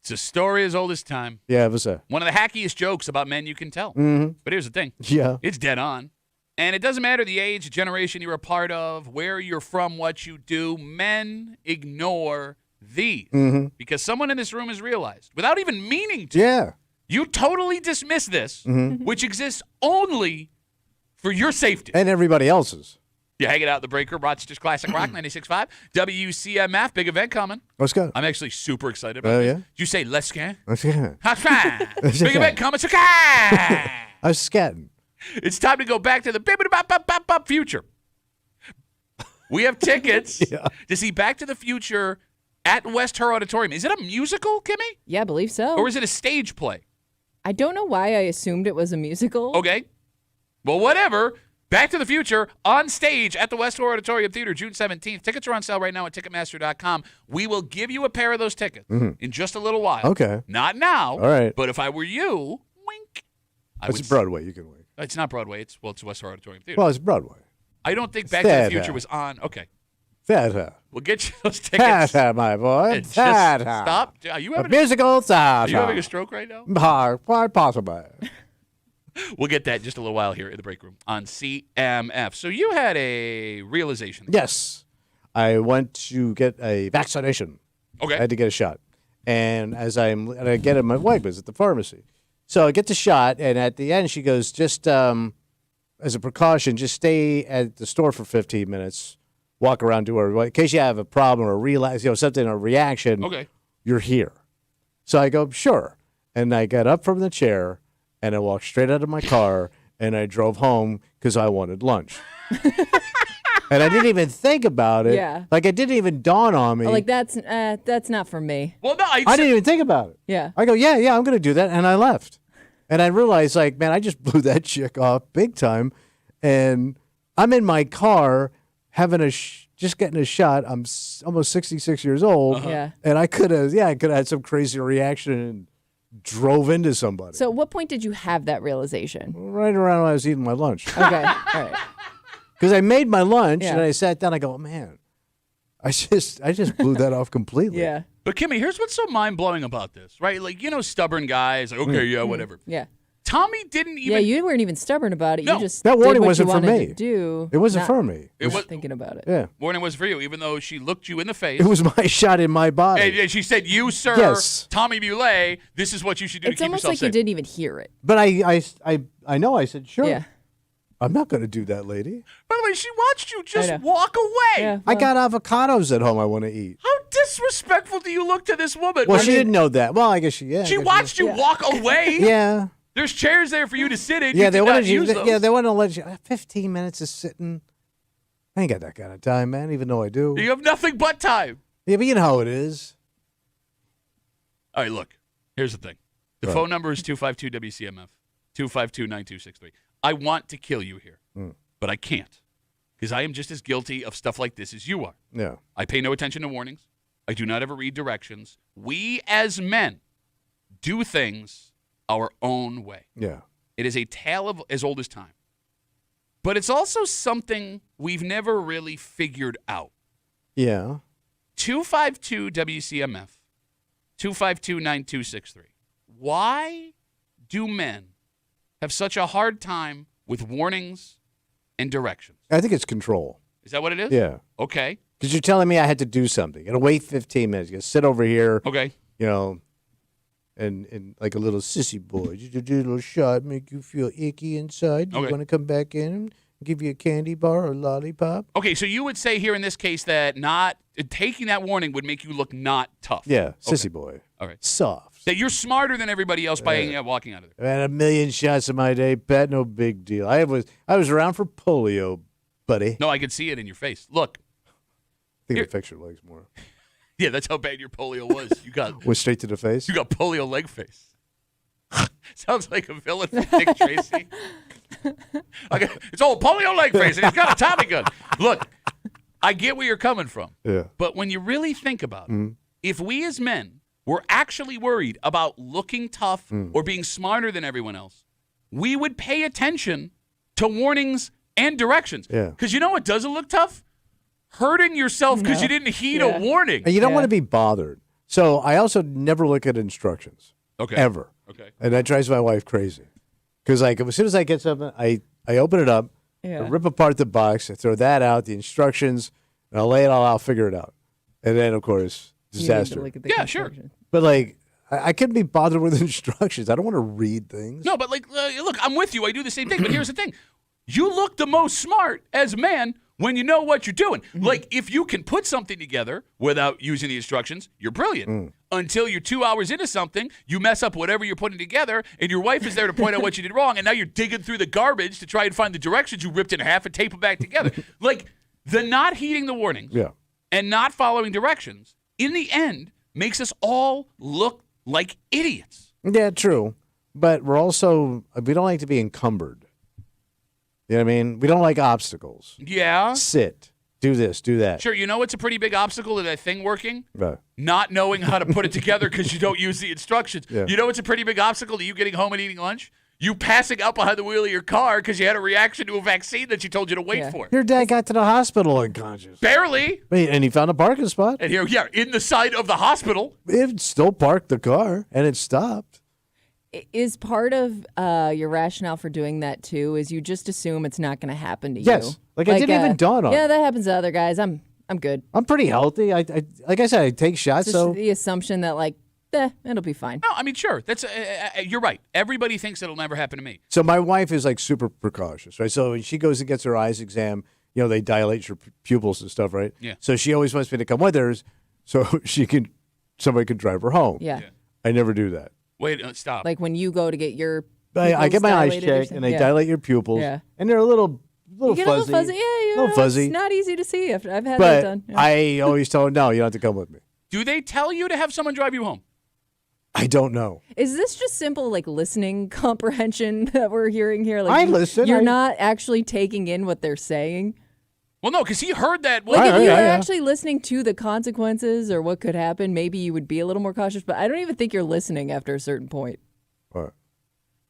S1: It's a story as old as time.
S2: Yeah, it was a.
S1: One of the hackiest jokes about men you can tell.
S2: Mm-hmm.
S1: But here's the thing.
S2: Yeah.
S1: It's dead on. And it doesn't matter the age, generation you're a part of, where you're from, what you do. Men ignore these.
S2: Mm-hmm.
S1: Because someone in this room has realized, without even meaning to,
S2: Yeah.
S1: you totally dismiss this, which exists only for your safety.
S2: And everybody else's.
S1: You hang it out in the break room, Rochester's Classic Rock 96.5, WCMF, big event coming.
S2: Let's go.
S1: I'm actually super excited about this.
S2: Yeah?
S1: Did you say let's go?
S2: Let's go.
S1: Big event coming.
S2: I was scatting.
S1: It's time to go back to the future. We have tickets to see Back to the Future at West Her Auditorium. Is it a musical, Kimmy?
S3: Yeah, I believe so.
S1: Or is it a stage play?
S3: I don't know why I assumed it was a musical.
S1: Okay. Well, whatever. Back to the Future on stage at the West Her Auditorium Theater, June 17th. Tickets are on sale right now at Ticketmaster.com. We will give you a pair of those tickets in just a little while.
S2: Okay.
S1: Not now.
S2: All right.
S1: But if I were you, wink.
S2: It's Broadway. You can wink.
S1: It's not Broadway. It's West Her Auditorium Theater.
S2: Well, it's Broadway.
S1: I don't think Back to the Future was on. Okay.
S2: Theater.
S1: We'll get you those tickets.
S2: Theater, my boy.
S1: Theater. Stop. Are you having
S2: musical theater.
S1: Are you having a stroke right now?
S2: Quite possibly.
S1: We'll get that in just a little while here in the break room on CMF. So you had a realization.
S2: Yes. I went to get a vaccination.
S1: Okay.
S2: I had to get a shot. And I get it, my wife was at the pharmacy. So I get the shot, and at the end she goes, just as a precaution, just stay at the store for 15 minutes, walk around, do her, in case you have a problem or relapse, something, a reaction, you're here. So I go, sure. And I got up from the chair, and I walked straight out of my car, and I drove home because I wanted lunch. And I didn't even think about it.
S3: Yeah.
S2: Like, it didn't even dawn on me.
S3: Like, that's not for me.
S1: Well, no,
S2: I didn't even think about it.
S3: Yeah.
S2: I go, yeah, I'm going to do that. And I left. And I realized, like, man, I just blew that chick off big time. And I'm in my car having just getting a shot. I'm almost 66 years old.
S3: Yeah.
S2: And I could have had some crazy reaction and drove into somebody.
S3: So at what point did you have that realization?
S2: Right around when I was eating my lunch.
S3: Okay. All right.
S2: Because I made my lunch
S3: Yeah.
S2: and I sat down. I go, oh, man, I just blew that off completely.
S3: Yeah.
S1: But Kimmy, here's what's so mind-blowing about this, right? Like, stubborn guys, like, okay, yeah, whatever.
S3: Yeah.
S1: Tommy didn't even...
S3: Yeah, you weren't even stubborn about it.
S1: No.
S3: You just
S2: That warning
S3: did what
S2: wasn't
S3: you
S2: for
S3: wanted
S2: me.
S3: to do.
S2: It wasn't
S3: not
S2: for me.
S1: It was
S3: thinking about it.
S2: Yeah.
S1: Warning was for you, even though she looked you in the face.
S2: It was my shot in my body.
S1: And she said, you, sir,
S2: Yes.
S1: Tommy Boulay, this is what you should do
S3: It's
S1: to keep
S3: almost
S1: yourself
S3: like
S1: safe.
S3: you didn't even hear it.
S2: But I know I said, sure.
S3: Yeah.
S2: I'm not going to do that, lady.
S1: By the way, she watched you just
S3: know.
S1: walk away.
S3: Yeah.
S2: I got avocados at home I want to eat.
S1: How disrespectful do you look to this woman?
S2: Well, she didn't know that. Well, I guess she,
S1: She watched you walk away.
S2: Yeah.
S1: There's chairs there for you to sit in.
S2: Yeah,
S1: you
S2: they
S1: did
S2: wanted
S1: not
S2: you.
S1: use those.
S2: Yeah, they want to let you. 15 minutes of sitting. I ain't got that kind of time, man. Even though I do.
S1: You have nothing but time.
S2: Yeah, but you know how it is.
S1: All right, look. Here's the thing. The phone number is 252-WCMF, 252-9263. I want to kill you here, but I can't because I am just as guilty of stuff like this as you are.
S2: Yeah.
S1: I pay no attention to warnings. I do not ever read directions. We as men do things our own way.
S2: Yeah.
S1: It is a tale of as old as time. But it's also something we've never really figured out.
S2: Yeah.
S1: 252-WCMF, 252-9263. Why do men have such a hard time with warnings and directions?
S2: I think it's control.
S1: Is that what it is?
S2: Yeah.
S1: Okay.
S2: Because you're telling me I had to do something. You got to wait 15 minutes. You got to sit over here.
S1: Okay.
S2: And like a little sissy boy. Just do a little shot, make you feel icky inside. You
S1: Okay.
S2: want to come back in and give you a candy bar or a lollipop?
S1: Okay, so you would say here in this case that not taking that warning would make you look not tough.
S2: Yeah, sissy boy.
S1: All right.
S2: Soft.
S1: That you're smarter than everybody else by walking out of there.
S2: I had 1 million shots in my day, Pat. No big deal. I was around for polio, buddy.
S1: No, I could see it in your face. Look.
S2: I think I fix your legs more.
S1: Yeah, that's how bad your polio was. You got
S2: Went straight to the face?
S1: You got polio leg face. Sounds like a villain from Dick Tracy. Okay, it's old polio leg face, and he's got a Tommy gun. Look, I get where you're coming from.
S2: Yeah.
S1: But when you really think about it, if we as men were actually worried about looking tough or being smarter than everyone else, we would pay attention to warnings and directions.
S2: Yeah.
S1: Because you know what doesn't look tough? Hurting yourself because you didn't heed a warning.
S2: And you don't want to be bothered. So I also never look at instructions.
S1: Okay.
S2: Ever.
S1: Okay.
S2: And that drives my wife crazy. Because like as soon as I get something, I open it up, I rip apart the box, I throw that out, the instructions, and I'll lay it all out, figure it out. And then, of course, disaster.
S1: Yeah, sure.
S2: But like, I couldn't be bothered with instructions. I don't want to read things.
S1: No, but like, look, I'm with you. I do the same thing. But here's the thing. You look the most smart as a man when you know what you're doing. Like, if you can put something together without using the instructions, you're brilliant. Until you're 2 hours into something, you mess up whatever you're putting together, and your wife is there to point out what you did wrong, and now you're digging through the garbage to try and find the directions you ripped in half and tape them back together. Like, the not heeding the warnings and not following directions, in the end, makes us all look like idiots.
S2: Yeah, true. But we don't like to be encumbered. You know what I mean? We don't like obstacles.
S1: Yeah.
S2: Sit. Do this. Do that.
S1: Sure, you know what's a pretty big obstacle to that thing working?
S2: Right.
S1: Not knowing how to put it together because you don't use the instructions.
S2: Yeah.
S1: You know what's a pretty big obstacle to you getting home and eating lunch? You passing out behind the wheel of your car because you had a reaction to a vaccine that she told you to wait for.
S2: Your dad got to the hospital unconscious.
S1: Barely.
S2: Wait, and he found a parking spot.
S1: And here, in the side of the hospital.
S2: It still parked the car, and it stopped.
S3: Is part of your rationale for doing that too is you just assume it's not going to happen to you?
S2: Yes. Like it didn't even dawn on me.
S3: Yeah, that happens to other guys. I'm good.
S2: I'm pretty healthy. I like I said, I take shots.
S3: It's just
S2: So
S3: the assumption that it'll be fine.
S1: No, I mean, sure. That's you're right. Everybody thinks it'll never happen to me.
S2: So my wife is like super precautious, right? So when she goes and gets her eyes exam, they dilate your pupils and stuff, right?
S1: Yeah.
S2: So she always wants me to come with her, so somebody can drive her home.
S3: Yeah.
S2: I never do that.
S1: Wait, stop.
S3: Like when you go to get your
S2: I get my eyes
S3: dilated or
S2: checked,
S3: something.
S2: and they
S3: Yeah.
S2: dilate your pupils,
S3: Yeah.
S2: and they're a little
S3: You get
S2: fuzzy.
S3: a little fuzzy. Yeah,
S2: little fuzzy.
S3: It's not easy to see. I've had that
S2: But
S3: done. Yeah.
S2: I always tell her, no, you don't have to come with me.
S1: Do they tell you to have someone drive you home?
S2: I don't know.
S3: Is this just simple listening comprehension that we're hearing here?
S2: I listen.
S3: You're not actually taking in what they're saying.
S1: Well, no, because he heard that.
S3: If you were actually listening to the consequences or what could happen, maybe you would be a little more cautious. But I don't even think you're listening after a certain point.
S2: What?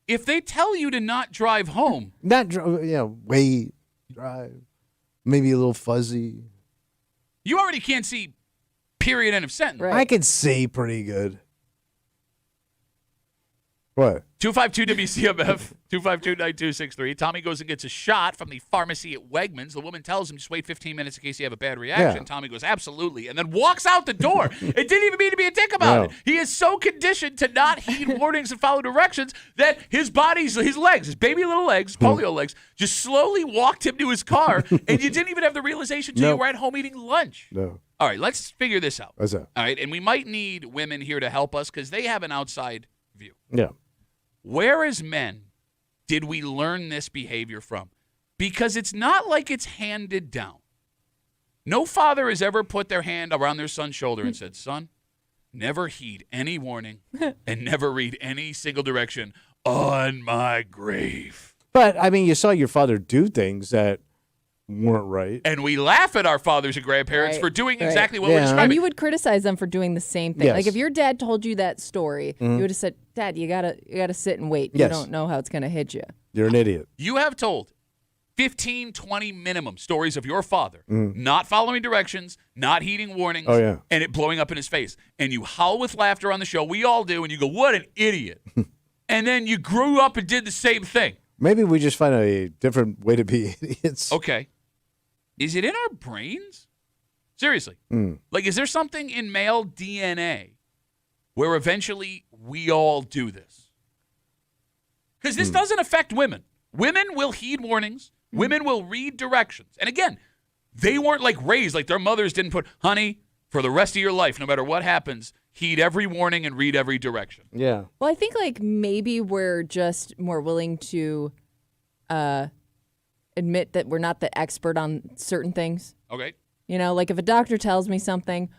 S1: If they tell you to not drive home,
S2: wait, drive, maybe a little fuzzy.
S1: you already can't see. Period. End of sentence.
S3: Right.
S2: I can see pretty good. What?
S1: 252 WCMF 252-9263. Tommy goes and gets a shot from the pharmacy at Wegmans. The woman tells him, just wait 15 minutes in case you have a bad reaction.
S2: Yeah.
S1: Tommy goes, absolutely, and then walks out the door. It didn't even mean to be a dick about it. He is so conditioned to not heed warnings and follow directions that his legs, his baby little legs, polio legs, just slowly walked him to his car, and you didn't even have the realization until you were at home eating lunch.
S2: No.
S1: All right, let's figure this out.
S2: What's that?
S1: All right, and we might need women here to help us because they have an outside view.
S2: Yeah.
S1: Where as men did we learn this behavior from? Because it's not like it's handed down. No father has ever put their hand around their son's shoulder and said, son, never heed any warning and never read any single direction on my grave.
S2: But, I mean, you saw your father do things that weren't right.
S1: And we laugh at our fathers and grandparents for doing exactly what we're describing.
S3: And you would criticize them for doing the same thing.
S2: Yes.
S3: Like if your dad told you that story, you would have said, Dad, you gotta sit and wait.
S2: Yes.
S3: You don't know how it's gonna hit you.
S2: You're an idiot.
S1: You have told 15, 20 minimum stories of your father not following directions, not heeding warnings, and it blowing up in his face. And you howl with laughter on the show. We all do. And you go, what an idiot. And then you grew up and did the same thing.
S2: Maybe we just find a different way to be idiots.
S1: Okay. Is it in our brains? Seriously. Like, is there something in male DNA where eventually we all do this? Because this doesn't affect women. Women will heed warnings. Women will read directions. And again, they weren't raised, like their mothers didn't put, honey, for the rest of your life, no matter what happens, heed every warning and read every direction.
S2: Yeah.
S3: Well, I think maybe we're just more willing to admit that we're not the expert on certain things.
S1: Okay.
S3: If a doctor tells me something,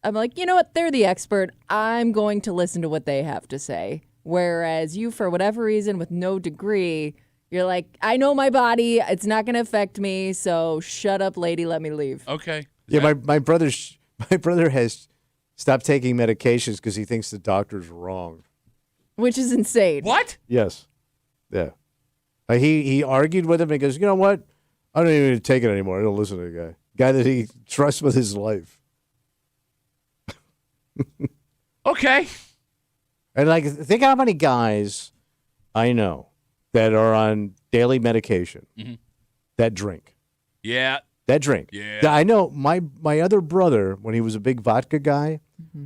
S3: I'm like, you know what? They're the expert. I'm going to listen to what they have to say. Whereas you, for whatever reason, with no degree, you're like, I know my body. It's not going to affect me. So shut up, lady. Let me leave.
S1: Okay.
S2: Yeah, my brother has stopped taking medications because he thinks the doctor's wrong.
S3: Which is insane.
S1: What?
S2: Yes. Yeah. He argued with him and he goes, you know what? I don't even take it anymore. I don't listen to the guy that he trusts with his life.
S1: Okay.
S2: And like, think how many guys I know that are on daily medication that drink.
S1: Yeah.
S2: That drink.
S1: Yeah.
S2: I know my other brother, when he was a big vodka guy,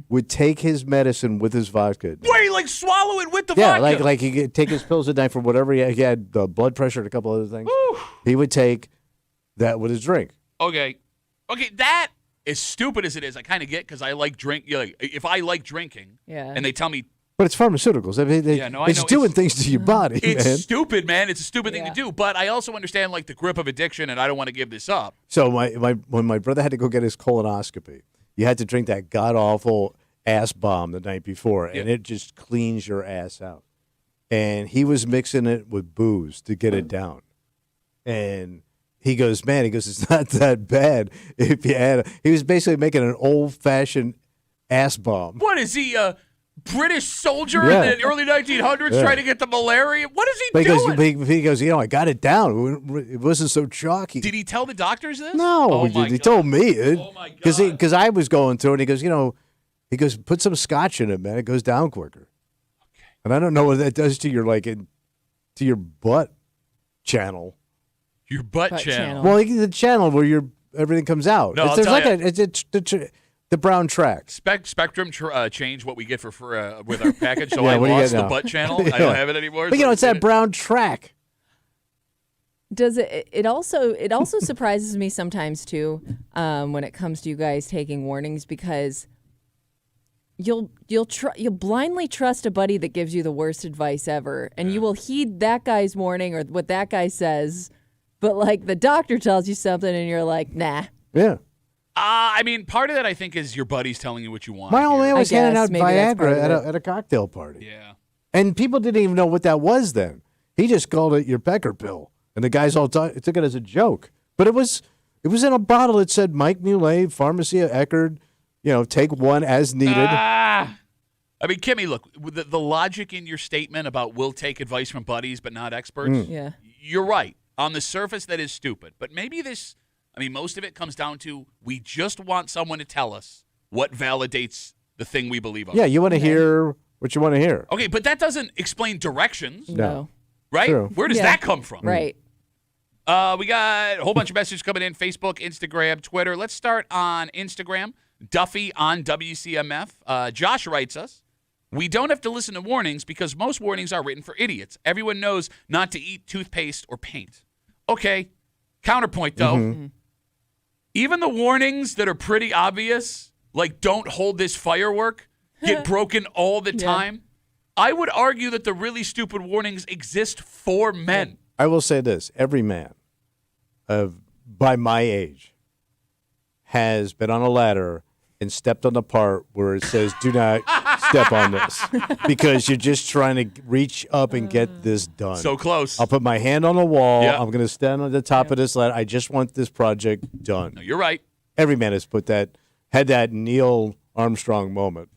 S2: would take his medicine with his vodka.
S1: Wait, like swallow it with the
S2: Yeah,
S1: vodka?
S2: like he could take his pills at night for whatever he had blood pressure and a couple other things.
S1: Whew.
S2: He would take that with his drink.
S1: Okay, that, as stupid as it is, I kind of get because I like drink. If I like drinking and they tell me.
S2: But it's pharmaceuticals. I mean, it's doing things to your body,
S1: It's
S2: man.
S1: stupid, man. It's a stupid thing to do. But I also understand, like, the grip of addiction, and I don't want to give this up.
S2: So when my brother had to go get his colonoscopy, you had to drink that god-awful ass bomb the night before, and it just cleans your ass out. And he was mixing it with booze to get it down. And he goes, it's not that bad if you add. He was basically making an old-fashioned ass bomb.
S1: What is he, a British soldier in the early 1900s trying to get the malaria? What is he doing?
S2: He goes, I got it down. It wasn't so chalky.
S1: Did he tell the doctors this?
S2: No, he told me.
S1: Oh, my God.
S2: Because I was going through it, and he goes, put some scotch in it, man. It goes down quicker. Okay. And I don't know what that does to your, to your butt channel.
S1: Your butt channel.
S2: Well, the channel where everything comes out.
S1: No,
S2: There's the brown track.
S1: Spectrum changed what we get for with our package, so I
S2: what do you
S1: lost
S2: get
S1: the
S2: now?
S1: butt channel. I don't have it anymore.
S2: But
S1: so
S2: it's that brown track.
S3: Does it also surprises me sometimes too when it comes to you guys taking warnings, because you'll blindly trust a buddy that gives you the worst advice ever, and you will heed that guy's warning or what that guy says, but like the doctor tells you something and you're like, nah.
S2: Yeah.
S1: I mean, part of that I think is your buddies telling you what you want.
S2: My old man was handing out
S3: maybe that's part
S2: Viagra
S3: of
S2: at a cocktail party.
S1: Yeah.
S2: And people didn't even know what that was then. He just called it your pecker pill. And the guys all took it as a joke. But it was in a bottle that said Mike Muley, Pharmacy of Eckerd, take one as needed.
S1: I mean, Kimmy, look, the logic in your statement about we'll take advice from buddies but not experts, you're right. On the surface, that is stupid. But maybe most of it comes down to we just want someone to tell us what validates the thing we believe on.
S2: Yeah, you want to hear what you want to hear.
S1: Okay, but that doesn't explain directions.
S3: No.
S1: Right?
S2: True.
S1: Where does that come from?
S3: Right.
S1: We got a whole bunch of messages coming in, Facebook, Instagram, Twitter. Let's start on Instagram. Duffy on WCMF. Josh writes us, we don't have to listen to warnings because most warnings are written for idiots. Everyone knows not to eat toothpaste or paint. Okay, counterpoint, though. Even the warnings that are pretty obvious, like don't hold this firework, get broken all the time. I would argue that the really stupid warnings exist for men.
S2: I will say this. Every man by my age has been on a ladder and stepped on the part where it says, do not step on this, because you're just trying to reach up and get this done.
S1: So close.
S2: I'll put my hand on the wall.
S1: Yeah.
S2: I'm going to stand on the top of this ladder. I just want this project done.
S1: No, you're right.
S2: Every man has had that Neil Armstrong moment.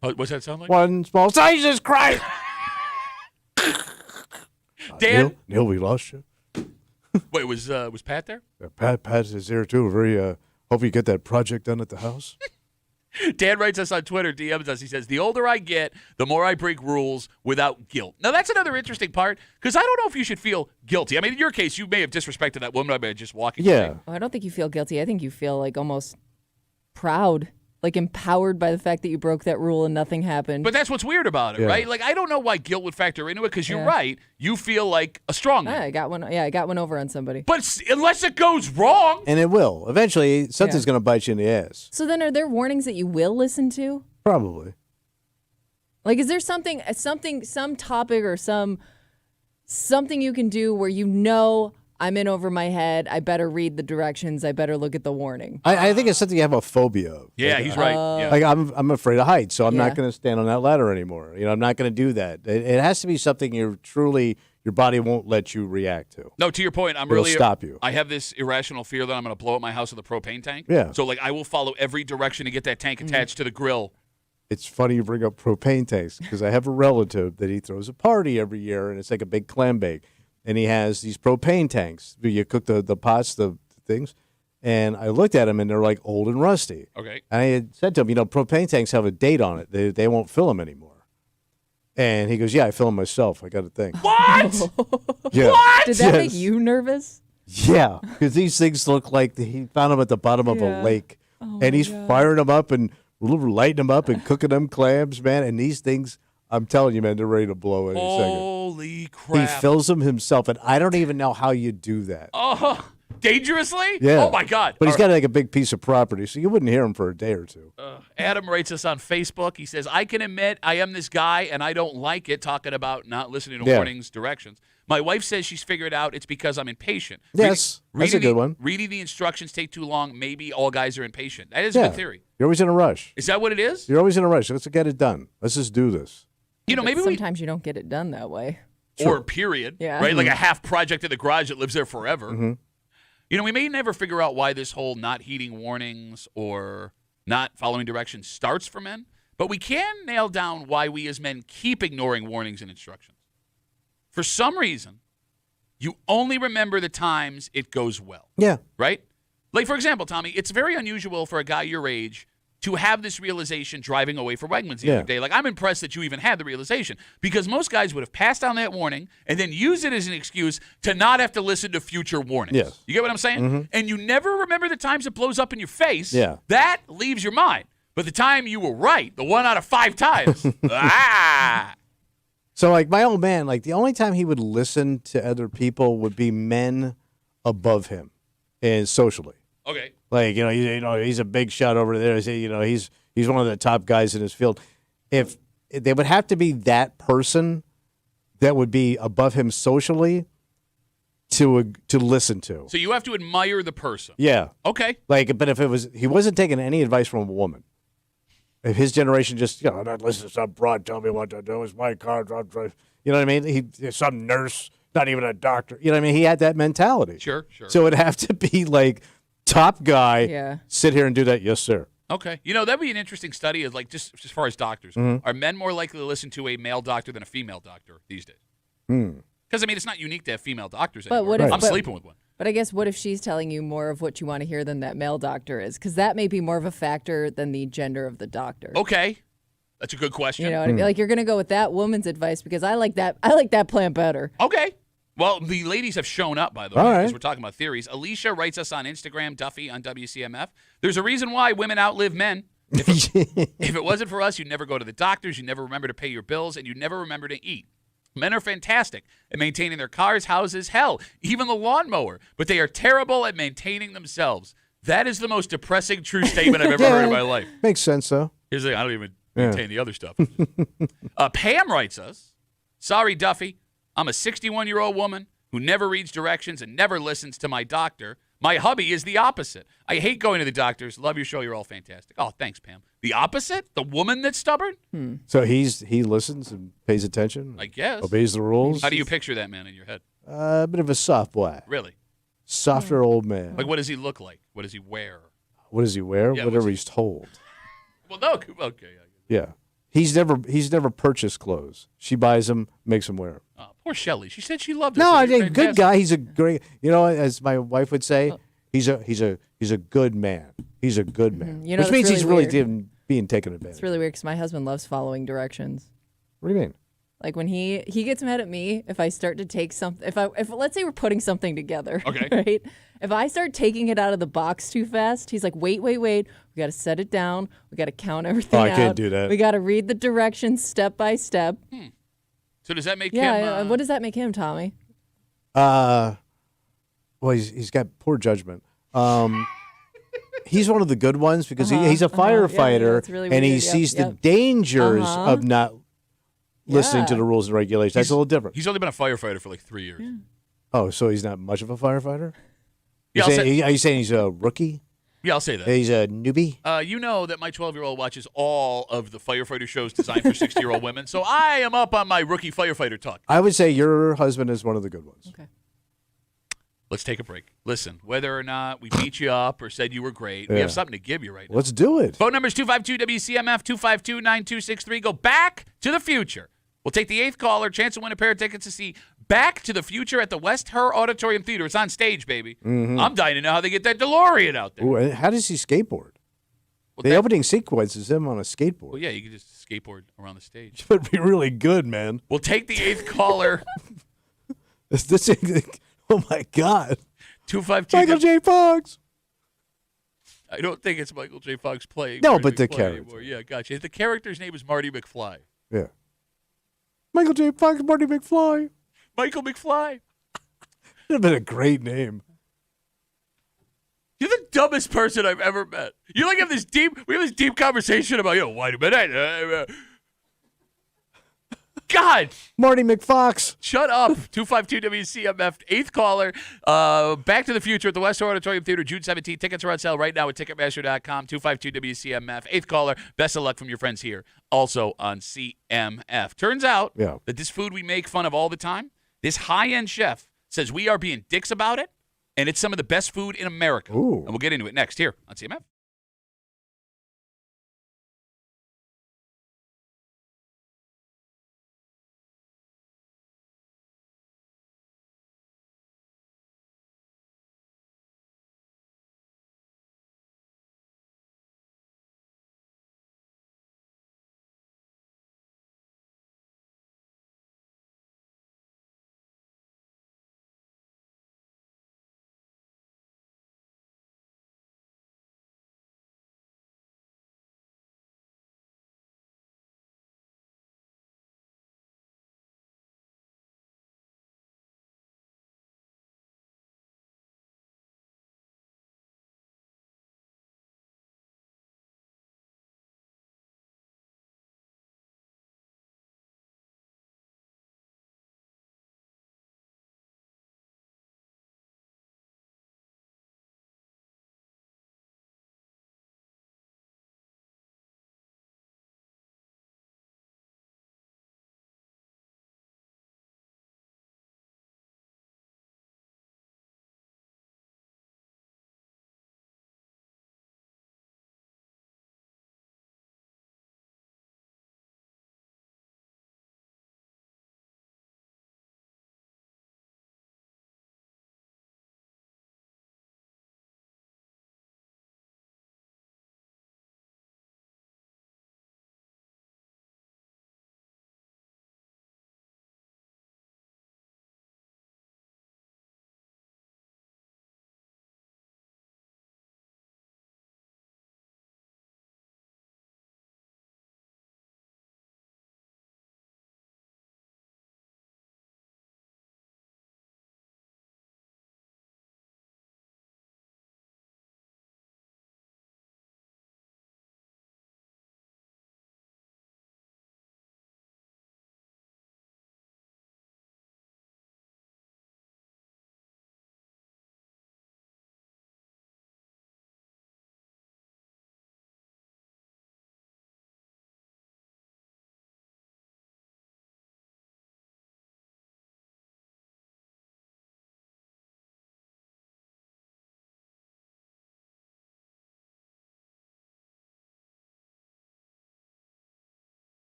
S1: What's that sound like?
S2: One small Jesus Christ.
S1: Dan?
S2: Neil, we lost you.
S1: Wait, was Pat there?
S2: Pat is here too. Very hope you get that project done at the house.
S1: Dan writes us on Twitter, DMs us. He says, the older I get, the more I break rules without guilt. Now, that's another interesting part, because I don't know if you should feel guilty. I mean, in your case, you may have disrespected that woman by just walking away.
S3: I don't think you feel guilty. I think you feel like almost proud, like empowered by the fact that you broke that rule and nothing happened.
S1: But that's what's weird about it, right? Like, I don't know why guilt would factor into it, because you're right. You feel like a strong man.
S3: I got one over on somebody.
S1: But unless it goes wrong.
S2: And it will. Eventually, something's going to bite you in the ass.
S3: So then are there warnings that you will listen to?
S2: Probably.
S3: Like, is there some topic or something you can do where I'm in over my head, I better read the directions, I better look at the warning?
S2: I think it's something you have a phobia of.
S1: Yeah, he's right. Yeah.
S2: Like, I'm afraid of heights, so I'm not going to stand on that ladder anymore. I'm not going to do that. It has to be something your body won't let you react to.
S1: No, to your point,
S2: It'll stop you.
S1: I have this irrational fear that I'm going to blow up my house with a propane tank.
S2: Yeah.
S1: So, like, I will follow every direction to get that tank attached to the grill.
S2: It's funny you bring up propane tanks, because I have a relative that he throws a party every year, and it's like a big clam bake. And he has these propane tanks. You cook the pots, the things, And I looked at them, and they're like old and rusty.
S1: Okay.
S2: And I had said to him, propane tanks have a date on it. They won't fill them anymore. And he goes, yeah, I fill them myself. I got a thing.
S1: What?
S2: Yeah.
S1: What?
S3: Did that make you nervous?
S2: Yeah, because these things look like he found them at the bottom of a lake. And he's firing them up and lighting them up and cooking them clams, man. And these things, I'm telling you, man, they're ready to blow any second.
S1: Holy crap.
S2: He fills them himself, and I don't even know how you do that.
S1: Oh, dangerously?
S2: Yeah.
S1: Oh, my God.
S2: But he's got like a big piece of property, so you wouldn't hear him for a day or two.
S1: Adam writes us on Facebook. He says, I can admit I am this guy, and I don't like it, talking about not listening to warnings, directions. My wife says she's figured out it's because I'm impatient.
S2: Yes, that's a good one.
S1: Reading the instructions take too long. Maybe all guys are impatient. That is a good theory.
S2: You're always in a rush.
S1: Is that what it is?
S2: You're always in a rush. Let's get it done. Let's just do this.
S1: Maybe
S3: sometimes you don't get it done that way.
S1: Or period.
S3: Yeah.
S1: Right? Like a half project in the garage that lives there forever.
S2: Mm-hmm.
S1: We may never figure out why this whole not heeding warnings or not following directions starts for men, but we can nail down why we as men keep ignoring warnings and instructions. For some reason, you only remember the times it goes well.
S2: Yeah.
S1: Right? Like, for example, Tommy, it's very unusual for a guy your age to have this realization driving away for Wegmans the other day. Like, I'm impressed that you even had the realization, because most guys would have passed on that warning and then use it as an excuse to not have to listen to future warnings.
S2: Yes.
S1: You get what I'm saying?
S2: Mm-hmm.
S1: And you never remember the times it blows up in your face.
S2: Yeah.
S1: That leaves your mind. But the time you were right, the 1 out of 5 times,
S2: So, like, my old man, like, the only time he would listen to other people would be men above him and socially.
S1: Okay.
S2: Like, he's a big shot over there. He's one of the top guys in his field. If they would have to be that person that would be above him socially to listen to.
S1: So you have to admire the person.
S2: Yeah.
S1: Okay.
S2: Like, but if he wasn't taking any advice from a woman. If his generation just, I'm not listening to some broad tell me what to do. It's my car. Drive. You know what I mean? He's some nurse, not even a doctor. You know what I mean? He had that mentality.
S1: Sure.
S2: So it'd have to be like top guy, sit here and do that. Yes, sir.
S1: Okay. That'd be an interesting study of, like, just as far as doctors.
S2: Mm-hmm.
S1: Are men more likely to listen to a male doctor than a female doctor these days?
S2: Hmm.
S1: Because, it's not unique to have female doctors
S3: But
S1: anymore.
S3: what if,
S1: I'm sleeping with one.
S3: But I guess what if she's telling you more of what you want to hear than that male doctor is? Because that may be more of a factor than the gender of the doctor.
S1: Okay. That's a good question.
S3: You know what I mean? Like, you're going to go with that woman's advice because I like that plan better.
S1: Okay. Well, the ladies have shown up, by the way, because we're talking about theories. Alicia writes us on Instagram, Duffy on WCMF. There's a reason why women outlive men. If it wasn't for us, you'd never go to the doctors, you'd never remember to pay your bills, and you'd never remember to eat. Men are fantastic at maintaining their cars, houses, hell, even the lawnmower, but they are terrible at maintaining themselves. That is the most depressing true statement I've ever heard in my life.
S2: Makes sense, though.
S1: Here's the thing, I don't even maintain the other stuff. Pam writes us, sorry, Duffy, I'm a 61-year-old woman who never reads directions and never listens to my doctor. My hubby is the opposite. I hate going to the doctors. Love your show. You're all fantastic. Oh, thanks, Pam. The opposite? The woman that's stubborn?
S2: So he listens and pays attention?
S1: I guess.
S2: Obeys the rules?
S1: How do you picture that man in your head?
S2: A bit of a soft boy.
S1: Really?
S2: Softer old man.
S1: Like, what does he look like? What does he wear?
S2: What does he wear?
S1: Yeah,
S2: whatever he's told.
S1: Well, no. Okay.
S2: Yeah. He's never purchased clothes. She buys them, makes them wear them.
S1: Oh, poor Shelley. She said she loved it.
S2: No,
S1: So
S2: I
S1: you're
S2: think
S1: fantastic.
S2: good guy. He's a great. As my wife would say, he's a good man. He's a good man.
S3: You know,
S2: Which means
S3: that's
S2: he's
S3: really
S2: really
S3: weird.
S2: being taken advantage.
S3: It's really weird because my husband loves following directions.
S2: What do you mean?
S3: Like, when he gets mad at me if I start to take something, if let's say we're putting something together,
S1: Okay.
S3: right? If I start taking it out of the box too fast, he's like, wait, we got to set it down, we got to count everything out.
S2: I can't do that.
S3: We got to read the directions step by step.
S1: So does that make him?
S3: Yeah, what does that make him, Tommy?
S2: Well, he's got poor judgment. He's one of the good ones because he's a firefighter
S3: it's really
S2: and he
S3: weird.
S2: sees the dangers of not listening to
S3: Yeah.
S2: the rules and regulations. That's a little different.
S1: He's only been a firefighter for like 3 years.
S2: Oh, so he's not much of a firefighter?
S1: Yeah,
S2: Are you saying he's a rookie?
S1: Yeah, I'll say that.
S2: He's a newbie?
S1: You know that my 12-year-old watches all of the firefighter shows designed for 60-year-old women, so I am up on my rookie firefighter talk.
S2: I would say your husband is one of the good ones.
S3: Okay.
S1: Let's take a break. Listen, whether or not we beat you up or said you were great, we
S2: Yeah.
S1: have something to give you right now.
S2: Let's do it.
S1: Phone number is 252-WCMF, 252-9263. Go back to the future. We'll take the 8th caller, chance to win a pair of tickets to see Back to the Future at the West Her Auditorium Theater. It's on stage, baby.
S2: Mhm.
S1: I'm dying to know how they get that DeLorean out there.
S2: Ooh, and how does he skateboard? The opening sequence is him on a skateboard.
S1: Well, yeah, you can just skateboard around the stage.
S2: It would be really good, man.
S1: We'll take the 8th caller.
S2: Oh, my God.
S1: 252.
S2: Michael J. Fox.
S1: I don't think it's Michael J. Fox playing.
S2: No,
S1: Marty
S2: but the
S1: McFly
S2: character.
S1: anymore. Yeah, gotcha. The character's name is Marty McFly.
S2: Yeah. Michael J. Fox, Marty McFly.
S1: Michael McFly.
S2: Would have been a great name.
S1: You're the dumbest person I've ever met. You like have this deep. We have this deep conversation about wait a minute. God,
S2: Marty McFox.
S1: Shut up. 252 WCMF, 8th caller. Back to the Future at the West Auditorium Theater, June 17th. Tickets are on sale right now at Ticketmaster.com. 252 WCMF, 8th caller. Best of luck from your friends here. Also on CMF. Turns out that this food we make fun of all the time, this high-end chef says we are being dicks about it, and it's some of the best food in America.
S2: Ooh.
S1: And we'll get into it next here on CMF.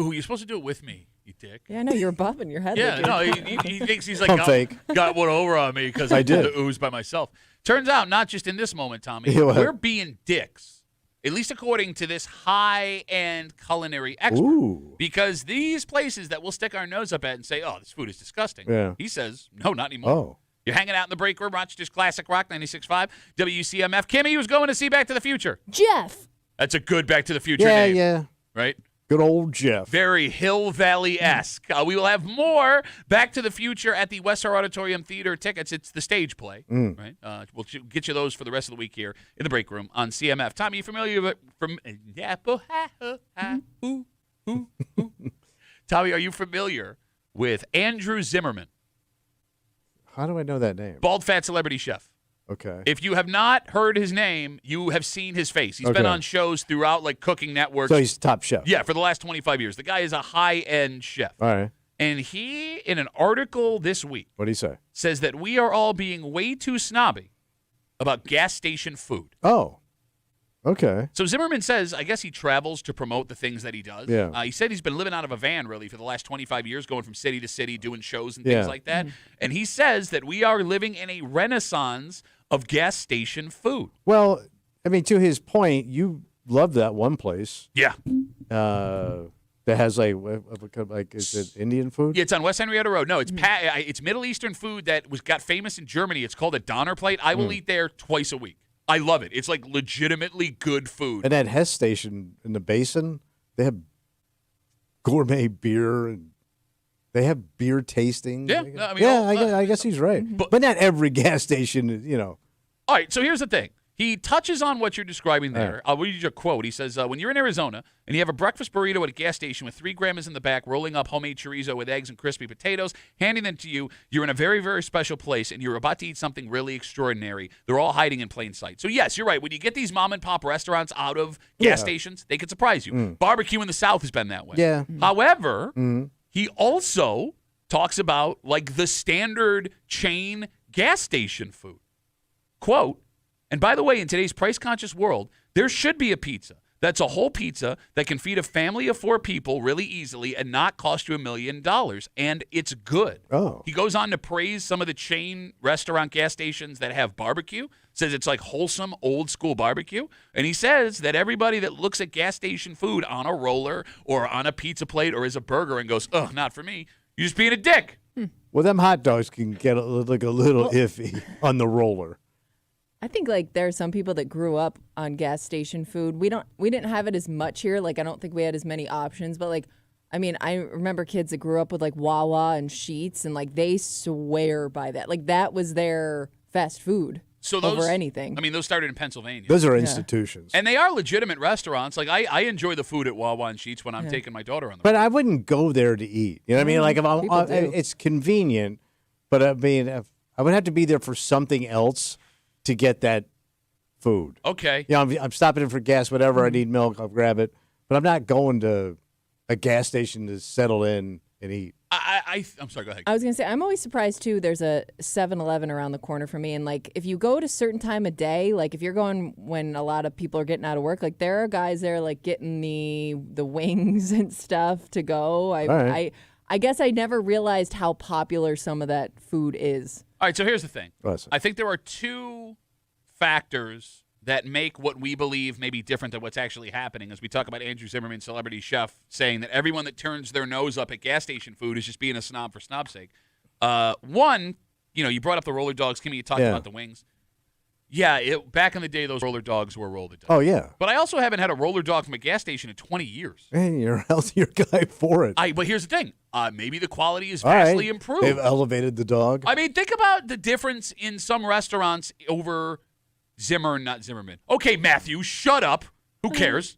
S1: Ooh, you're supposed to do it with me, you dick.
S3: Yeah, I know. You're bobbing your head.
S1: Yeah,
S3: like
S1: he thinks he's like,
S2: I'm fake.
S1: got one over on me because I did the ooze by myself. Turns out, not just in this moment, Tommy, we're being dicks, at least according to this high-end culinary expert.
S2: Ooh.
S1: Because these places that we'll stick our nose up at and say, oh, this food is disgusting.
S2: Yeah.
S1: He says, no, not anymore.
S2: Oh.
S1: You're hanging out in the break room, Rochester's Classic Rock 96.5, WCMF. Kimmy was going to see Back to the Future.
S3: Jeff.
S1: That's a good Back to the Future
S2: Yeah,
S1: name.
S2: yeah.
S1: Right?
S2: Good old Jeff.
S1: Very Hill Valley-esque. We will have more Back to the Future at the West Star Auditorium Theater tickets. It's the stage play, right? We'll get you those for the rest of the week here in the break room on CMF. Tommy, you familiar with Tommy, are you familiar with Andrew Zimmerman?
S2: How do I know that name?
S1: Bald fat celebrity chef.
S2: Okay.
S1: If you have not heard his name, you have seen his face. He's been on shows throughout, like Cooking Network.
S2: So he's top chef.
S1: Yeah, for the last 25 years. The guy is a high-end chef.
S2: All right.
S1: And he, in an article this week,
S2: What did he say?
S1: says that we are all being way too snobby about gas station food.
S2: Oh. Okay.
S1: So Zimmerman says, I guess he travels to promote the things that he does.
S2: Yeah.
S1: He said he's been living out of a van, really, for the last 25 years, going from city to city, doing shows and things like that. And he says that we are living in a renaissance of gas station food.
S2: Well, I mean, to his point, you love that one place.
S1: Yeah.
S2: That has like is it Indian food?
S1: Yeah, it's on West Henrietta Road. No, it's Middle Eastern food that got famous in Germany. It's called a Donner Plate. I will eat there twice a week. I love it. It's like legitimately good food.
S2: And that Hess station in the Basin, they have gourmet beer and they have beer tasting.
S1: Yeah,
S2: I guess he's right. But not every gas station, you know.
S1: All right, so here's the thing. He touches on what you're describing there. I'll read you a quote. He says, when you're in Arizona and you have a breakfast burrito at a gas station with 3 grandmas in the back rolling up homemade chorizo with eggs and crispy potatoes, handing them to you, you're in a very, very special place and you're about to eat something really extraordinary. They're all hiding in plain sight. So, yes, you're right. When you get these mom-and-pop restaurants out of gas stations, they can surprise you. Barbecue in the South has been that way.
S2: Yeah.
S1: However, he also talks about, like, the standard chain gas station food. Quote, and by the way, in today's price-conscious world, there should be a pizza that's a whole pizza that can feed a family of 4 people really easily and not cost you $1 million, and it's good.
S2: Oh.
S1: He goes on to praise some of the chain restaurant gas stations that have barbecue, says it's like wholesome, old-school barbecue, and he says that everybody that looks at gas station food on a roller or on a pizza plate or as a burger and goes, oh, not for me, you're just being a dick.
S2: Well, them hot dogs can get a little iffy on the roller.
S3: I think like there are some people that grew up on gas station food. We didn't have it as much here. Like I don't think we had as many options. But like, I mean, I remember kids that grew up with like Wawa and Sheetz, and like they swear by that. Like that was their fast food over anything.
S1: I mean, those started in Pennsylvania.
S2: Those are institutions,
S1: and they are legitimate restaurants. Like I enjoy the food at Wawa and Sheetz when I'm taking my daughter on the.
S2: But I wouldn't go there to eat. You know what I mean? Like if I'm, it's convenient, but I mean, if I would have to be there for something else to get that food.
S1: Okay.
S2: Yeah, I'm stopping in for gas, whatever. I need milk, I'll grab it. But I'm not going to a gas station to settle in and eat.
S1: I'm sorry, go ahead.
S3: I was going to say, I'm always surprised, too. There's a 7-Eleven around the corner for me. And, like, if you go at a certain time of day, like, if you're going when a lot of people are getting out of work, like, there are guys there, like, getting the wings and stuff to go. I guess I never realized how popular some of that food is.
S1: All right, so here's the thing.
S2: Listen.
S1: I think there are 2 factors that make what we believe may be different than what's actually happening as we talk about Andrew Zimmerman, celebrity chef, saying that everyone that turns their nose up at gas station food is just being a snob for snob's sake. One, you brought up the roller dogs. Kimmy, you talked about the wings. Yeah, back in the day, those roller dogs were roller dogs.
S2: Oh, yeah.
S1: But I also haven't had a roller dog from a gas station in 20 years.
S2: Man, you're a healthier guy for it.
S1: But here's the thing. Maybe the quality is vastly improved.
S2: They've elevated the dog.
S1: I mean, think about the difference in some restaurants over not Zimmerman. Okay, Matthew, shut up. Who cares?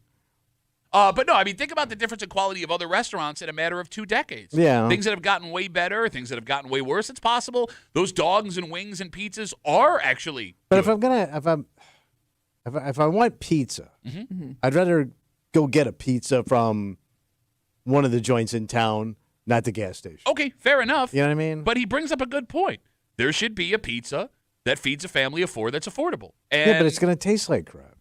S1: But no, I mean, think about the difference in quality of other restaurants in a matter of 2 decades.
S2: Yeah.
S1: Things that have gotten way better, things that have gotten way worse. It's possible those dogs and wings and pizzas are actually
S2: But
S1: good.
S2: if I want pizza, I'd rather go get a pizza from one of the joints in town, not the gas station.
S1: Okay, fair enough.
S2: You know what I mean?
S1: But he brings up a good point. There should be a pizza that feeds a family of 4 that's affordable. And
S2: yeah, but it's going to taste like crap.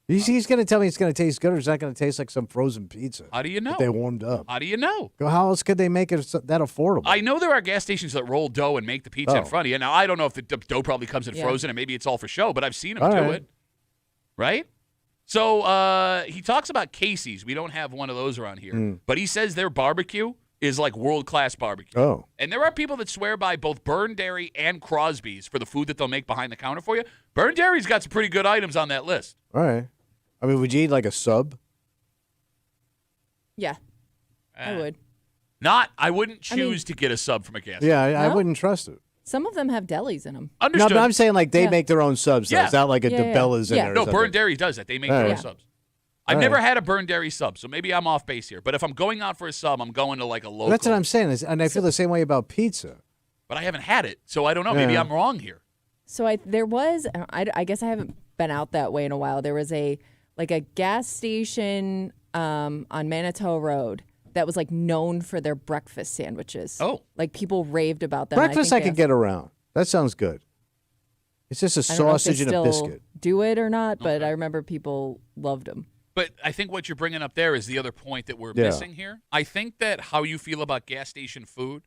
S2: He's going to tell me it's going to taste good or it's not going to taste like some frozen pizza.
S1: How do you know?
S2: That they warmed up.
S1: How do you know?
S2: How else could they make it that affordable?
S1: I know there are gas stations that roll dough and make the pizza in front of you. Now, I don't know if the dough probably comes in frozen and maybe it's all for show, but I've seen them do it. Right? So he talks about Casey's. We don't have one of those around here. But he says their barbecue is like world-class barbecue.
S2: Oh.
S1: And there are people that swear by both Burn Dairy and Crosby's for the food that they'll make behind the counter for you. Burn Dairy's got some pretty good items on that list.
S2: All right. I mean, would you eat like a sub?
S3: Yeah, I would.
S1: I wouldn't choose to get a sub from a gas station.
S2: Yeah, I wouldn't trust it.
S3: Some of them have delis in them.
S1: Understood.
S2: No, but I'm saying like they make their own subs. Though. It's not like a DeBella's in there.
S1: No, Burn Dairy does that. They make their own subs. I've never had a Burn Dairy sub, so maybe I'm off base here. But if I'm going out for a sub, I'm going to like a local.
S2: That's what I'm saying. And I feel the same way about pizza.
S1: But I haven't had it, so I don't know. Maybe I'm wrong here.
S3: So I guess I haven't been out that way in a while. There was a gas station on Manitou Road that was like known for their breakfast sandwiches.
S1: Oh.
S3: Like people raved about them.
S2: Breakfast I could get around. That sounds good. It's just a sausage and a biscuit.
S3: Do it or not, but I remember people loved them.
S1: But I think what you're bringing up there is the other point that we're missing here. I think that how you feel about gas station food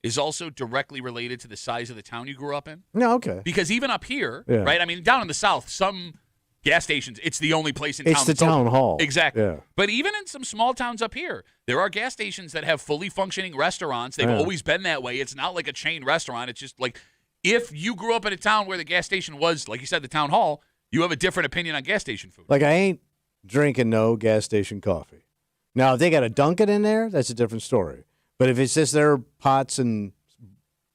S1: is also directly related to the size of the town you grew up in.
S2: No, okay.
S1: Because even up here, right? I mean, down in the South, some gas stations, it's the only place in town.
S2: It's the town hall.
S1: Exactly.
S2: Yeah.
S1: But even in some small towns up here, there are gas stations that have fully functioning restaurants. They've always been that way. It's not like a chain restaurant. It's just like if you grew up in a town where the gas station was, like you said, the town hall, you have a different opinion on gas station food.
S2: Like I ain't drinking no gas station coffee. Now, if they got a Dunkin' in there, that's a different story. But if it's just their pots and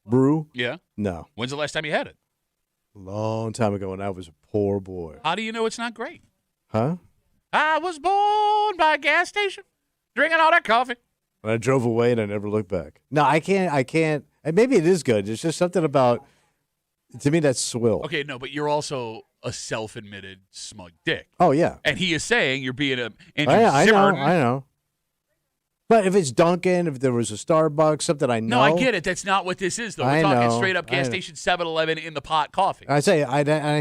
S2: brew, no.
S1: When's the last time you had it?
S2: A long time ago when I was a poor boy.
S1: How do you know it's not great?
S2: Huh?
S1: I was born by a gas station, drinking all that coffee.
S2: And I drove away and I never looked back. No, I can't. And maybe it is good. It's just something about, to me, that's swill.
S1: Okay, no, but you're also a self-admitted smug dick.
S2: Oh, yeah.
S1: And he is saying you're being a
S2: I know. But if it's Dunkin', if there was a Starbucks, something I know.
S1: No, I get it. That's not what this is, though. We're talking straight up gas station 7-Eleven in the pot coffee.
S2: I say,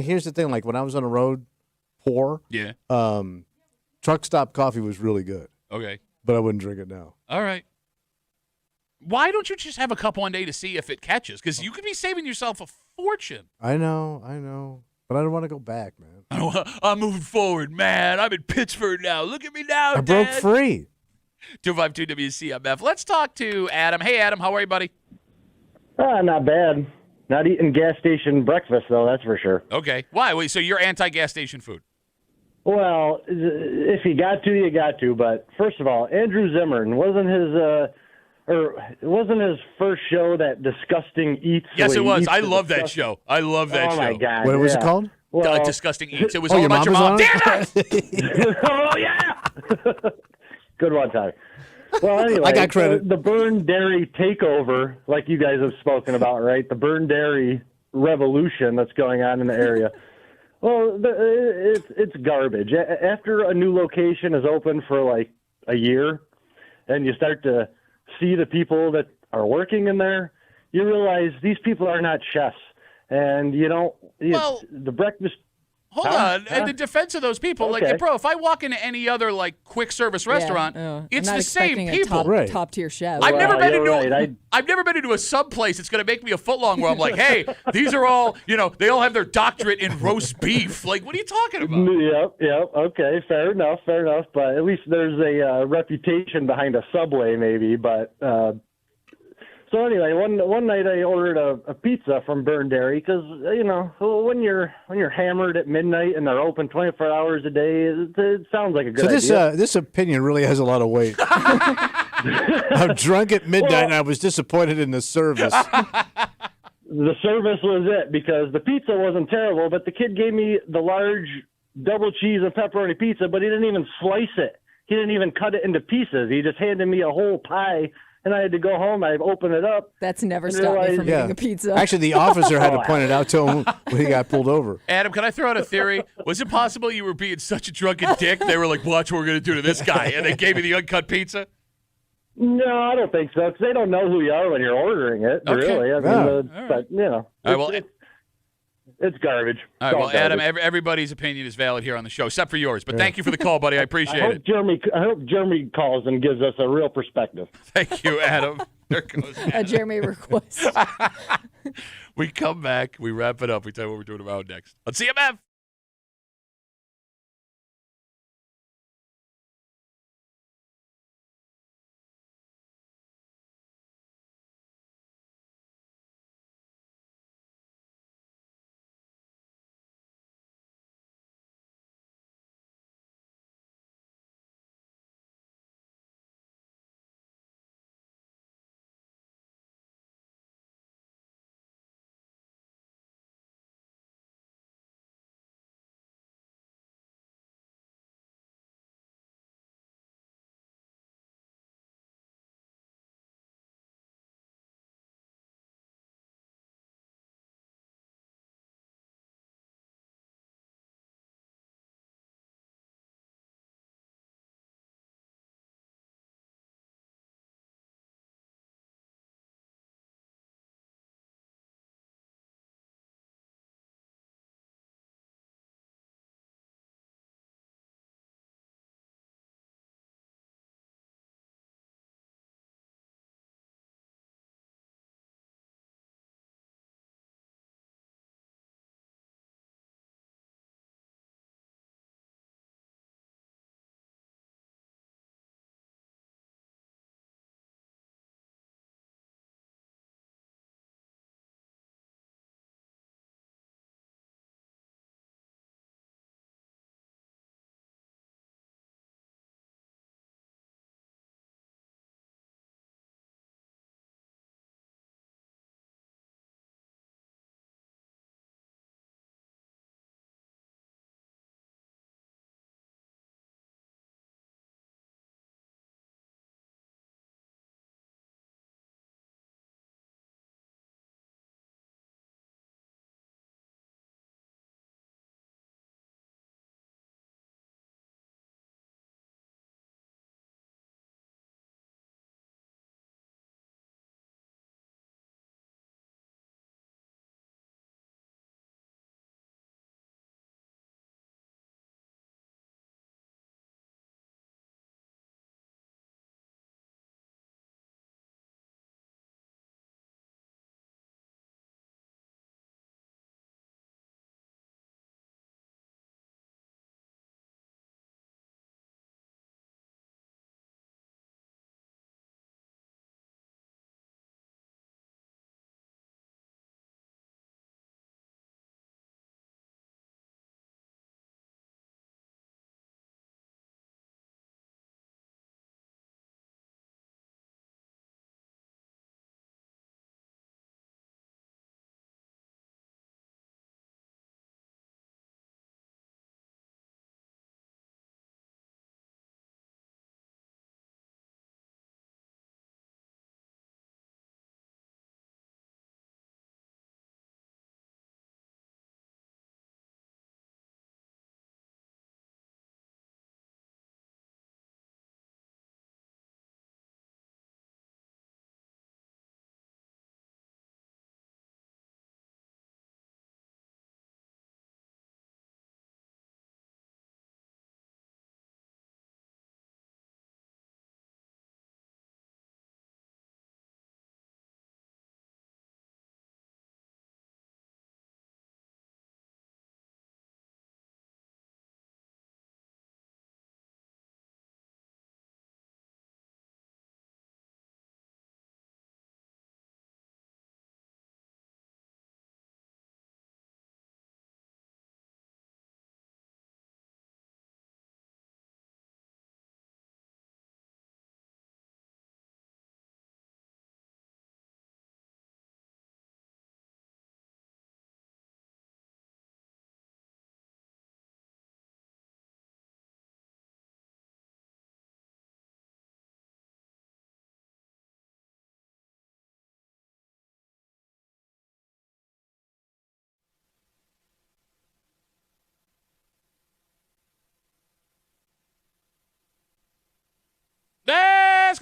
S2: here's the thing. Like when I was on the road, poor.
S1: Yeah.
S2: Truck stop coffee was really good.
S1: Okay.
S2: But I wouldn't drink it now.
S1: All right. Why don't you just have a cup one day to see if it catches? Because you could be saving yourself a fortune.
S2: I know. But I don't want to go back, man.
S1: I'm moving forward, man. I'm in Pittsford now. Look at me now,
S2: I broke free.
S1: 252 WCMF. Let's talk to Adam. Hey, Adam, how are you, buddy?
S13: Not bad. Not eating gas station breakfast, though, that's for sure.
S1: Okay. Why? Wait, so you're anti-gas station food?
S13: Well, if you got to, you got to. But first of all, Andrew Zimmern wasn't his first show that Disgusting Eats?
S1: Yes, it was. I love that show. I love that show.
S13: Oh, my God.
S2: What was it called?
S13: Well,
S1: Disgusting Eats. It was all about your mom. Damn it!
S13: Oh, yeah! Good one, Ty. Well, anyway,
S2: I got credit.
S13: The Burn Dairy takeover, like you guys have spoken about, right? The Burn Dairy revolution that's going on in the area. Well, it's garbage. After a new location is open for like a year, and you start to see the people that are working in there, you realize these people are not chefs. And, the breakfast...
S1: Hold on. In the defense of those people, like, bro, if I walk into any other, like, quick service restaurant, it's the same people.
S3: Top tier chef.
S1: I've never been into a sub place that's going to make me a footlong where I'm like, hey, these are all, they all have their doctorate in roast beef. Like, what are you talking about?
S13: Yep. Okay, fair enough. But at least there's a reputation behind a Subway, maybe. But so anyway, one night I ordered a pizza from Burn Dairy because when you're hammered at midnight and they're open 24 hours a day, it sounds like a good idea.
S2: So this opinion really has a lot of weight. I'm drunk at midnight and I was disappointed in the service.
S13: The service was it because the pizza wasn't terrible, but the kid gave me the large double cheese and pepperoni pizza, but he didn't even slice it. He didn't even cut it into pieces. He just handed me a whole pie. And I had to go home. I opened it up.
S3: That's never stopped me from eating a pizza.
S2: Actually, the officer had to point it out to him when he got pulled over.
S1: Adam, can I throw out a theory? Was it possible you were being such a drunken dick? They were like, watch what we're going to do to this guy. And they gave you the uncut pizza?
S13: No, I don't think so. Because they don't know who you are when you're ordering it, really. I mean, but,
S1: All right, well,
S13: It's garbage.
S1: All right, well, Adam, everybody's opinion is valid here on the show, except for yours. But thank you for the call, buddy. I appreciate it.
S13: I hope Jeremy calls and gives us a real perspective.
S1: Thank you, Adam. There goes Adam.
S3: A Jeremy request.
S1: We come back. We wrap it up. We tell you what we're doing around next. On CMF.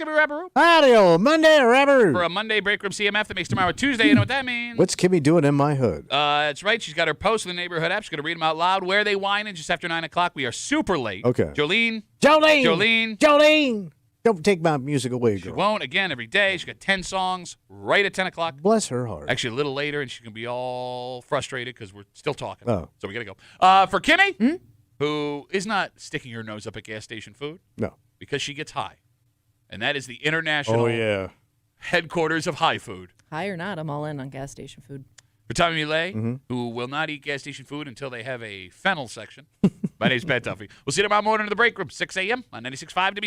S1: Kimmy Rapper.
S2: Audio Monday Rapper.
S1: For a Monday break room CMF that makes tomorrow Tuesday. You know what that means?
S2: What's Kimmy doing in my hood?
S1: That's right. She's got her post in the neighborhood app. She's going to read them out loud. Where they whining just after 9 o'clock. We are super late.
S2: Okay.
S1: Jolene.
S2: Don't take my music away,
S1: She
S2: girl.
S1: won't. Again, every day. She's got 10 songs right at 10 o'clock.
S2: Bless her heart.
S1: Actually, a little later, and she's going to be all frustrated because we're still talking.
S2: Oh.
S1: So we got to go. For Kimmy, who is not sticking her nose up at gas station food.
S2: No.
S1: Because she gets high. And that is the international headquarters of high food.
S3: High or not, I'm all in on gas station food.
S1: For Tommy Millet, who will not eat gas station food until they have a fennel section. My name's Pat Duffy. We'll see you tomorrow morning in the break room, 6 a.m. on 96.5 WCMF.